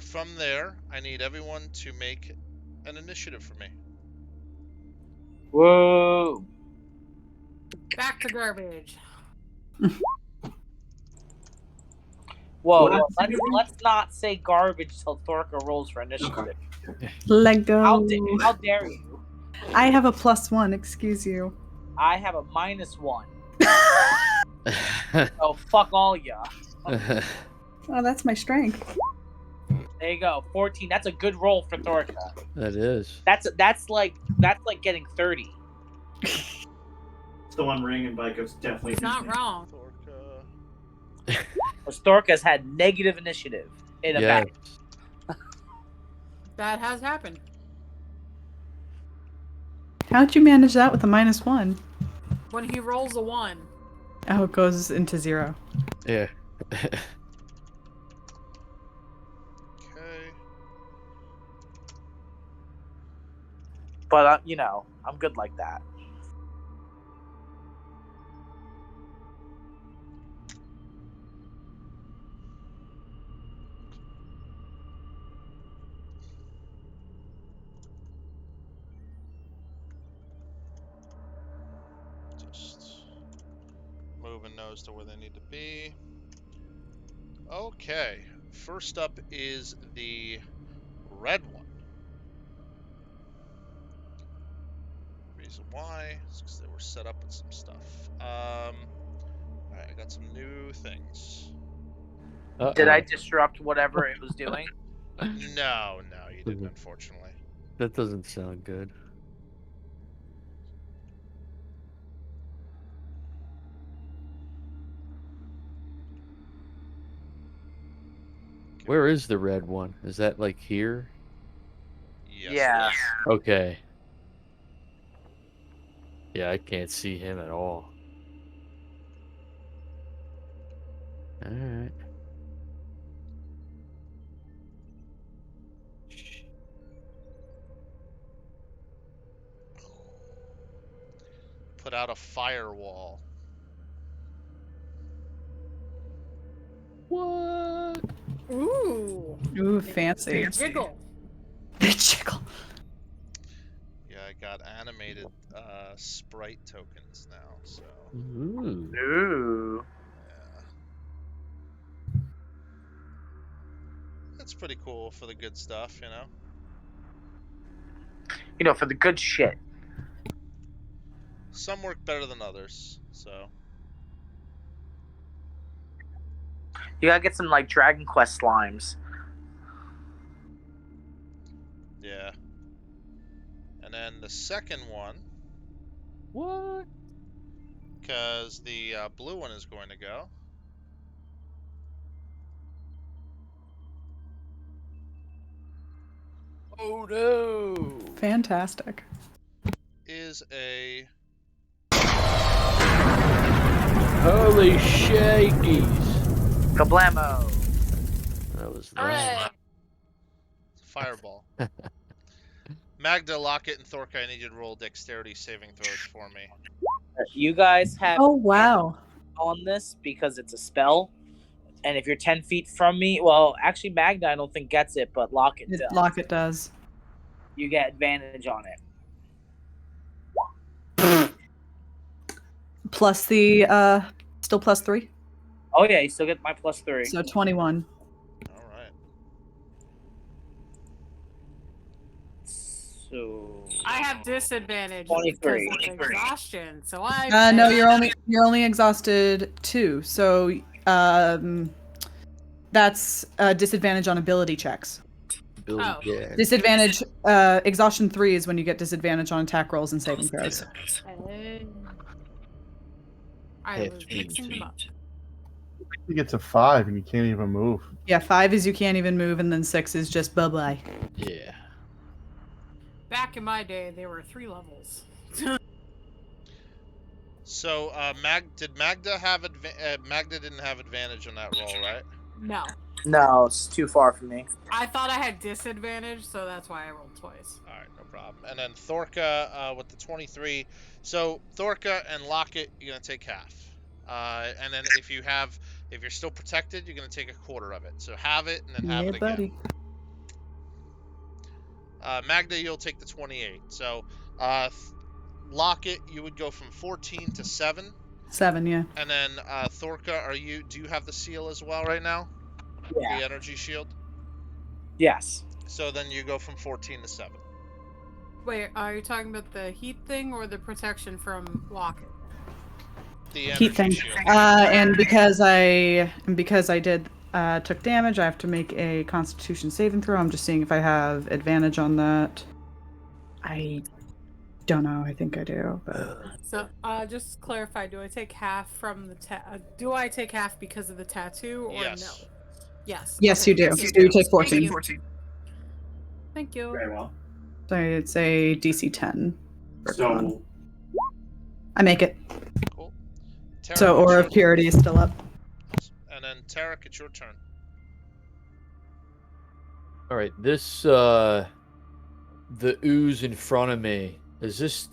From there, I need everyone to make an initiative for me. Whoa. Back to garbage. Whoa, let's not say garbage till Thorka rolls for initiative. Let go. How dare you? I have a +1, excuse you. I have a -1. Oh, fuck all ya. Oh, that's my strength. There you go, 14. That's a good roll for Thorka. That is. That's like getting 30. It's the one ring and Biko's definitely. It's not wrong. Thorka. Because Thorka's had negative initiative in a Yeah. match. That has happened. How'd you manage that with a -1? When he rolls a 1. Oh, it goes into 0. Yeah. Okay. But, I'm good like that. Just moving those to where they need to be. Okay. First up is the red one. Reason why is because they were set up with some stuff. Alright, I got some new things. Uh-oh. Did I disrupt whatever it was doing? No, you didn't, unfortunately. That doesn't sound good. Where is the red one? Is that like here? Yes, Yeah. Okay. Yeah, I can't see him at all. Alright. Put out a firewall. What? Ooh. Ooh, fancy. Jiggle. The jiggle. Yeah, I got animated sprite tokens now, so Ooh. Ooh. yeah. That's pretty cool for the good stuff, For the good shit. Some work better than others, so. You gotta get some, Dragon Quest slimes. Yeah. And then the second one, What? because the blue one is going to go. Oh no! Fantastic. Is a Holy shakies! Kablamo! That was All right. that. fireball. Magda, Lockett, and Thorka, I need you to roll dexterity saving throws for me. You guys have Oh wow. on this because it's a spell. And if you're 10 feet from me, well, actually, Magda, I don't think gets it, but Lockett does. Lockett does. You get advantage on it. Plus the still plus 3. Oh, yeah, you still get my +3. So 21. All right. So. I have disadvantage 23. because of exhaustion, so I. No, you're only exhausted 2. So that's disadvantage on ability checks. Oh. Disadvantage exhaustion 3 is when you get disadvantage on attack rolls and saving throws. I was mixing them up. You get to 5 and you can't even move. Yeah, 5 is you can't even move, and then 6 is just bye-bye. Yeah. Back in my day, there were 3 levels. So, did Magda have Magda didn't have advantage on that roll, right? No. No, it's too far from me. I thought I had disadvantage, so that's why I rolled twice. All right, no problem. And then Thorka with the 23. So Thorka and Lockett, you're gonna take half. And then if you're still protected, you're gonna take a quarter of it. So have it and then have it again. Buddy. Magda, you'll take the 28. So Lockett, you would go from 14 to 7. 7, yeah. And then Thorka, do you have the seal as well right now? Yeah. The energy shield? Yes. So then you go from 14 to 7. Wait, are you talking about the heat thing or the protection from Lockett? The Heat thing. shield. And because I took damage, I have to make a Constitution saving throw. I'm just seeing if I have advantage on that. I don't know. I think I do. But... So, just to clarify, do I take half from the do I take half because of the tattoo or Yes. no? Yes. Yes, Okay, you do. yes, So you take 14. Thank you. Very well. So it's a DC 10. for So con. I make it. Cool. So Tarek, Aura it's of Purity is still up. Awesome. And then Tarek, it's your turn. All right, this the ooze in front of me. Is this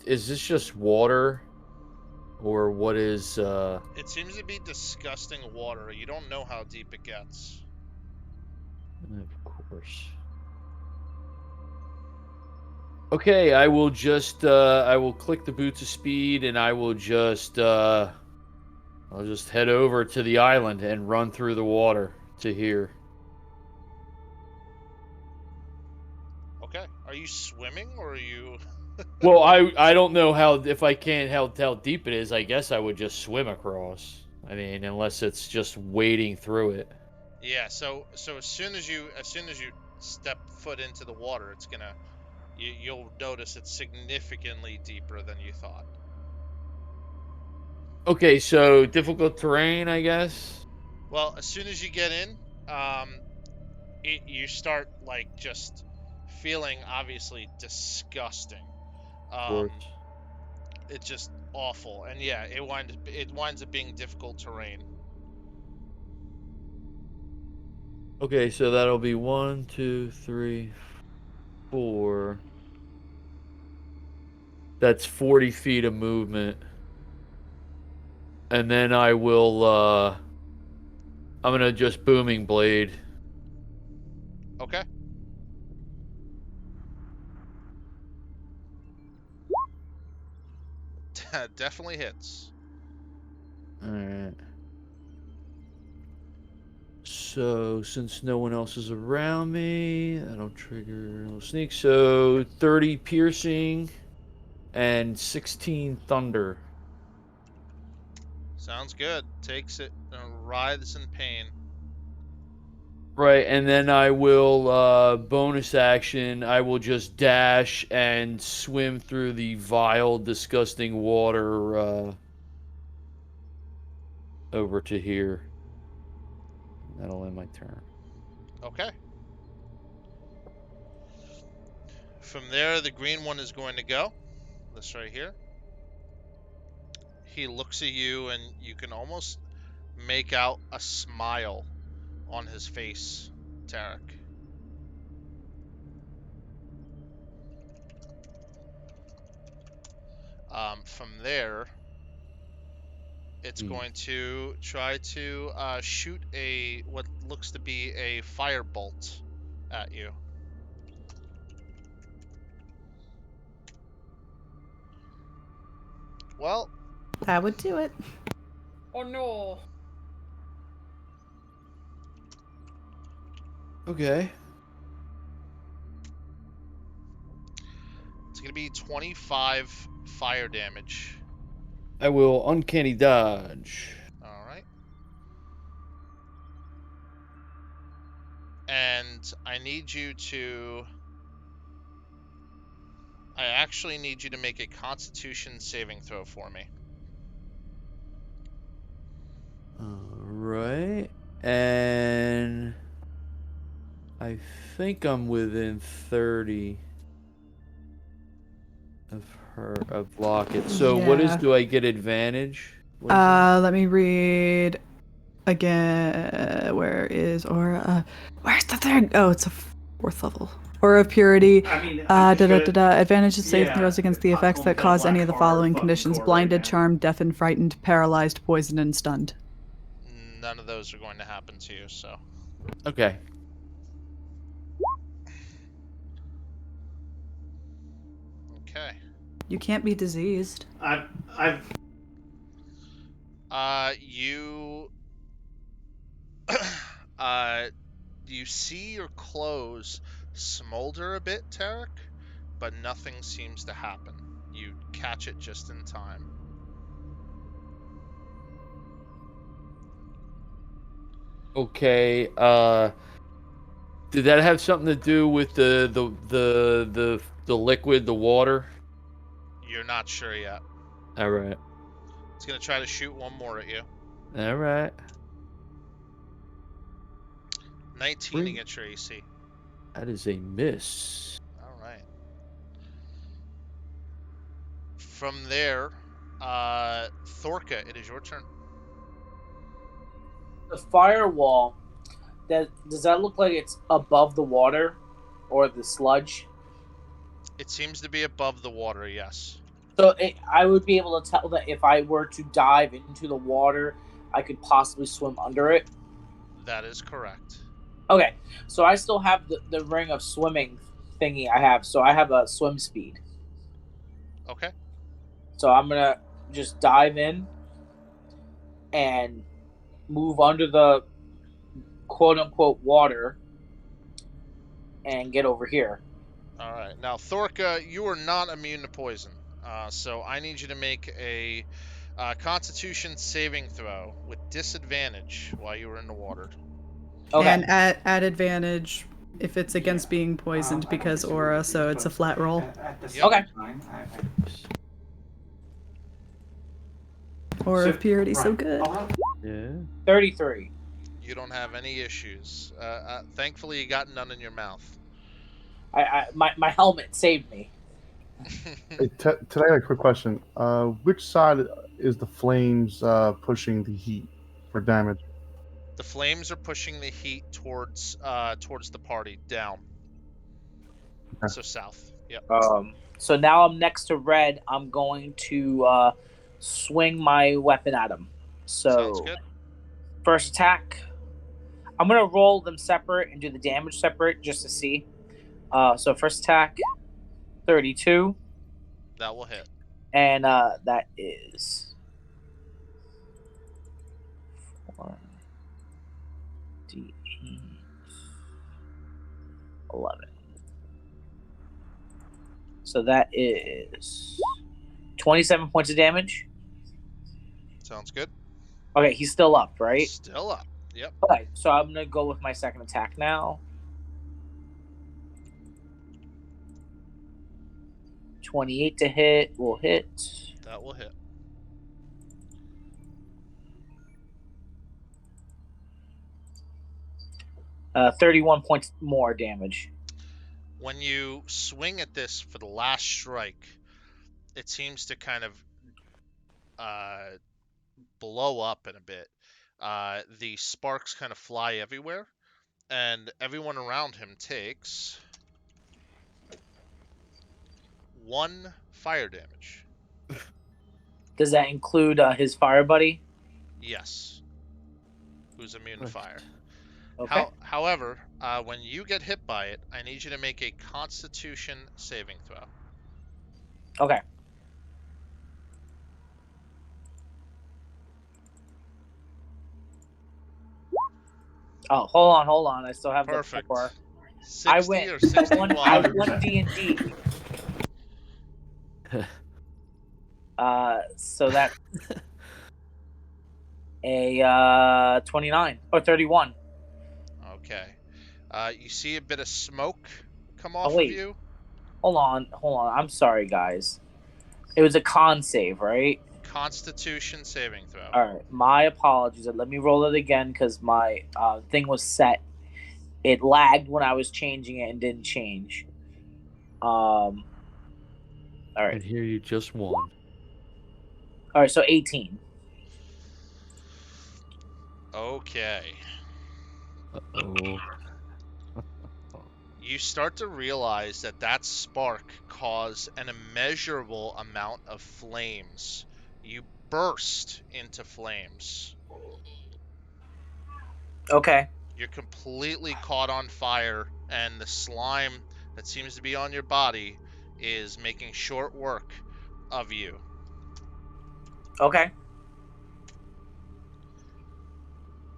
just water, or what is? It seems to be disgusting water. You don't know how deep it gets. Of course. Okay, I will just I will click the boots of speed, and I will just I'll just head over to the island and run through the water to here. Okay. Are you swimming or are you? Well, I don't know if I can't how deep it is. I guess I would just swim across. I mean, unless it's just wading through it. Yeah. So as soon as you step foot into the water, it's gonna you'll notice it's significantly deeper than you thought. Okay, so difficult terrain, I guess. Well, as soon as you get in, you start like just feeling obviously disgusting. Of course. It's just awful, and yeah, it winds up being difficult terrain. Okay, so that'll be 1, 2, 3, 4. That's 40 feet of movement. And then I will, I'm gonna just booming blade. Okay. Definitely hits. Alright. So, since no one else is around me, I don't trigger no sneak. So, 30 piercing and 16 thunder. Sounds good. Takes it and writhes in pain. Right, and then I will, bonus action, I will just dash and swim through the vile, disgusting water, over to here. That'll end my turn. Okay. From there, the green one is going to go. This right here. He looks at you, and you can almost make out a smile on his face, Tarek. From there, it's going to try to shoot what looks to be a firebolt at you. Well, That would do it. Oh no. Okay. it's going to be 25 fire damage. I will uncanny dodge. All right. And I actually need you to make a Constitution saving throw for me. Alright. And I think I'm within 30 of Locket. So what is, Yeah. do I get advantage? What is it? Let me read again. Where is Aura? Where's the third? Oh, it's a 4th level. Aura of Purity. I mean, I'm just gonna- Advantage of save Yeah, throws against the effects that I'll cause black any of the car, following fucking conditions: core blinded, right now. charmed, deafened, frightened, paralyzed, poisoned, and stunned. None of those are going to happen to you, so. Okay. Okay. You can't be diseased. You you see your clothes smolder a bit, Tarek, but nothing seems to happen. You catch it just in time. Okay. Did that have something to do with the liquid, the water? You're not sure yet. All right. It's gonna try to shoot one more at you. All right. 19 against your AC. That is a miss. All right. From there, Thorka, it is your turn. The firewall, does that look like it's above the water or the sludge? It seems to be above the water, yes. So I would be able to tell that if I were to dive into the water, I could possibly swim under it. That is correct. Okay, so I still have the ring of swimming thingy I have, so I have a swim speed. Okay. So I'm going to just dive in and move under the quote-unquote water and get over here. All right. Now, Thorka, you are not immune to poison. So I need you to make a Constitution saving throw with disadvantage while you were in the water. Okay. And at advantage if it's against being poisoned because Aura, so it's a flat roll. Yep. Okay. Aura of Purity, so good. Yeah. 33. You don't have any issues. Thankfully, you got none in your mouth. My helmet saved me. Hey, today I got a quick question. Which side is the flames pushing the heat for damage? The flames are pushing the heat towards the party down. Okay. So south. Yep. So now I'm next to red. I'm going to swing my weapon at him. So Sounds good. first attack. I'm gonna roll them separate and do the damage separate just to see. So first attack, 32, That will hit. and that is 4d8, 11. So that is 27 points of damage. Sounds good. Okay, he's still up, right? Still up. Yep. Okay, so I'm gonna go with my second attack now. 28 to hit will hit. That will hit. Uh, 31 points more damage. When you swing at this for the last strike, it seems to kind of blow up in a bit. The sparks kind of fly everywhere, and everyone around him takes 1 fire damage. Does that include his fire buddy? Yes. Who's immune to fire. Okay. However, when you get hit by it, I need you to make a Constitution saving throw. Okay. Oh, hold on. I still have Perfect. the 4. 60 I went. or 61? I won D&D. So that a 29 or 31. Okay. You see a bit of smoke come off wait. of you. Hold on. I'm sorry, guys. It was a con save, right? Constitution saving throw. All right. My apologies. Let me roll it again because my thing was set. It lagged when I was changing it and didn't change. All right. And here you just won. All right. So 18. Okay. Uh-oh. You start to realize that spark caused an immeasurable amount of flames. You burst into flames. Okay. You're completely caught on fire, and the slime that seems to be on your body is making short work of you. Okay.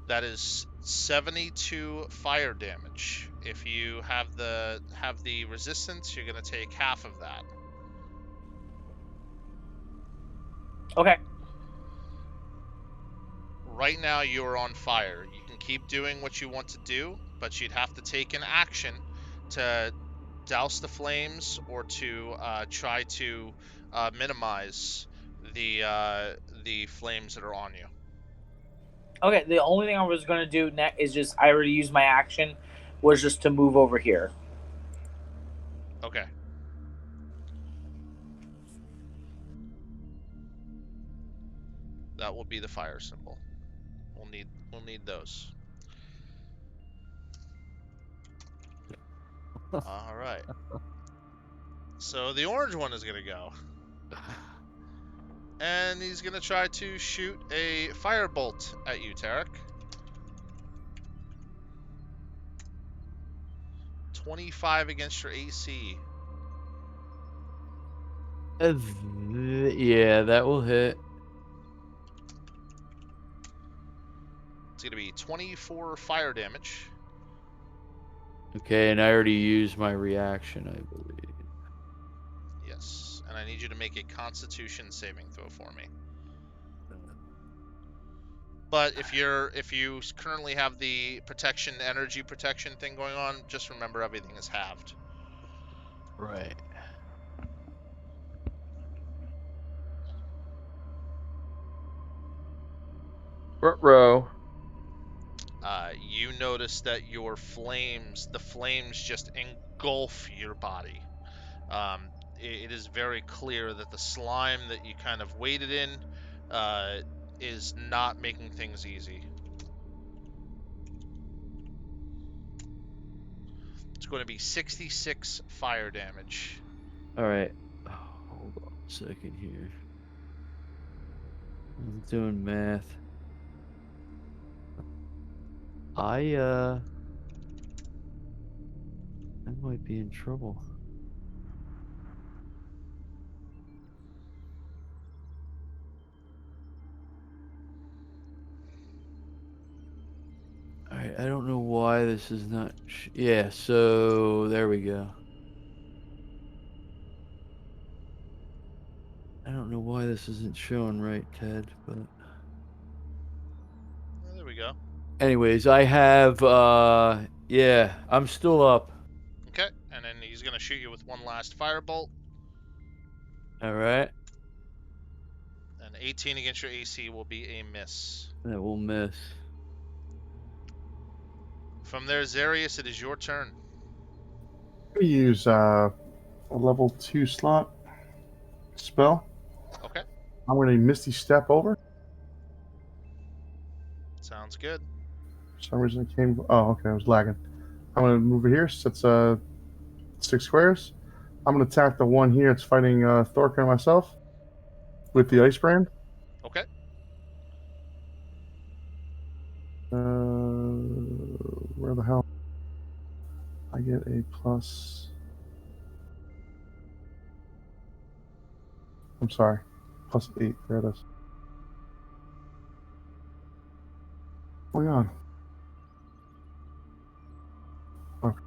That is 72 fire damage. If you have the resistance, you're gonna take half of that. Okay. Right now you are on fire. You can keep doing what you want to do, but you'd have to take an action to douse the flames or to try to minimize the flames that are on you. Okay. The only thing I was gonna do next is just I already used my action, was just to move over here. Okay. That will be the fire symbol. We'll need those. All right. So the orange one is gonna go, and he's gonna try to shoot a firebolt at you, Tarek. 25 against your AC. Yeah, that will hit. It's gonna be 24 fire damage. Okay, and I already used my reaction, I believe. Yes, and I need you to make a Constitution saving throw for me. But if you currently have the energy protection thing going on, just remember everything is halved. Right. Ruh-roh. You notice that the flames just engulf your body. It is very clear that the slime that you kind of waded in is not making things easy. It's going to be 66 fire damage. All right. Oh, hold on a second here. I'm doing math. I might be in trouble. Alright, I don't know why this is not... yeah, so there we go. I don't know why this isn't showing right, Ted, but... Well, there we go. Anyways, I have, yeah, I'm still up. Okay, and then he's going to shoot you with one last firebolt. Alright. And 18 against your AC will be a miss. That will miss. From there, Zarius, it is your turn. I'm gonna use a level 2 slot spell. Okay. I'm gonna Misty Step over. Sounds good. For some reason it came. Oh, okay, I was lagging. I'm gonna move it here. So it's 6 squares. I'm gonna attack the one here. It's fighting Thorka and myself with the ice brand. Okay. Where the hell? I get a plus. I'm sorry, plus 8. There it is. Oh my god. Okay.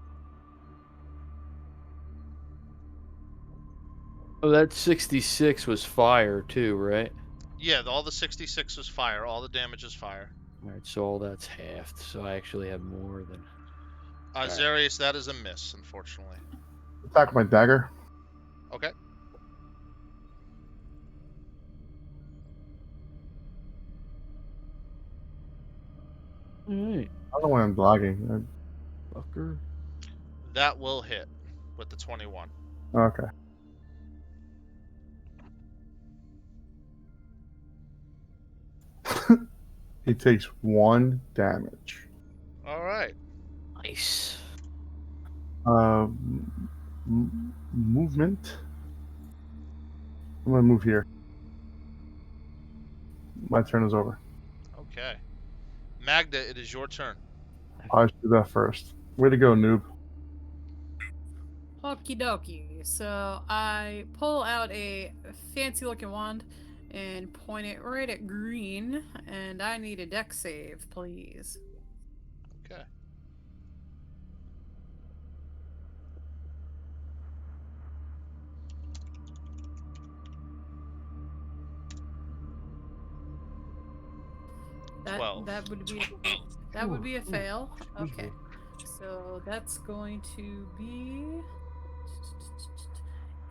Oh, that 66 was fire too, right? Yeah, all the 66 was fire. All the damage is fire. All right, so all that's halved. So I actually have more than. Zarius, that is a miss, unfortunately. Attack my dagger. Okay. All right, I don't know why I'm lagging. fucker. That will hit with the 21. Okay. He takes 1 damage. All right. Nice. Movement. I'm gonna move here. My turn is over. Okay. Magda, it is your turn. I should do that first. Way to go, noob. Okie dokie. So I pull out a fancy looking wand and point it right at green, and I need a dex save, please. Okay. That 12. that would be a fail. Okay. So that's going to be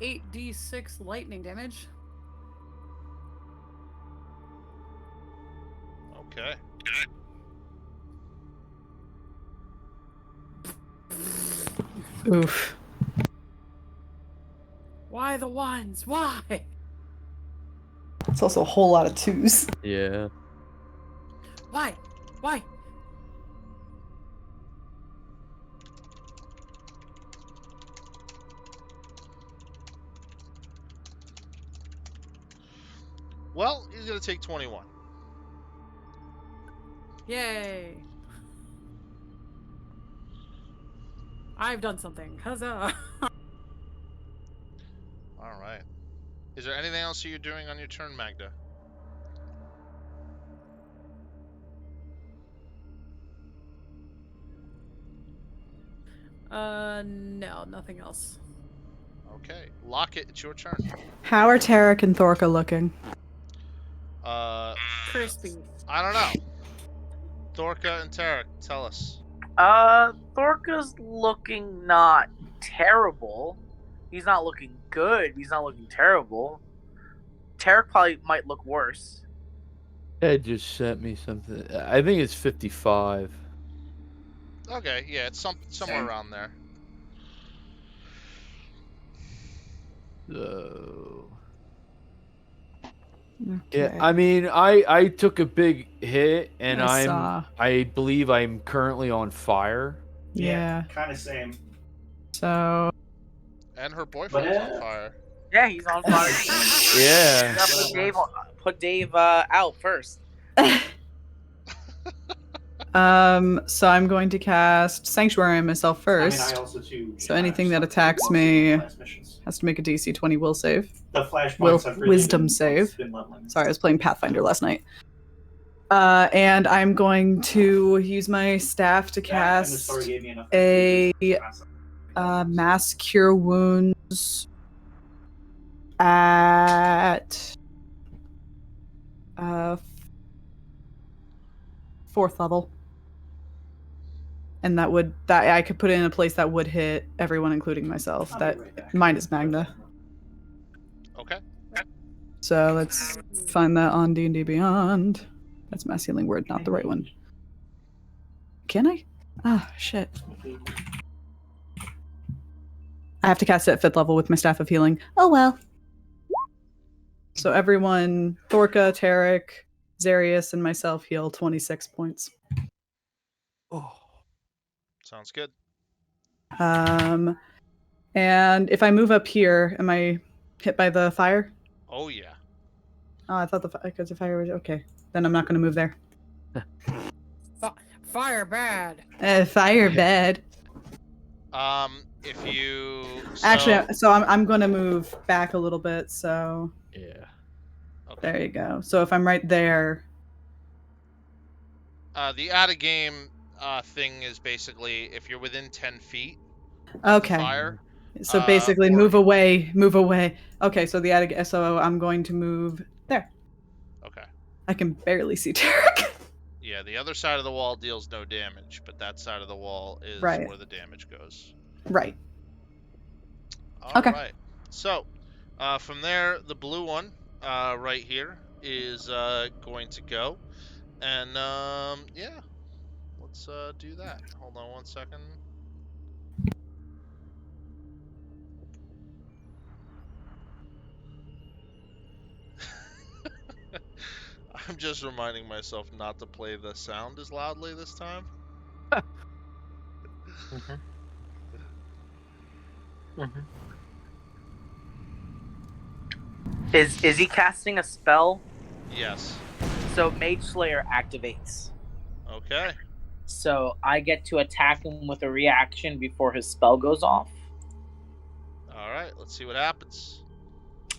8d6 lightning damage. Okay. Oof. Why the ones? Why? It's also a whole lot of 2s. Yeah. Why? Why? Well, he's going to take 21. Yay. I've done something. Huzzah. All right. Is there anything else you're doing on your turn, Magda? No, nothing else. Okay. Lockett, it's your turn. How are Tarek and Thorka looking? Crispy. I don't know. Thorka and Tarek, tell us. Thorka's looking not terrible. He's not looking good. He's not looking terrible. Tarek probably might look worse. Ed just sent me something. I think it's 55. Okay, yeah, it's somewhere around there. So. Okay. Yeah, I mean, I took a big hit, and I saw. I believe I'm currently on fire. Yeah. Kind of same. So And her boyfriend's on fire. Yeah, he's on fire. Yeah. You gotta put Dave out first. so I'm going to cast Sanctuary on myself first. I mean, I also too. So anything that attacks me Missions. has to make a DC 20 will save. The flashpoints have really Wisdom been, save. been leveling. Sorry, I was playing Pathfinder last night. And I'm going to use my staff to That and the cast story gave me enough a concept. mass cure wounds at 4th level. And that I could put it in a place that would hit everyone, including myself. I'll That be right back. mine is Magna. Okay. So let's find that on D&D Beyond. That's mass healing word, not the right one. Can I? Ah, shit. I have to cast it at 5th level with my Staff of Healing. Oh well. So everyone, Thorka, Tarek, Zarius, and myself heal 26 points. Oh. Sounds good. And if I move up here, am I hit by the fire? Oh yeah. Oh, I thought because the fire was okay. Then I'm not going to move there. Fire bad. Fire bad. If you Actually, so I'm going to move back a little bit. So Yeah. okay. There you go. So if I'm right there, the out of game thing is basically if you're within 10 feet of the okay. fire. So basically, or- move away. Okay, so so I'm going to move there. Okay. I can barely see Tarek. Yeah, the other side of the wall deals no damage, but that side of the wall is Right. where the damage goes. Right. All Okay. right. So, from there, the blue one, right here, is going to go, and yeah, let's do that. Hold on 1 second. I'm just reminding myself not to play the sound as loudly this time. Is he casting a spell? Yes. So Mage Slayer activates. Okay. So I get to attack him with a reaction before his spell goes off. All right. Let's see what happens.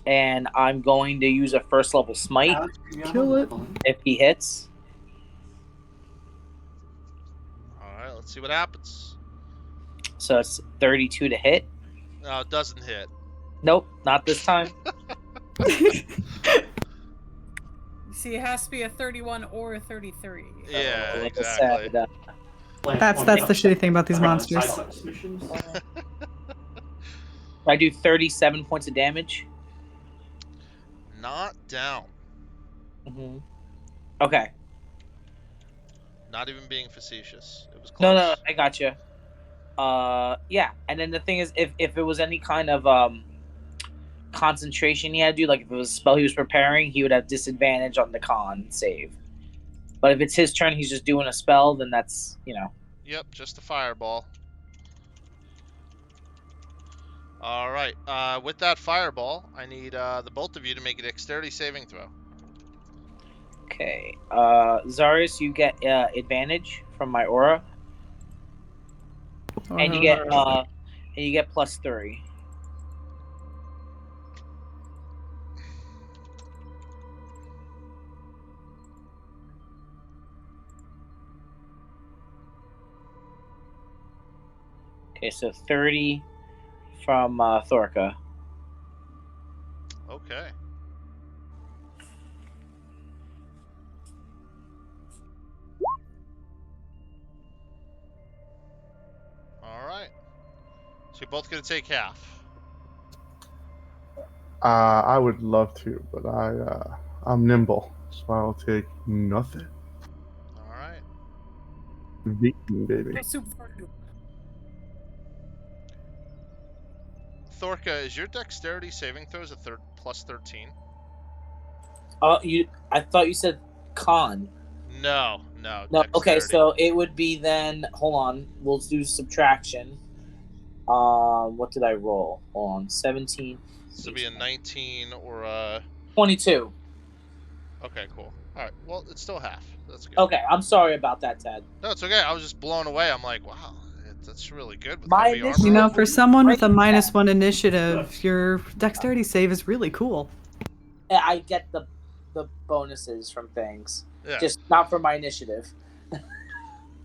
And I'm going to use a 1st level smite Kill it. if he hits. All right. Let's see what happens. So it's 32 to hit. No, it doesn't hit. Nope, not this time. See, it has to be a 31 or a 33. Yeah, Like exactly. I said, That's the shitty thing about these monsters. I do 37 points of damage. Not down. Mm-hmm. Okay. Not even being facetious. It was close. No, I gotcha. Yeah, and then the thing is, if it was any kind of concentration he had to do, like if it was a spell he was preparing, he would have disadvantage on the con save. But if it's his turn, he's just doing a spell, then that's, Yep, just a fireball. All right. With that fireball, I need the both of you to make a dexterity saving throw. Okay. Zarius, you get advantage from my aura, and you get +3. Okay, so 30 from Thorka. Okay. All right. So you're both gonna take half. I would love to, but I'm nimble, so I'll take nothing. All right. Viking, baby. Thorka, is your dexterity saving throws a +13? I thought you said con. No. No. Okay, dexterity. so it would be then. Hold on, we'll do subtraction. What did I roll? Hold on, 17. This would be a 19 or a 22. Okay, cool. All right. Well, it's still half. That's good. Okay, I'm sorry about that, Ted. No, it's okay. I was just blown away. I'm like, wow, that's really good with My heavy armor. initiative- You know, for someone with a Great. -1 initiative, your dexterity save is really cool. I get the bonuses from things, Yeah. just not for my initiative.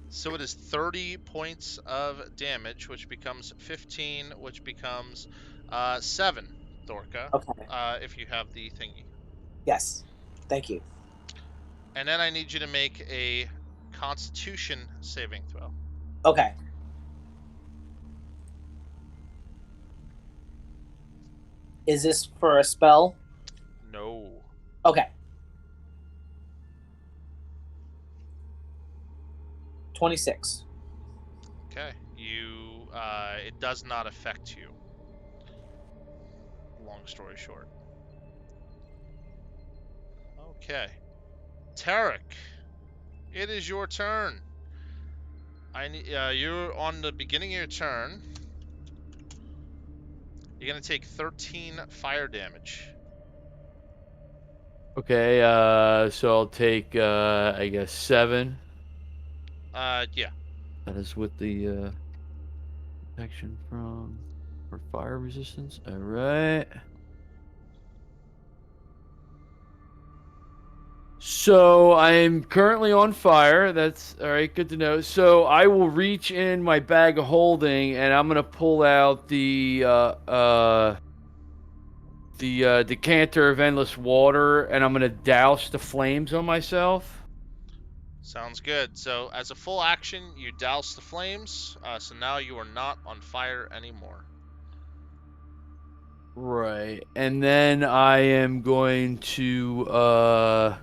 So it is 30 points of damage, which becomes 15, which becomes 7, Thorka. Okay. If you have the thingy. Yes. Thank you. And then I need you to make a Constitution saving throw. Okay. Is this for a spell? No. Okay. 26. Okay. It does not affect you. long story short. Okay. Tarek, it is your turn. You're on the beginning of your turn. You're going to take 13 fire damage. Okay, so I'll take, I guess, 7. Yeah. That is with the protection from for fire resistance. All right. So I'm currently on fire. That's all right. Good to know. So I will reach in my bag of holding, and I'm gonna pull out the decanter of endless water, and I'm gonna douse the flames on myself. Sounds good. So as a full action, you douse the flames. So now you are not on fire anymore. Right, and then I am going to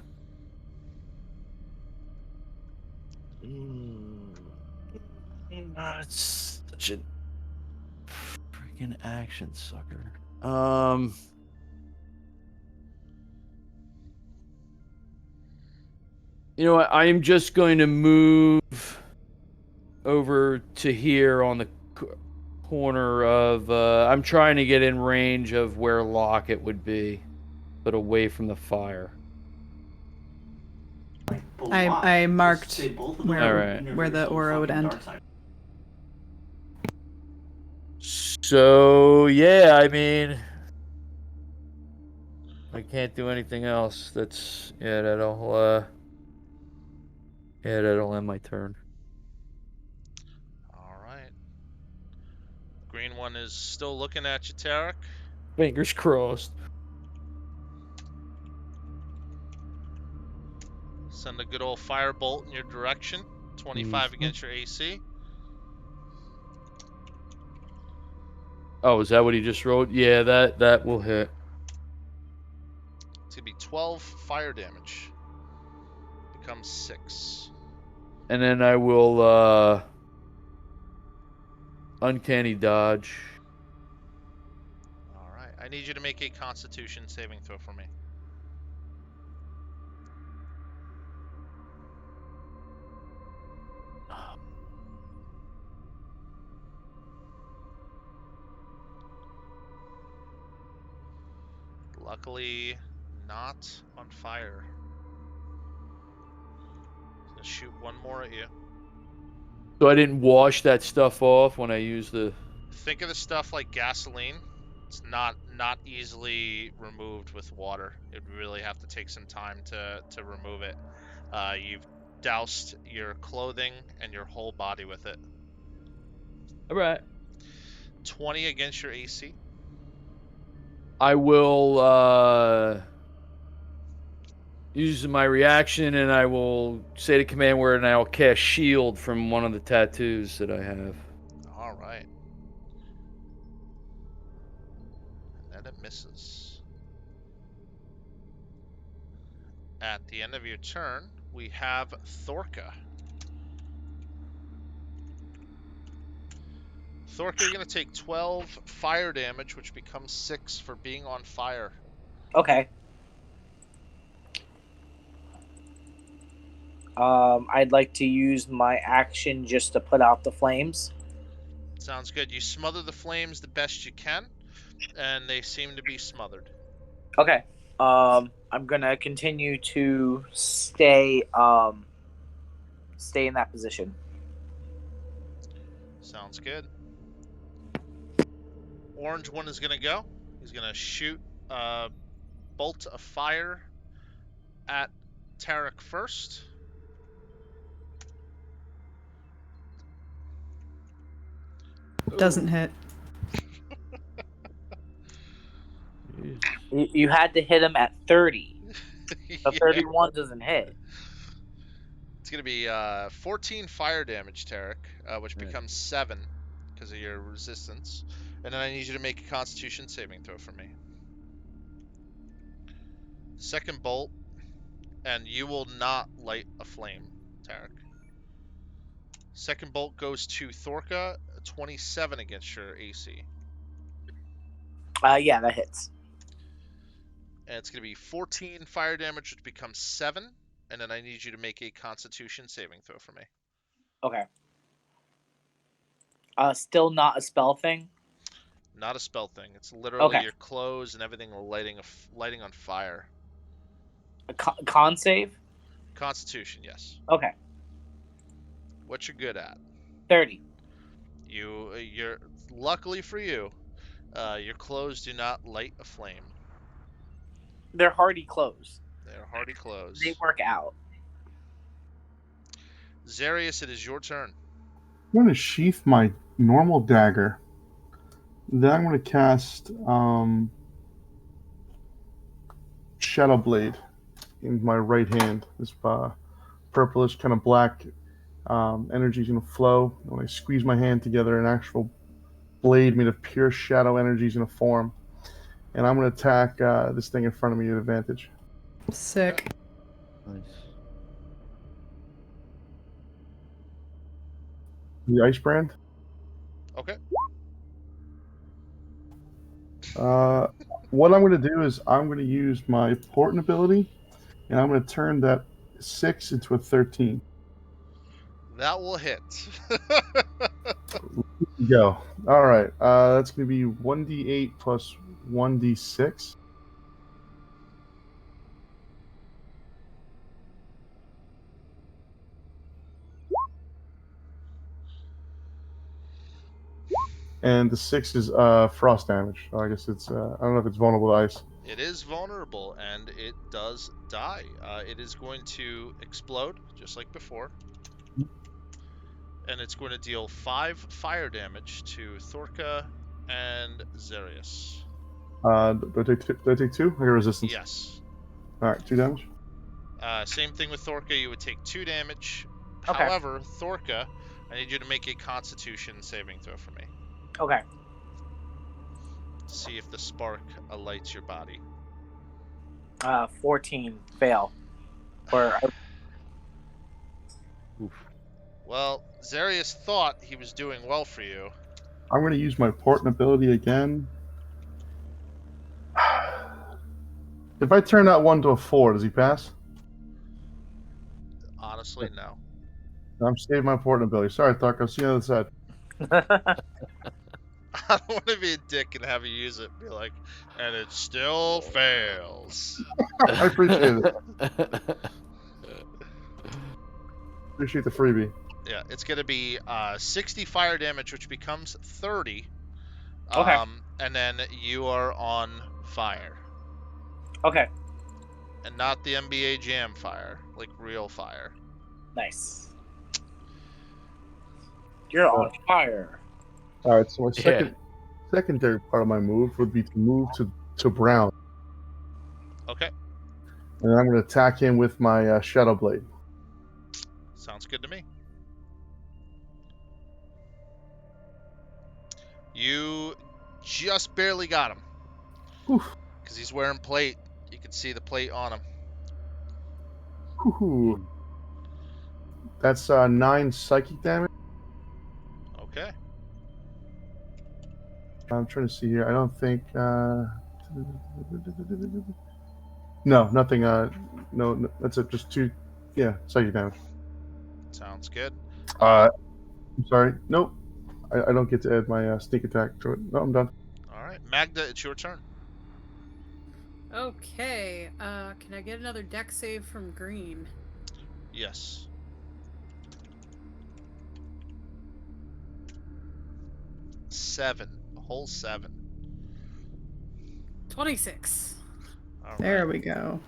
it's such a freaking action sucker. You know what? I am just going to move over to here on the corner of. I'm trying to get in range of where Lockett would be, but away from the fire. I marked Alright. where the aura would end. So yeah, I mean, I can't do anything else. That's that'll end my turn. All right. Green one is still looking at you, Tarek. Fingers crossed. Send a good old firebolt in your direction. 25 against your AC. Oh, is that what he just wrote? Yeah, that will hit. It's gonna be 12 fire damage. Becomes 6. And then I will uncanny dodge. All right. I need you to make a Constitution saving throw for me. Luckily, not on fire. Gonna shoot one more at you. So I didn't wash that stuff off when I used the. Think of the stuff like gasoline. It's not easily removed with water. You'd really have to take some time to remove it. You've doused your clothing and your whole body with it. All right. 20 against your AC. I will use my reaction, and I will say the command word, and I will cast shield from one of the tattoos that I have. All right. And then it misses. At the end of your turn, we have Thorka. Thorka, you're going to take 12 fire damage, which becomes 6 for being on fire. Okay. I'd like to use my action just to put out the flames. Sounds good. You smother the flames the best you can, and they seem to be smothered. Okay. I'm gonna continue to stay in that position. Sounds good. Orange one is gonna go. He's gonna shoot a bolt of fire at Tarek first. Doesn't hit. You had to hit him at 30. The Yeah. 31 doesn't hit. It's going to be 14 fire damage, Tarek, which becomes 7 because of your resistance. And then I need you to make a Constitution saving throw for me. Second bolt, and you will not light a flame, Tarek. Second bolt goes to Thorka, 27 against your AC. Yeah, that hits. And it's going to be 14 fire damage, which becomes 7. And then I need you to make a Constitution saving throw for me. Okay. Still not a spell thing? Not a spell thing. It's literally Okay. your clothes and everything lighting on fire. A con save? Constitution, yes. Okay. What you're good at. 30. You're luckily for you, your clothes do not light a flame. They're hardy clothes. They're hardy clothes. They work out. Zarius, it is your turn. I'm going to sheath my normal dagger. Then I'm going to cast Shadow Blade in my right hand. This purplish kind of black energy is going to flow. When I squeeze my hand together, an actual blade made of pure shadow energy is going to form. And I'm going to attack this thing in front of me at advantage. Sick. Nice. The ice brand. Okay. What I'm going to do is I'm going to use my portent ability, and I'm going to turn that 6 into a 13. That will hit. Go. All right. That's going to be 1d8 plus 1d6. And the 6 is frost damage. So I guess it's I don't know if it's vulnerable to ice. It is vulnerable, and it does die. It is going to explode, just like before. And it's going to deal 5 fire damage to Thorka and Zarius. Do I take 2? I got resistance. Yes. All right, 2 damage. Same thing with Thorka. You would take 2 damage. Okay. However, Thorka, I need you to make a Constitution saving throw for me. Okay. See if the spark alights your body. 14. Fail. Or Well, Zarius thought he was doing well for you. I'm going to use my portent ability again. If I turn that 1 to a 4, does he pass? Honestly, no. I'm saving my portent ability. Sorry, Thork. I'll see you on the other side. I don't want to be a dick and have you use it. Be like, and it still fails. I appreciate it. Appreciate the freebie. Yeah, it's going to be 60 fire damage, which becomes 30. Okay. And then you are on fire. Okay. And not the NBA Jam fire, like real fire. Nice. You're on fire. All right, so my secondary part of my move would be to move to Brown. Okay. And I'm going to attack him with my Shadow Blade. Sounds good to me. You just barely got him. Because he's wearing plate. You can see the plate on him. Ooh. That's 9 psychic damage. Okay. I'm trying to see here. I don't think... No, nothing. No, that's it. Just 2... Yeah, psychic damage. Sounds good. I'm sorry. Nope. I don't get to add my sneak attack to it. No, I'm done. All right. Magda, it's your turn. Okay. Can I get another deck save from Green? Yes. A whole 7. 26. All right. There we go.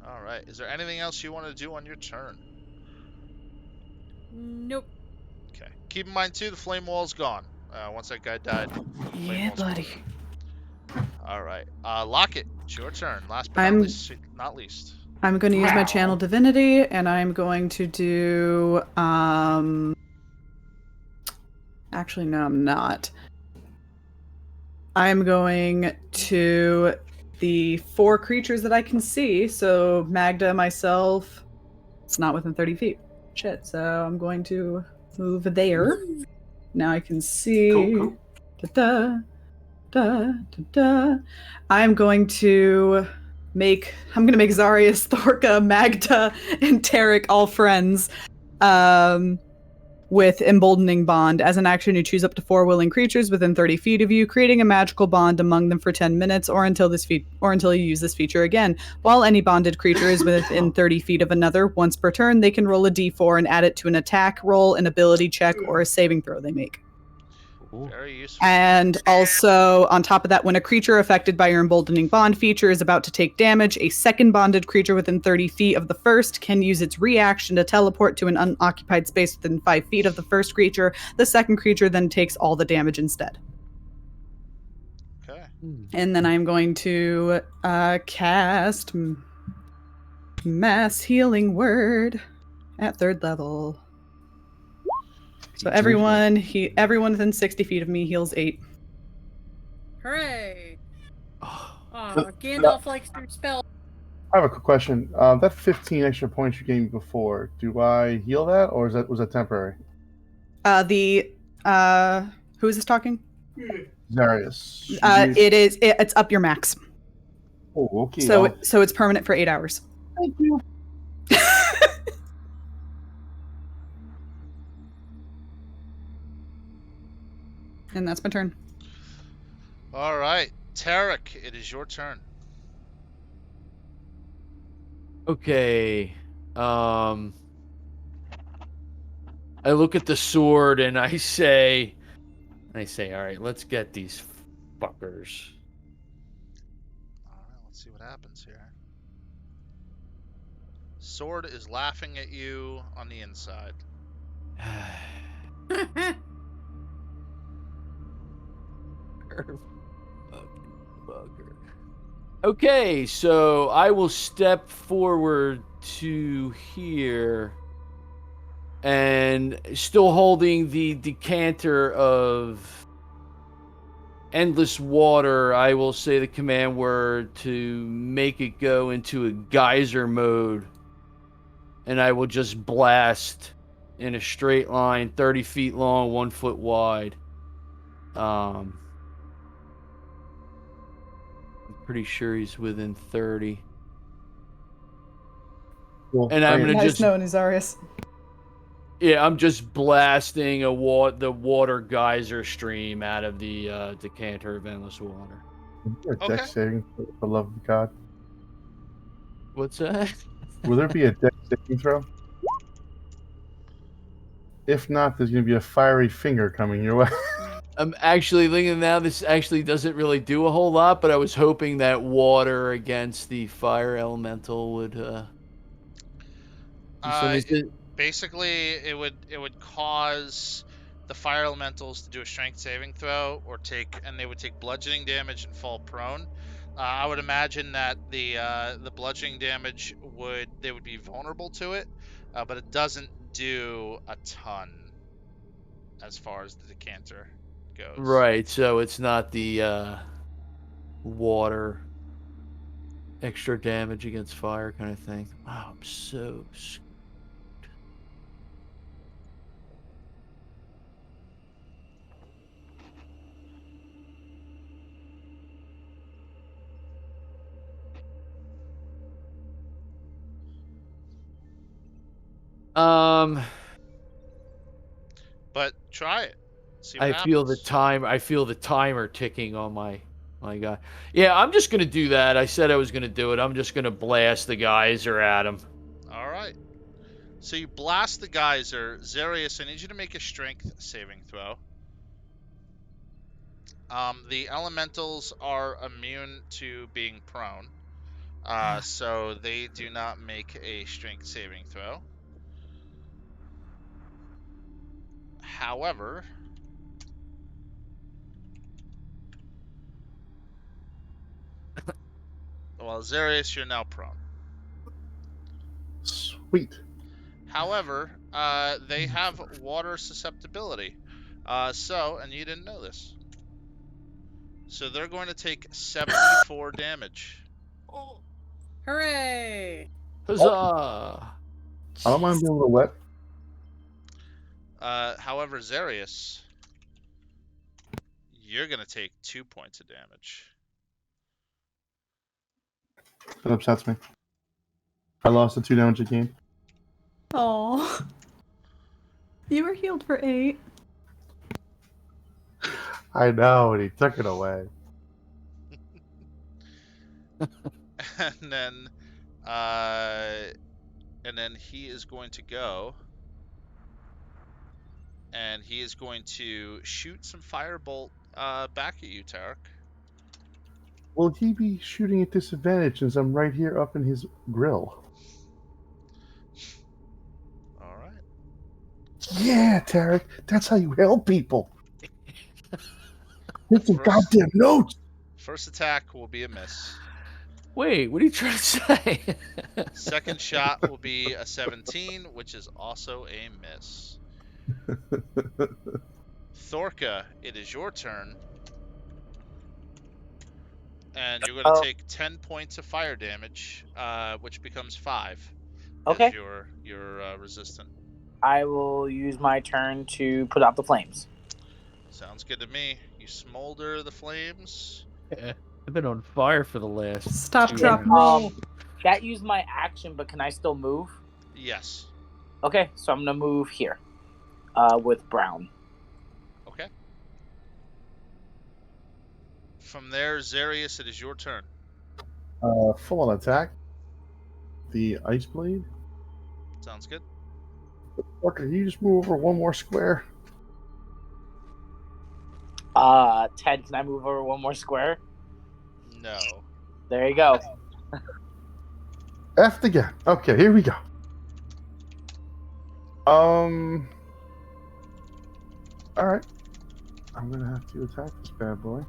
All right. Is there anything else you want to do on your turn? Nope. Okay. Keep in mind, too, the flame wall's gone. Once that guy died. Yeah, buddy. Gone. All right. Lockett, it's your turn. Last but not least. I'm going to use my channel divinity, and I'm going to do. Actually, no, I'm not. I'm going to the 4 creatures that I can see. So Magda, myself. It's not within 30 feet. Shit. So I'm going to over there. Now I can see. Cool. Da, da, da, da. I'm going to make Zarius, Thorka, Magda, and Tarek all friends. With Emboldening Bond. As an action, you choose up to 4 willing creatures within 30 feet of you, creating a magical bond among them for 10 minutes, or until you use this feature again. While any bonded creature is within 30 feet of another, once per turn, they can roll a d4 and add it to an attack roll, an ability check, or a saving throw they make. Very useful. And also, on top of that, when a creature affected by your Emboldening Bond feature is about to take damage, a second bonded creature within 30 feet of the first can use its reaction to teleport to an unoccupied space within 5 feet of the first creature. The second creature then takes all the damage instead. Okay. And then I'm going to cast Mass Healing Word at 3rd level. So everyone within 60 feet of me heals 8. Hooray! Aw, Gandalf likes your spell. I have a quick question. That 15 extra points you gave me before, do I heal that, or was that temporary? Who is this talking? Zarius. It's up your max. Oh, okay. So it's permanent for 8 hours. Thank you. And that's my turn. All right, Tarek, it is your turn. Okay. I look at the sword and I say, all right, let's get these fuckers. All right, let's see what happens here. Sword is laughing at you on the inside. Fucking bugger. Okay, so I will step forward to here and still holding the decanter of endless water, I will say the command word to make it go into a geyser mode, and I will just blast in a straight line, 30 feet long, 1 foot wide. I'm pretty sure he's within 30. Cool. And I'm gonna Nice just knowing Azarius. Yeah, I'm just blasting the water geyser stream out of the decanter of endless water. A dex saving for the love of God. What's that? Will there be a dex saving throw? If not, there's going to be a fiery finger coming your way. I'm actually thinking now this actually doesn't really do a whole lot, but I was hoping that water against the fire elemental would Basically, it would cause the fire elementals to do a strength saving throw, and they would take bludgeoning damage and fall prone. I would imagine that the bludgeoning damage they would be vulnerable to it, but it doesn't do a ton as far as the decanter goes. Right, so it's not the water extra damage against fire kind of thing. Oh, I'm so screwed. But try it. See what I happens. feel the timer ticking on my guy. Yeah, I'm just gonna do that. I said I was gonna do it. I'm just gonna blast the geyser at him. All right. So you blast the geyser. Zarius, I need you to make a strength saving throw. The elementals are immune to being prone, so they do not make a strength saving throw. However, well, Zarius, you're now prone. Sweet. However, they have water susceptibility. And you didn't know this. So they're going to take 74 damage. Hooray! Huzzah! I don't mind being a little wet. However, Xarius, you're gonna take 2 points of damage. That upsets me. I lost the 2 damage again. Oh. You were healed for 8. I know, and he took it away. and then he is going to go, and he is going to shoot some firebolt back at you, Tarek. Will he be shooting at disadvantage since I'm right here up in his grill? All right. Yeah, Tarek, that's how you help people. It's a First- goddamn note. First attack will be a miss. Wait, what are you trying to say? Second shot will be a 17, which is also a miss. Thorka, it is your turn. And you're going to take 10 points of fire damage, which becomes 5. Okay. As you're resistant. I will use my turn to put out the flames. Sounds good to me. You smolder the flames. Yeah, I've been on fire for the last. Stop, 2 drop, hours. roll. That used my action, but can I still move? Yes. Okay, so I'm gonna move here, with Brown. Okay. From there, Xarius, it is your turn. Full on attack. The ice blade. Sounds good. Parker, can you just move over one more square? Ted, can I move over one more square? No. There you go. Effed again. Okay, here we go. All right. I'm gonna have to attack this bad boy.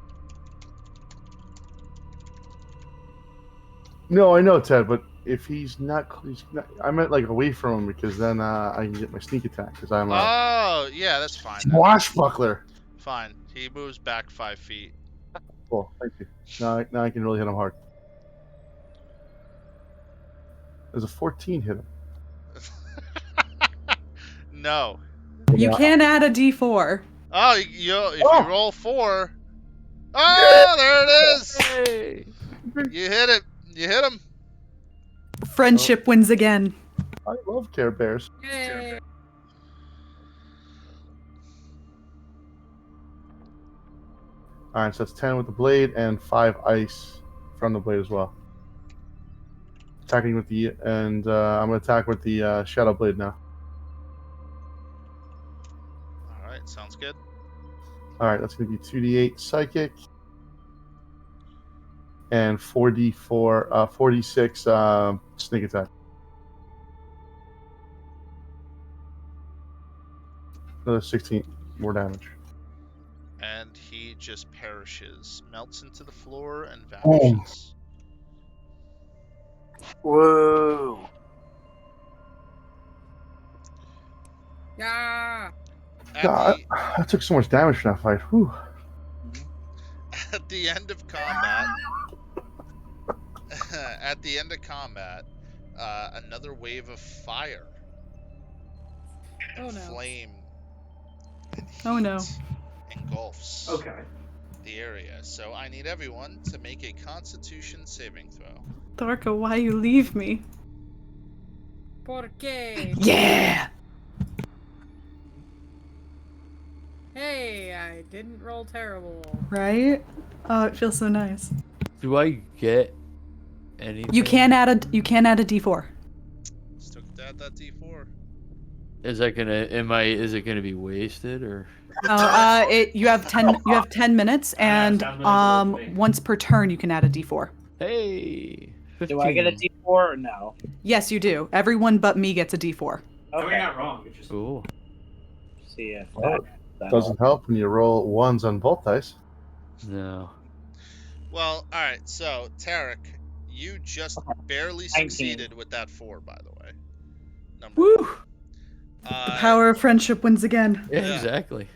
No, I know, Ted, but if he's not, I meant like away from him because then I can get my sneak attack because I'm a Oh, yeah, that's fine. then. swashbuckler. Fine. He moves back 5 feet. Cool, thank you. Now I can really hit him hard. There's a 14 hit him. No. You can add a d4. Oh, if you roll 4. Oh, there it is. Hey! You hit it. You hit him. Friendship wins again. I love Care Bears. Yay. All right, so that's 10 with the blade and 5 ice from the blade as well. Attacking with I'm gonna attack with the shadow blade now. All right, sounds good. All right, that's gonna be 2d8 psychic and 46 sneak attack. Another 16 more damage. And he just perishes, melts into the floor, and Oh. vanishes. Whoa. Yeah. God, I took so much damage from that fight. Whew. At the end of combat, another wave of fire, Oh no. flame, and heat Oh, no. engulfs Okay. the area. So I need everyone to make a Constitution saving throw. Darko, why you leave me? Porque. Yeah! Hey, I didn't roll terrible. Right? Oh, it feels so nice. Do I get anything? You can add a d4. Just took that D4. Is that is it gonna be wasted or? You have 10 minutes, and 10 minutes with me. once per turn you can add a d4. Hey. 15. Do I get a D4 or no? Yes, you do. Everyone but me gets a d4. I mean, Okay. you're not wrong. It's just Cool. See if Well, that doesn't help when you roll ones on both dice. No. Well, all right. So Tarek, you just barely 19. succeeded with that 4, by the way. Number Woo! one. The power of friendship wins again. Yeah, Yeah. exactly.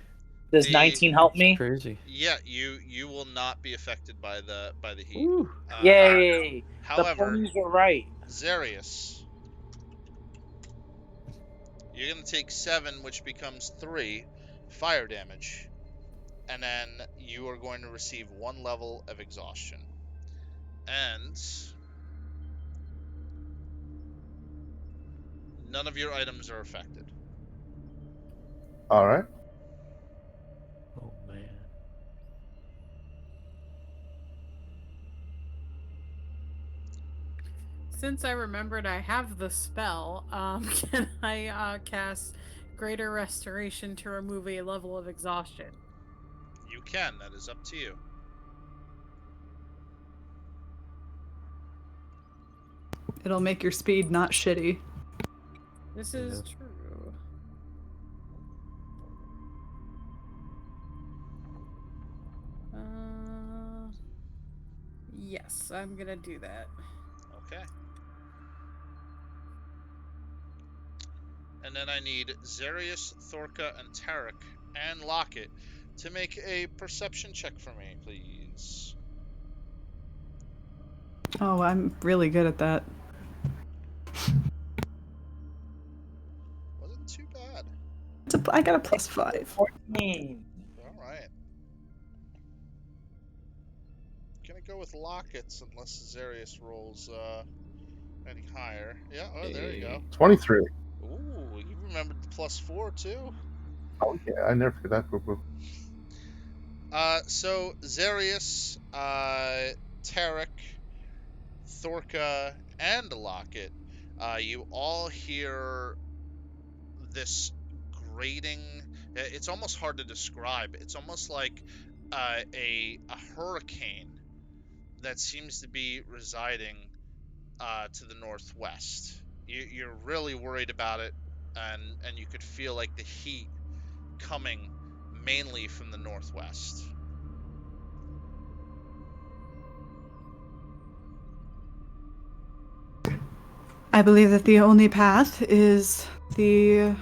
Does The- 19 help me? Crazy. Yeah, you will not be affected by the heat. Woo. Yay! The However, ponies were right. Xarius, You're going to take 7, which becomes 3 fire damage. And then you are going to receive 1 level of exhaustion. And none of your items are affected. All right. Oh man. Since I remembered I have the spell, can I cast Greater Restoration to remove a level of exhaustion? You can. That is up to you. It'll make your speed not shitty. This is Yeah. true. Yes, I'm gonna do that. Okay. And then I need Zarius, Thorka, and Tarek, and Locket to make a perception check for me, please. Oh, I'm really good at that. Wasn't too bad. I got a +5. 14. All right. Gonna go with Lockets unless Zarius rolls any higher. Yeah. Oh, there you go. 23. Ooh, you remembered the +4 too. Oh yeah, I never forget that. Boo boo. So Zarius, Tarek, Thorka, and Locket, you all hear this grating. It's almost hard to describe. It's almost like a hurricane that seems to be residing to the northwest. You're really worried about it, and you could feel like the heat coming mainly from the northwest. I believe that the only path is the...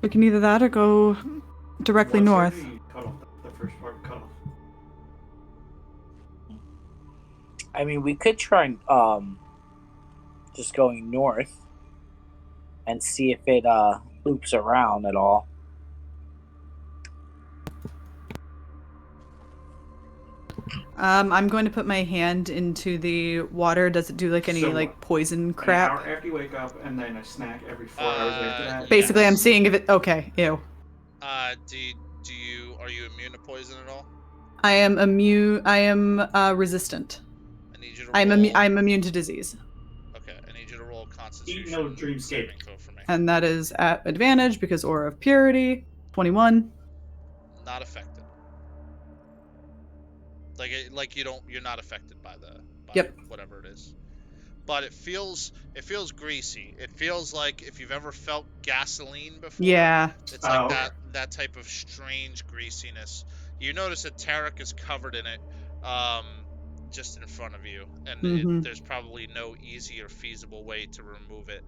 We can either that or go directly What north. surgery cut off the first part cut off. I mean, we could try just going north and see if it loops around at all. I'm going to put my hand into the water. Does it do like any So like poison An crap? hour after you wake up, and then a snack every 4 hours after that. Basically, Yes. I'm seeing if it. Okay, ew. Are you immune to poison at all? I am immune. I am resistant. I need you to I'm roll. I'm immune to disease, Okay, I need you to roll Eat Constitution no dreamscape. saving throw for me. and that is at advantage because aura of purity. 21. Not affected. You're not affected by Yep. whatever it is. But it feels greasy. It feels like if you've ever felt gasoline before. Yeah. It's like okay. that type of strange greasiness. You notice that Tarek is covered in it, just in front of you, and Mhm. there's probably no easy or feasible way to remove it.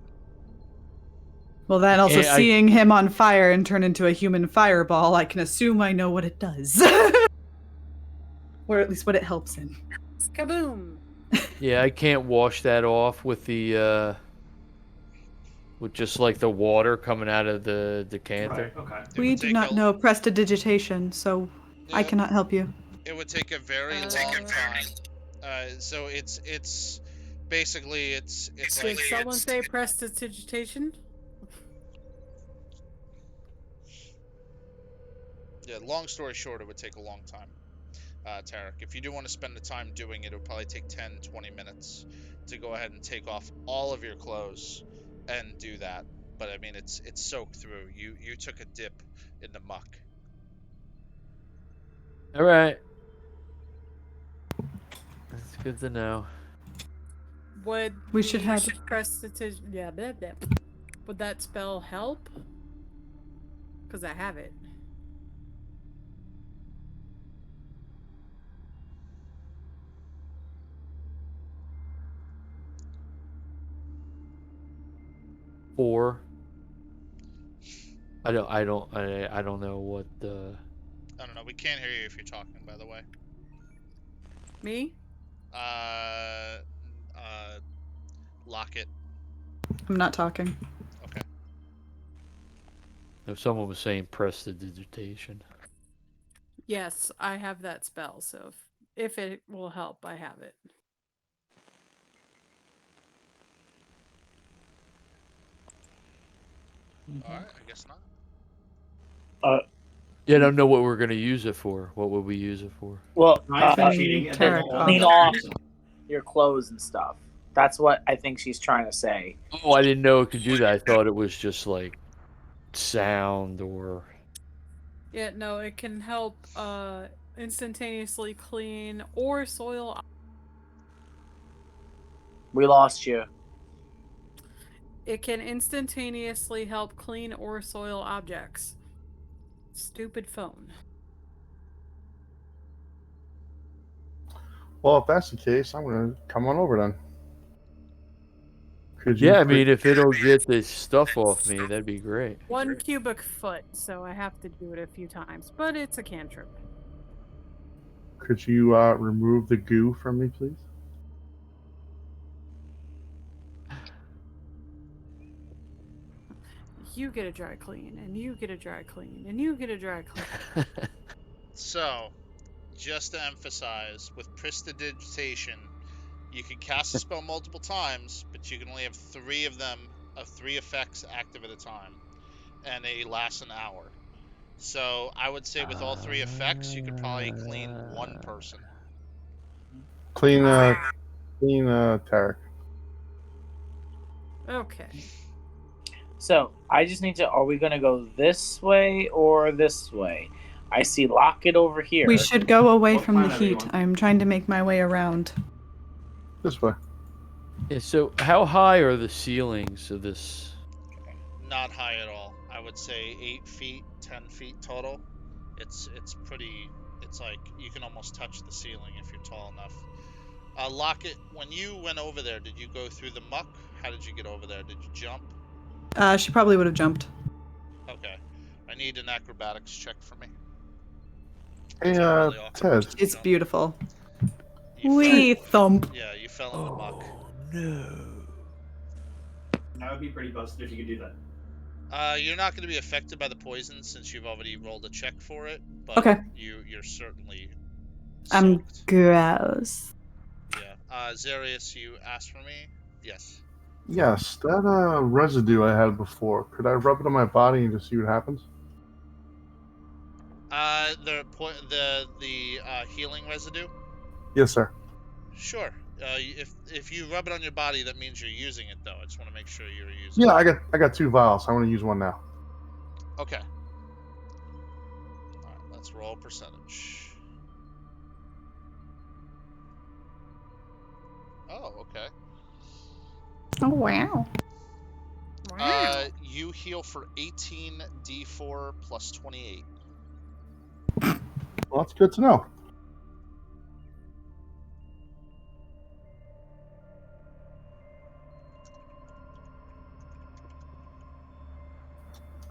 Well, then also Yeah, seeing him on fire and turn into a human fireball, I can assume I know what it does. Or at least what it helps in. Kaboom! Yeah, I can't wash that off with the with just like the water coming out of the decanter. Right, okay. We do not know prestidigitation, so I Yeah. cannot help you. It would take a very long time. So it's basically it's Did someone say prestidigitation? Yeah. Long story short, it would take a long time. Tarek, if you do want to spend the time doing it, it would probably take 10-20 minutes to go ahead and take off all of your clothes and do that. But I mean, it's soaked through. You took a dip in the muck. All right. That's good to know. Would We should have- prestidigitation? Yeah, blah, blah. Would that spell help? Because I have it. Four. I don't know what I don't know. We can't hear you if you're talking, by the way. Me? Lock it. I'm not talking. Okay. If someone was saying prestidigitation. Yes, I have that spell, so if it will help, I have it. Alright, I guess not. Yeah, I don't know what we're gonna use it for. What would we use it for? Well, Mine's been Clean cheating, and then Tarek all clean the- off your clothes and stuff. That's what I think she's trying to say. Oh, I didn't know it could do that. I thought it was just like sound or. Yeah, no, it can help instantaneously clean or soil. We lost you. It can instantaneously help clean or soil objects. Stupid phone. Well, if that's the case, I'm gonna come on over then. Could you Yeah, I quick- mean, if it'll get this stuff off me, that'd be great. 1 cubic foot, so I have to do it a few times, but it's a cantrip. could you remove the goo from me, please? You get a dry clean, and you get a dry clean, and you get a dry clean. So, just to emphasize, with prestidigitation, you can cast a spell multiple times, but you can only have 3 of them, 3 effects active at a time, and they last an hour. So, I would say with all 3 effects, you could probably clean 1 person. Clean Tarek. Okay. So I just need to. Are we gonna go this way or this way? I see Locket over here. We should go away What from the planet are you heat. on? I'm trying to make my way around. This way. Yeah, so how high are the ceilings of this? Not high at all. I would say 8 feet, 10 feet total. It's pretty. It's like you can almost touch the ceiling if you're tall enough. Locket, when you went over there, did you go through the muck? How did you get over there? Did you jump? She probably would have jumped. Okay. I need an acrobatics check for me. Hey, It's really awkward Ted. to It's jump. beautiful. You We thump. fell, yeah, you fell in the muck. No. That would be pretty busted if you could do that. You're not going to be affected by the poison since you've already rolled a check for it. But Okay. You're certainly I'm soaked. gross. Yeah. Zarius, you asked for me? Yes. Yes, that residue I had before. Could I rub it on my body and just see what happens? The healing residue? Yes, sir. Sure. If you rub it on your body, that means you're using it, though. I just want to make sure you're using Yeah, it. I got 2 vials. I want to use one now. Okay. Alright, let's roll percentage. Oh, okay. Oh, wow. You heal for 18 d4 plus 28. Well, that's good to know.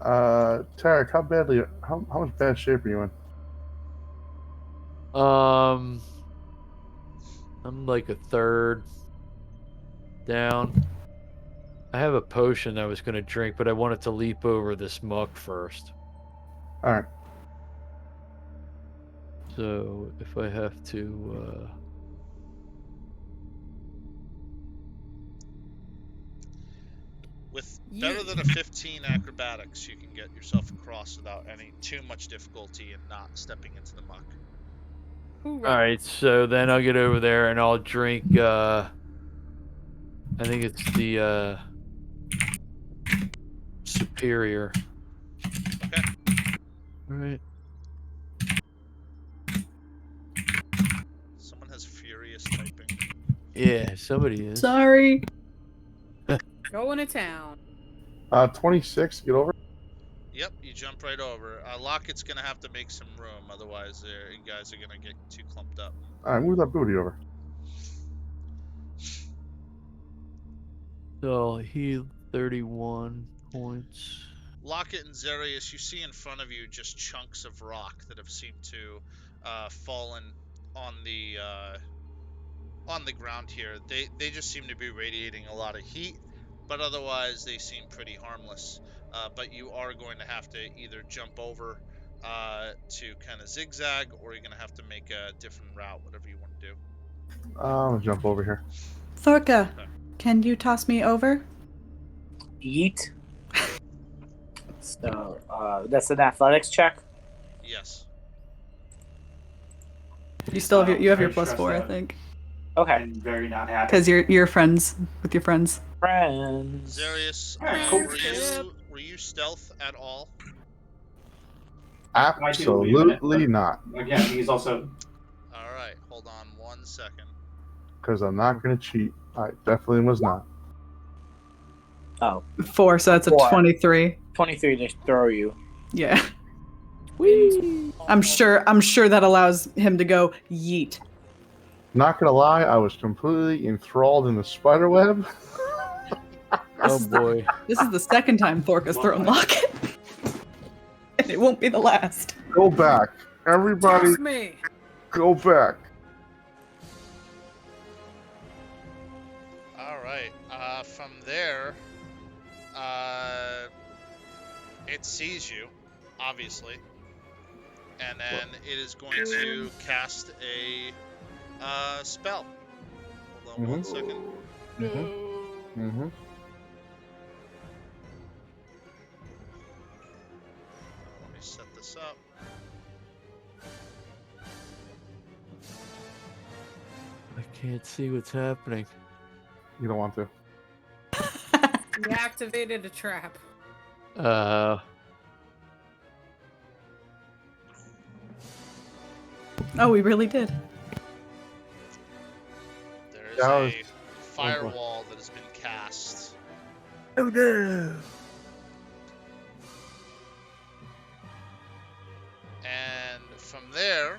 Tarek, how much bad shape are you in? I'm like a third down. I have a potion I was gonna drink, but I wanted to leap over this muck first. All right. So if I have to, With better than a 15 acrobatics, you can get yourself across without any too much difficulty and not stepping into the muck. Hoorah. all right. So then I'll get over there and I'll drink. I think it's the superior. Okay. All right. Someone has furious typing. Yeah, somebody is. Sorry. Going to town. 26. Get over. Yep, you jump right over. Locket's gonna have to make some room, otherwise you guys are gonna get too clumped up. All right, move that booty over. So I'll heal 31 points. Locket and Zarius, you see in front of you just chunks of rock that have seemed to fallen on the ground here. They just seem to be radiating a lot of heat, but otherwise they seem pretty harmless. But you are going to have to either jump over to kind of zigzag, or you're going to have to make a different route, whatever you want to do. I'm gonna jump over here. Thorka, Okay. can you toss me over? Yeet. So that's an athletics check. Yes. You still have your Very plus stressed 4, I out. think, Okay. And very not happy. because you're friends with your friends. Friends. Zarius, Alright, were you stealth at all? Absolutely not, Again, he's also. All right, hold on 1 second. because I'm not gonna cheat. I definitely was not. Oh, 4, so that's a 4. 23. 23 to throw you. Yeah. Whee! I'm sure that allows him to go yeet. Not gonna lie, I was completely enthralled in the spider web. Oh boy. This is the second time Thorka's thrown Locket. And it won't be the last. Go back, everybody. Toss me. Go back. All right. From there, it sees you, obviously, and then it is going to cast a spell. Hold on 1 second. Mm-hmm. Let me set this up. I can't see what's happening. You don't want to. We activated a trap. Oh, we really did. There is That was- a firewall that has been cast. Oh no. And from there,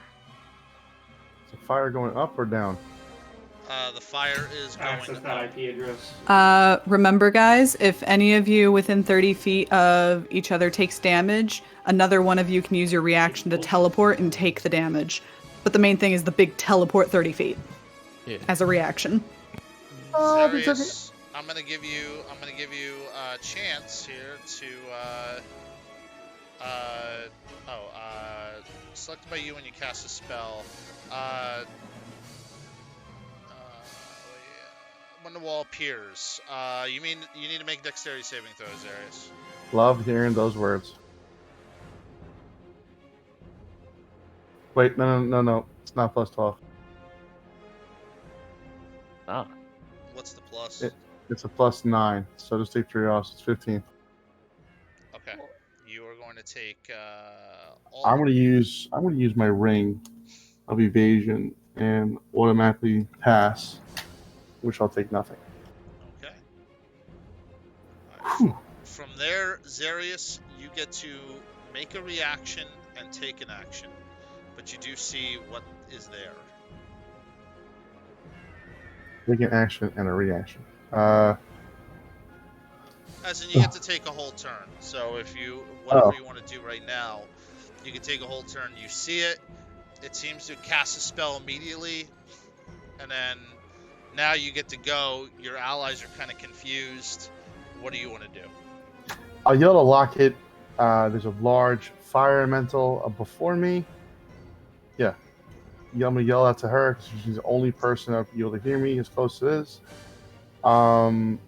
Is the fire going up or down? the fire is Access going that up. IP address. Remember, guys, if any of you within 30 feet of each other takes damage, another one of you can use your reaction to teleport and take the damage. But the main thing is the big teleport 30 feet Yeah. as a reaction. Zarius, I'm gonna give you a chance here to selected by you when you cast a spell. When the wall appears, you need to make dexterity saving throws, Zarius. Love hearing those words. Wait, no. It's not plus 12. Ah. What's the plus? It's a plus 9. So just take 3 off. So it's 15. Okay, you are going to take all. I'm gonna use my ring of evasion and automatically pass, which I'll take nothing. Okay. All right. From there, Zarius, you get to make a reaction and take an action, but you do see what is there. Take an action and a reaction. As in, you get to take a whole turn. So if you, whatever you want to do right now, you can take a whole turn. You see it. It seems to cast a spell immediately. And then now you get to go. Your allies are kind of confused. What do you want to do? I'll yell to Lockett. There's a large fire elemental before me. Yeah. I'm going to yell out to her because she's the only person that will be able to hear me as close as it is. Then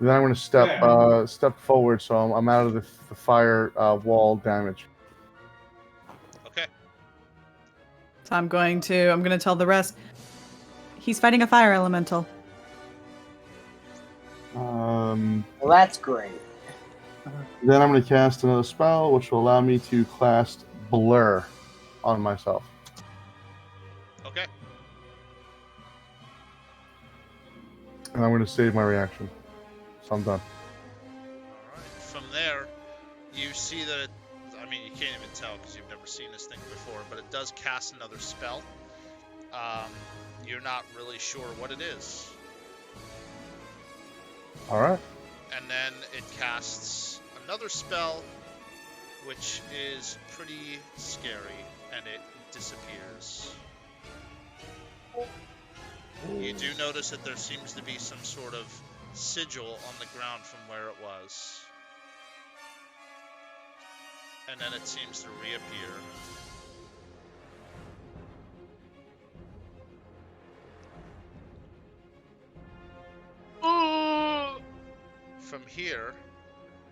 I'm going to step forward so I'm out of the fire wall damage. Okay. So I'm going to tell the rest. He's fighting a fire elemental. Well, that's great. Then I'm going to cast another spell, which will allow me to cast Blur on myself. Okay. And I'm going to save my reaction. So I'm done. All right. From there, you see that it, I mean, you can't even tell because you've never seen this thing before, but it does cast another spell. You're not really sure what it is. All right. And then it casts another spell, which is pretty scary, and it disappears. You do notice that there seems to be some sort of sigil on the ground from where it was. And then it seems to reappear. From here...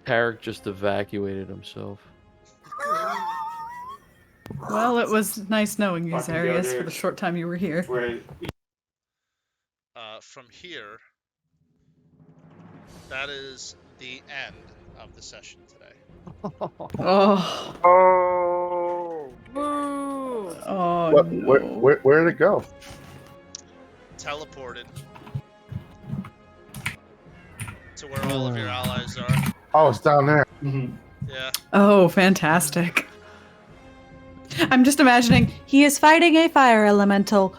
Tarek just evacuated himself. Well, it was nice knowing you, Zarius, for the short time you were here. From here, that is the end of the session today. Oh. Oh. Oh, What, no. where did it go? Teleported to where all of your allies are. Oh, it's down there. Yeah. Oh, fantastic. I'm just imagining he is fighting a fire elemental.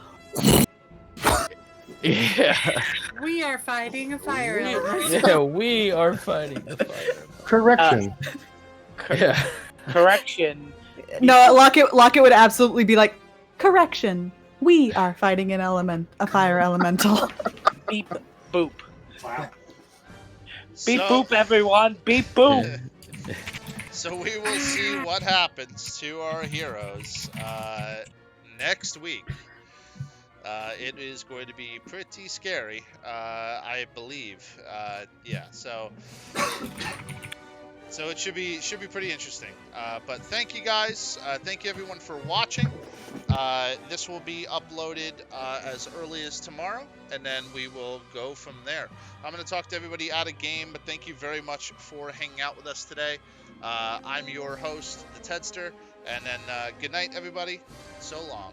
Yeah. We are fighting a fire elemental. Yeah, we are fighting the fire. Correction. Yeah. Correction. No, Lockett would absolutely be like, correction. We are fighting a fire elemental. Beep boop. Wow. Beep So- boop, everyone. Beep boop. So we will see what happens to our heroes next week. It is going to be pretty scary, I believe. Yeah, so it should be pretty interesting. But thank you guys. Thank you everyone for watching. This will be uploaded as early as tomorrow, and then we will go from there. I'm going to talk to everybody out of game, but thank you very much for hanging out with us today. I'm your host, the Tedster, and then good night, everybody. So long.